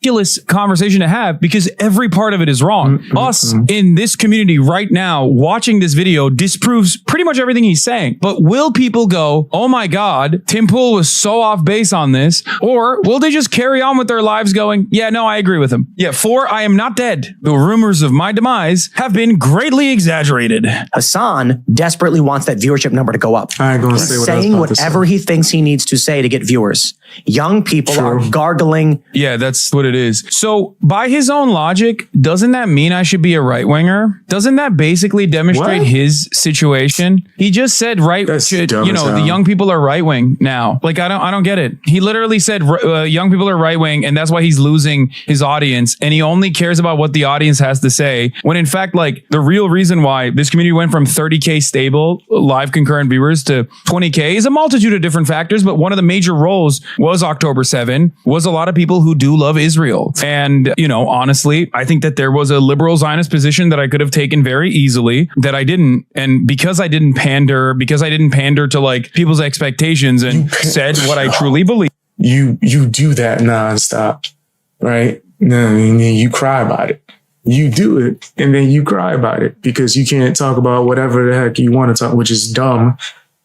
Speaker 10: Ridiculous conversation to have because every part of it is wrong. Us in this community right now watching this video disproves pretty much everything he's saying. But will people go, oh my God, Tim Pool was so off base on this? Or will they just carry on with their lives going, yeah, no, I agree with him. Yeah, 4, I am not dead. The rumors of my demise have been greatly exaggerated.
Speaker 11: Hasan desperately wants that viewership number to go up.
Speaker 1: I ain't gonna say what
Speaker 11: saying whatever he thinks he needs to say to get viewers. Young people are gargling.
Speaker 10: Yeah, that's what it is. So by his own logic, doesn't that mean I should be a right winger? Doesn't that basically demonstrate his situation? He just said the young people are right wing now. Like I don't get it. He literally said young people are right wing, and that's why he's losing his audience. And he only cares about what the audience has to say. When in fact, like the real reason why this community went from 30K stable live concurrent viewers to 20K is a multitude of different factors. But one of the major roles was October 7, was a lot of people who do love Israel. And, you know, honestly, I think that there was a liberal Zionist position that I could have taken very easily that I didn't. And because I didn't pander to like people's expectations and said what I truly believe.
Speaker 1: You do that nonstop, right? No, and then you cry about it. You do it and then you cry about it because you can't talk about whatever the heck you want to talk, which is dumb.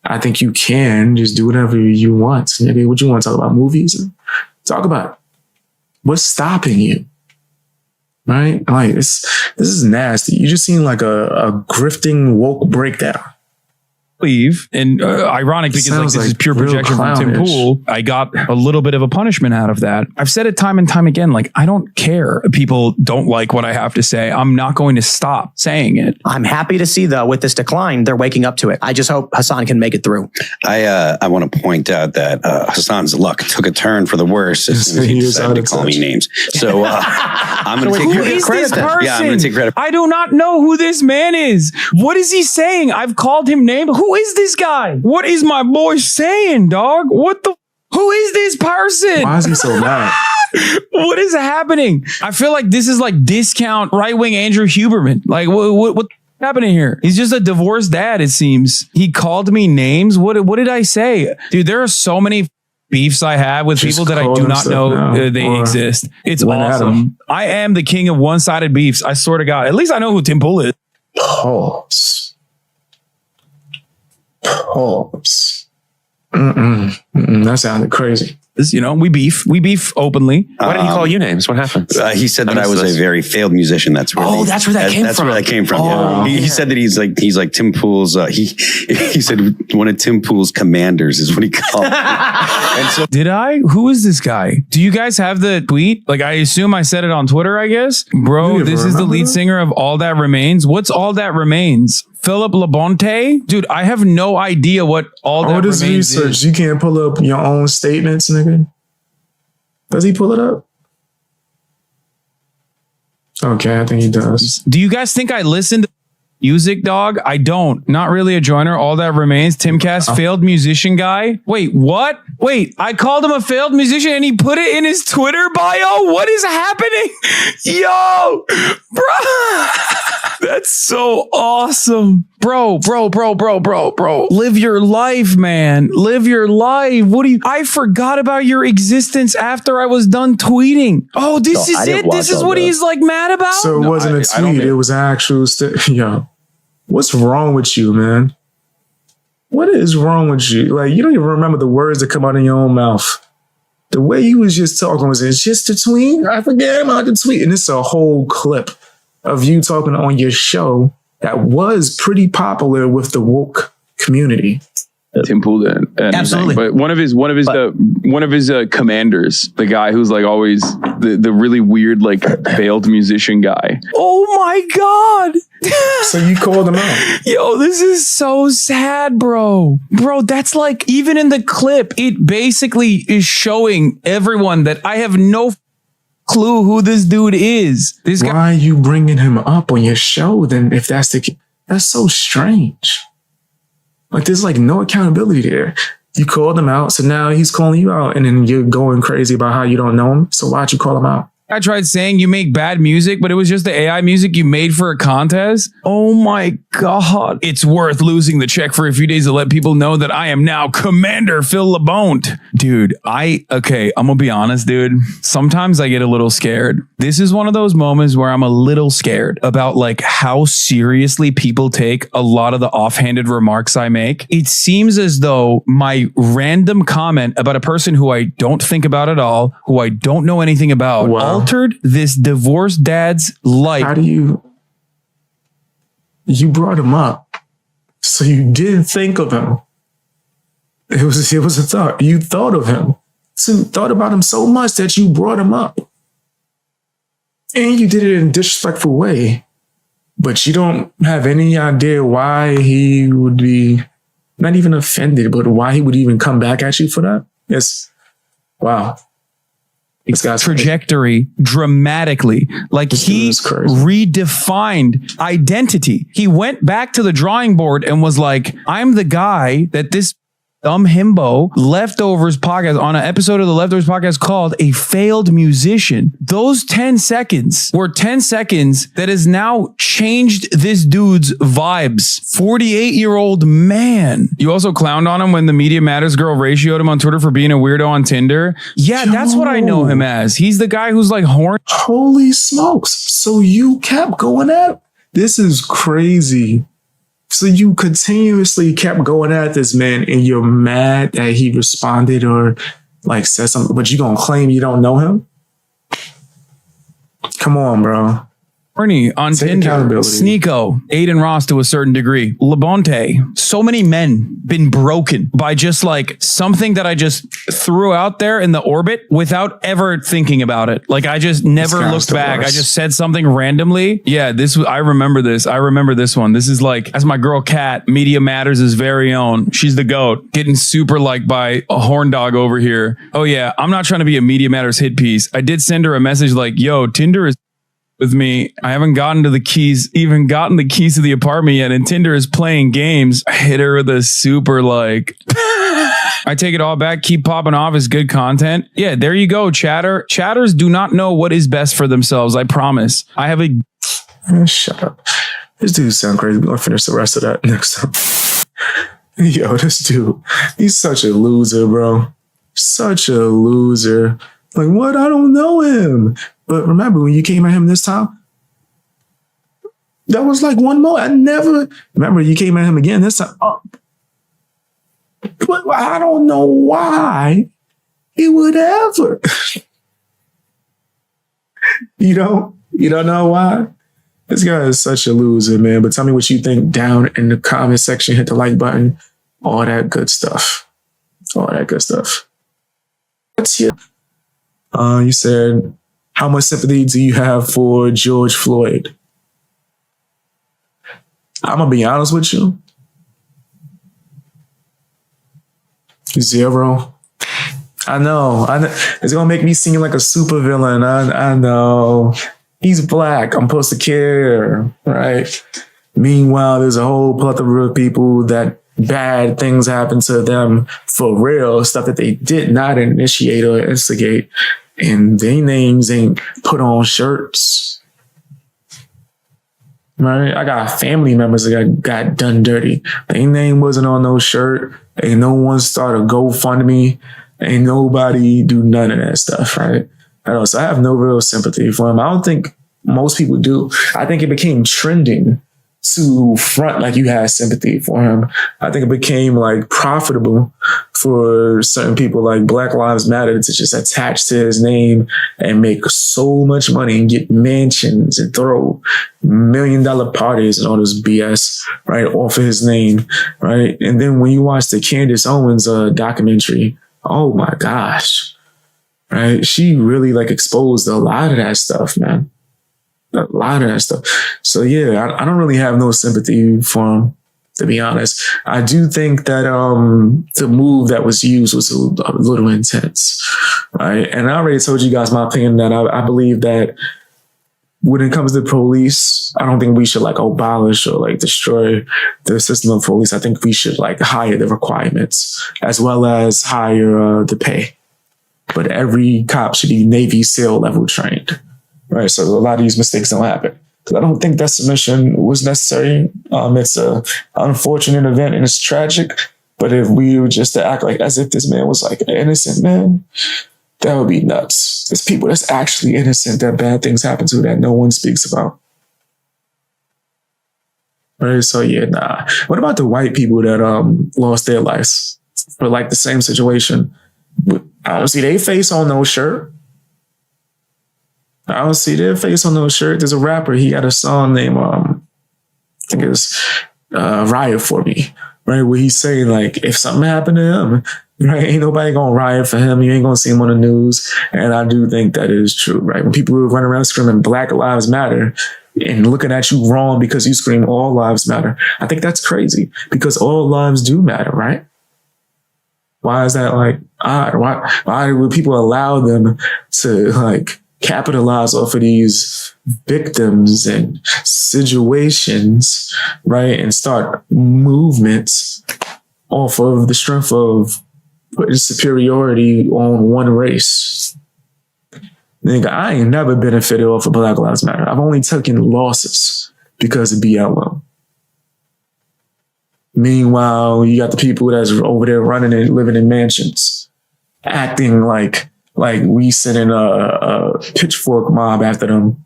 Speaker 1: I think you can just do whatever you want. Maybe what you want to talk about, movies? Talk about it. What's stopping you? Right? Like this is nasty. You just seem like a grifting woke breakdown.
Speaker 10: And ironic because like this is pure projection from Tim Pool. I got a little bit of a punishment out of that. I've said it time and time again. Like I don't care. People don't like what I have to say. I'm not going to stop saying it.
Speaker 11: I'm happy to see though with this decline, they're waking up to it. I just hope Hasan can make it through.
Speaker 9: I want to point out that Hasan's luck took a turn for the worse as soon as he decided to call me names. So I'm going to take credit. Yeah, I'm going to take credit.
Speaker 10: I do not know who this man is. What is he saying? I've called him name. Who is this guy? What is my boy saying, dog? Who is this person?
Speaker 1: Why is he so mad?
Speaker 10: What is happening? I feel like this is like discount right-wing Andrew Huberman. Like what happening here? He's just a divorced dad, it seems. He called me names. What did I say? Dude, there are so many beefs I have with people that I do not know they exist. It's awesome. I am the king of one-sided beefs. I swear to God. At least I know who Tim Pool is.
Speaker 1: Pause. That sounded crazy.
Speaker 10: You know, we beef openly.
Speaker 11: Why did he call you names? What happened?
Speaker 9: He said that I was a very failed musician. That's where
Speaker 11: that's where that came from.
Speaker 9: That's where that came from.
Speaker 11: Oh,
Speaker 9: yeah. He said that he's like Tim Pool's. He said one of Tim Pool's commanders is what he called me. And so,
Speaker 10: did I? Who is this guy? Do you guys have the tweet? Like, I assume I said it on Twitter, I guess. Bro, this is the lead singer of All That Remains. What's All That Remains? Philip Labonte? Dude, I have no idea what All That Remains
Speaker 1: research is. You can't pull up your own statements, nigga. Does he pull it up? Okay, I think he does.
Speaker 10: Do you guys think I listened to music, dog? I don't. Not really a joiner. All That Remains. Timcast, failed musician guy. Wait, what? Wait, I called him a failed musician and he put it in his Twitter bio? What is happening? Yo, bro. That's so awesome. Bro. Live your life, man. Live your life. I forgot about your existence after I was done tweeting. Oh, this is it? This is what he's like mad about?
Speaker 1: So it wasn't a tweet. It was actual yo, what's wrong with you, man? What is wrong with you? Like, you don't even remember the words that come out of your own mouth. The way you was just talking was, it's just a tweet. I forget about the tweet. And it's a whole clip of you talking on your show that was pretty popular with the woke community.
Speaker 10: Tim Pool and
Speaker 11: absolutely,
Speaker 10: but one of his commanders, the guy who's like always the really weird like failed musician guy. Oh my God!
Speaker 1: So you called him out?
Speaker 10: Yo, this is so sad, bro. That's like, even in the clip, it basically is showing everyone that I have no clue who this dude is. This guy.
Speaker 1: Why are you bringing him up on your show then? If that's that's so strange. Like, there's like no accountability there. You called him out, so now he's calling you out, and then you're going crazy about how you don't know him. So why'd you call him out?
Speaker 10: I tried saying you make bad music, but it was just the AI music you made for a contest. Oh my God. It's worth losing the check for a few days to let people know that I am now Commander Phil LeBonte. Dude, I'm gonna be honest, dude. Sometimes I get a little scared. This is one of those moments where I'm a little scared about like how seriously people take a lot of the offhanded remarks I make. It seems as though my random comment about a person who I don't think about at all, who I don't know anything about, altered this divorced dad's life.
Speaker 1: How do you brought him up, so you didn't think of him. It was a thought. You thought of him. So thought about him so much that you brought him up. And you did it in a disrespectful way. But you don't have any idea why he would be not even offended, but why he would even come back at you for that. Yes. Wow.
Speaker 10: Trajectory dramatically. Like, he redefined identity. He went back to the drawing board and was like, I'm the guy that this dumb himbo Leftovers podcast, on an episode of the Leftovers podcast called A Failed Musician. Those 10 seconds were 10 seconds that has now changed this dude's vibes. 48-year-old man. You also clowned on him when the Media Matters girl ratioed him on Twitter for being a weirdo on Tinder. Yeah, that's what I know him as. He's the guy who's like horny.
Speaker 1: Holy smokes. So you kept going at? This is crazy. So you continuously kept going at this man, and you're mad that he responded or like said something, but you gonna claim you don't know him? Come on, bro.
Speaker 10: Horny on Tinder. Sneeko, Aiden Ross to a certain degree. LeBonte. So many men been broken by just like something that I just threw out there in the orbit without ever thinking about it. Like, I just never looked back. I just said something randomly. Yeah, I remember this. I remember this one. This is like, as my girl Kat, Media Matters' very own. She's the GOAT. Getting super liked by a horn dog over here. Oh yeah, I'm not trying to be a Media Matters hit piece. I did send her a message like, yo, Tinder is with me. I haven't gotten the keys to the apartment yet, and Tinder is playing games. I hit her with a super like, I take it all back. Keep popping off is good content. Yeah, there you go, chatter. Chatters do not know what is best for themselves. I promise. I have a...
Speaker 1: Shut up. This dude sound crazy. We're gonna finish the rest of that next time. Yo, this dude, he's such a loser, bro. Such a loser. Like, what? I don't know him. But remember, when you came at him this time, that was like one more. I never remember you came at him again this time. Oh. But I don't know why he would ever. You don't know why? This guy is such a loser, man. But tell me what you think down in the comment section. Hit the like button. All that good stuff. All that good stuff. What's your... you said, how much sympathy do you have for George Floyd? I'm going to be honest with you. 0. I know. It's going to make me seem like a supervillain. I know. He's black. I'm supposed to care, right? Meanwhile, there's a whole plethora of people that bad things happen to them for real, stuff that they did not initiate or instigate, and their names ain't put on shirts. Right? I got family members that got done dirty. Their name wasn't on no shirt. Ain't no one started a GoFundMe. Ain't nobody do none of that stuff, right? So I have no real sympathy for him. I don't think most people do. I think it became trending to front like you had sympathy for him. I think it became like profitable for certain people like Black Lives Matter to just attach to his name and make so much money and get mansions and throw $1 million parties and all this BS, right, off of his name, right? And then when you watch the Candace Owens documentary, oh my gosh, right? She really like exposed a lot of that stuff, man. A lot of that stuff. So yeah, I don't really have no sympathy for him, to be honest. I do think that the move that was used was a little intense, right? And I already told you guys my opinion that I believe that when it comes to police, I don't think we should like abolish or like destroy the system of police. I think we should like higher the requirements as well as higher the pay. But every cop should be Navy SEAL level trained. Right, so a lot of these mistakes don't happen. Because I don't think that submission was necessary. It's an unfortunate event and it's tragic. But if we were just to act like as if this man was like an innocent man, that would be nuts. There's people that's actually innocent that bad things happen to that no one speaks about. Right, so yeah, nah. What about the white people that lost their lives for like the same situation? I don't see their face on no shirt. I don't see their face on no shirt. There's a rapper. He got a song named, I think it's Riot For Me, right? Where he's saying like, if something happened to him, right, ain't nobody gonna riot for him. You ain't gonna see him on the news. And I do think that is true, right? When people run around screaming Black Lives Matter and looking at you wrong because you scream All Lives Matter, I think that's crazy because all lives do matter, right? Why is that like odd? Why would people allow them to like capitalize off of these victims and situations, right? And start movements off of the strength of putting superiority on one race. Nigga, I ain't never benefited off of Black Lives Matter. I've only taken losses because of BLM. Meanwhile, you got the people that's over there running and living in mansions, acting like we sending a pitchfork mob after them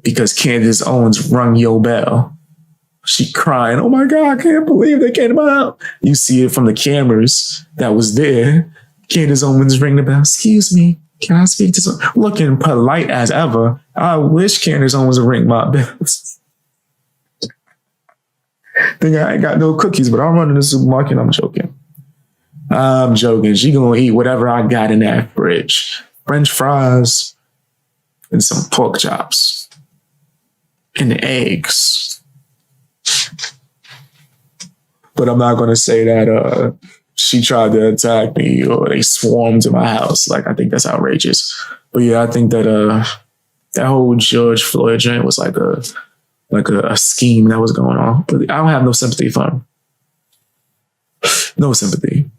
Speaker 1: because Candace Owens rung your bell. She crying, oh my God, I can't believe they came out. You see it from the cameras that was there. Candace Owens ring the bell. Excuse me, can I speak to someone? Looking polite as ever. I wish Candace Owens would ring my bells. Think I ain't got no cookies, but I'm running the supermarket. I'm joking. I'm joking. She gonna eat whatever I got in that fridge. French fries and some pork chops and eggs. But I'm not gonna say that she tried to attack me or they swarmed to my house. Like, I think that's outrageous. But yeah, I think that that whole George Floyd joint was like a scheme that was going on. But I don't have no sympathy for him. No sympathy.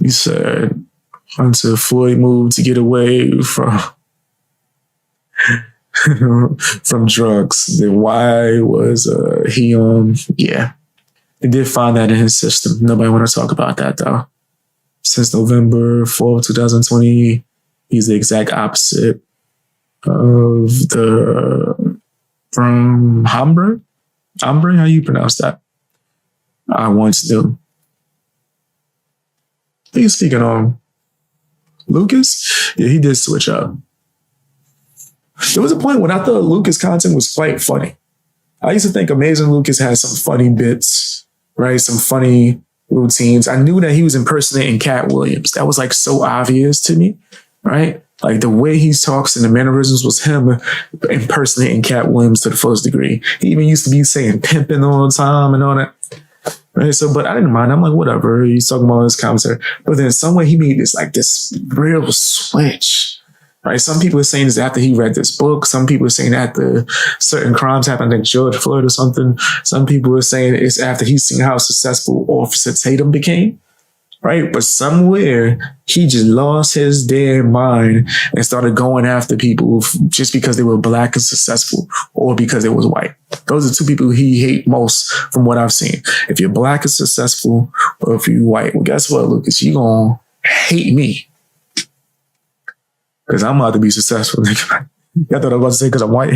Speaker 1: He said, until Floyd moved to get away from from drugs. Then why was he on? Yeah, they did find that in his system. Nobody want to talk about that though. Since November 4th, 2020, he's the exact opposite of from Hambre, how you pronounce that? I once knew. I think speaking on Lucas, yeah, he did switch up. There was a point when I thought Lucas' content was quite funny. I used to think Amazing Lucas had some funny bits, right? Some funny routines. I knew that he was impersonating Cat Williams. That was like so obvious to me, right? Like the way he talks and the mannerisms was him impersonating Cat Williams to the fullest degree. He even used to be saying pimping all the time and all that. Right. So, but I didn't mind. I'm like, whatever. He's talking about his commentary. But then some way he made this real switch. Right. Some people are saying this after he read this book. Some people are saying after certain crimes happened in George Floyd or something. Some people are saying it's after he's seen how successful Officer Tatum became. Right. But somewhere he just lost his damn mind and started going after people just because they were black and successful or because they was white. Those are two people he hate most from what I've seen. If you're black and successful or if you're white, well, guess what, Lucas? You're going to hate me. Because I'm about to be successful. I thought I was about to say because I'm white.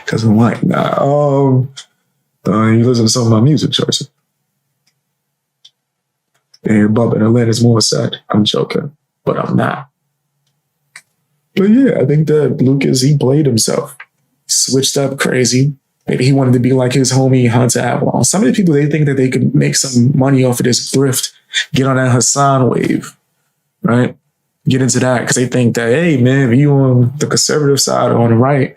Speaker 1: Because I'm white. Nah. You listen to some of my music choices. And bumping Atlantis more sad. I'm joking, but I'm not. But yeah, I think that Lucas, he played himself. Switched up crazy. Maybe he wanted to be like his homie Hunter Avallone. Some of the people, they think that they could make some money off of this grift, get on that Hasan wave, right? Get into that because they think that, hey, man, if you on the conservative side or on the right,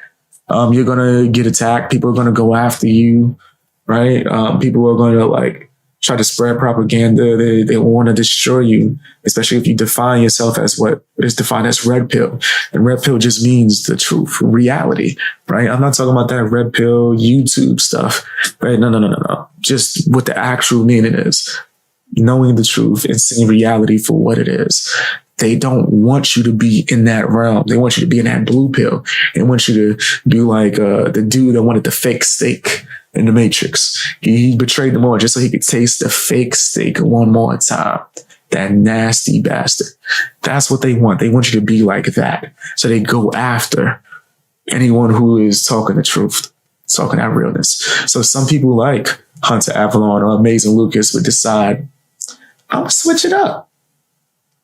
Speaker 1: you're going to get attacked. People are going to go after you, right? People are going to like try to spread propaganda. They want to destroy you, especially if you define yourself as what is defined as red pill. And red pill just means the truth, reality, right? I'm not talking about that red pill YouTube stuff, right? No. Just what the actual meaning is. Knowing the truth and seeing reality for what it is. They don't want you to be in that realm. They want you to be in that blue pill. They want you to be like the dude that wanted the fake steak in the Matrix. He betrayed them all just so he could taste the fake steak one more time. That nasty bastard. That's what they want. They want you to be like that. So they go after anyone who is talking the truth, talking that realness. So some people like Hunter Avallone or Amazing Lucas would decide, I'm going to switch it up.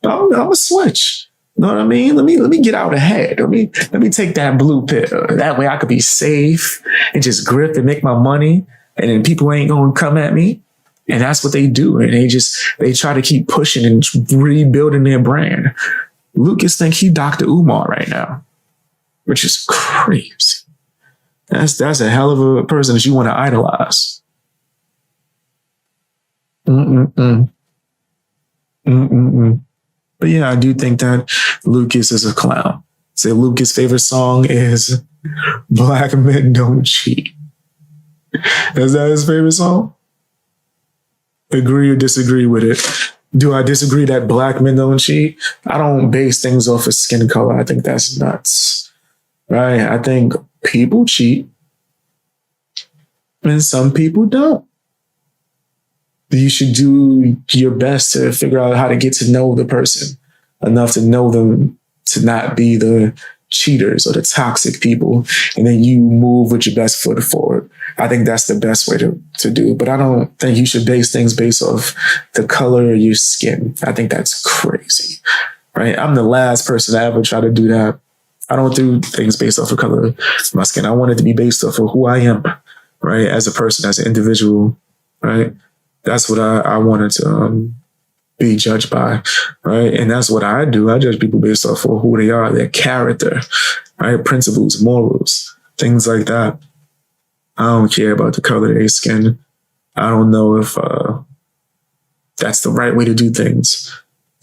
Speaker 1: I'm going to switch. You know what I mean? Let me get out ahead. Let me take that blue pill. That way I could be safe and just grip and make my money. And then people ain't going to come at me. And that's what they do. And they try to keep pushing and rebuilding their brand. Lucas think he Dr. Umar right now, which is crazy. That's a hell of a person that you want to idolize. But yeah, I do think that Lucas is a clown. Say Lucas' favorite song is Black Men Don't Cheat. Is that his favorite song? Agree or disagree with it? Do I disagree that black men don't cheat? I don't base things off of skin color. I think that's nuts. Right? I think people cheat and some people don't. You should do your best to figure out how to get to know the person enough to know them to not be the cheaters or the toxic people. And then you move with your best foot forward. I think that's the best way to do it. But I don't think you should base things based off the color of your skin. I think that's crazy, right? I'm the last person to ever try to do that. I don't do things based off the color of my skin. I want it to be based off of who I am, right? As a person, as an individual, right? That's what I wanted to be judged by, right? And that's what I do. I judge people based off of who they are, their character, right? Principles, morals, things like that. I don't care about the color of their skin. I don't know if that's the right way to do things.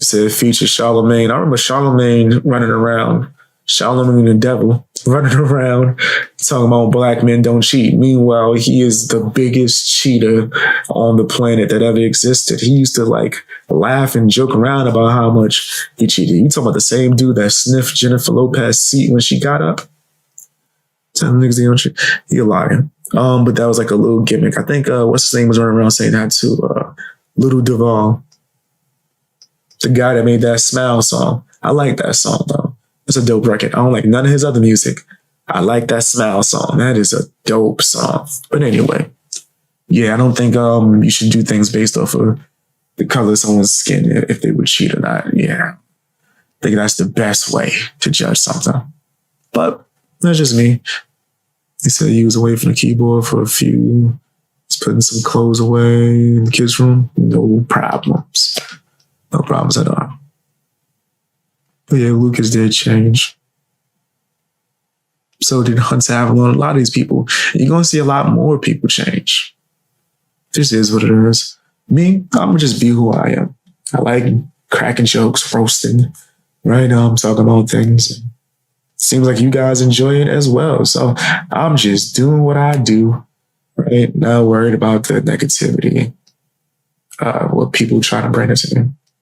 Speaker 1: You said feature Charlemagne. I remember Charlemagne running around Charlemagne the devil running around talking about black men don't cheat. Meanwhile, he is the biggest cheater on the planet that ever existed. He used to like laugh and joke around about how much he cheated. You talking about the same dude that sniffed Jennifer Lopez's seat when she got up? Tell niggas they don't cheat. You're lying. But that was like a little gimmick. I think what's his name was running around saying that too. Little Duval, the guy that made that Smile song. I like that song though. It's a dope record. I don't like none of his other music. I like that Smile song. That is a dope song. But anyway, yeah, I don't think you should do things based off of the color of someone's skin if they would cheat or not. Yeah, I think that's the best way to judge something. But that's just me. He said he was away from the keyboard for a few. He's putting some clothes away in the kids' room. No problems. No problems at all. But yeah, Lucas did change. So did Hunter Avallone. A lot of these people, you're going to see a lot more people change. This is what it is. Me, I'm going to just be who I am. I like cracking jokes, roasting, right? I'm talking about things. Seems like you guys enjoy it as well. So I'm just doing what I do, right? Not worried about the negativity, what people try to bring it to me.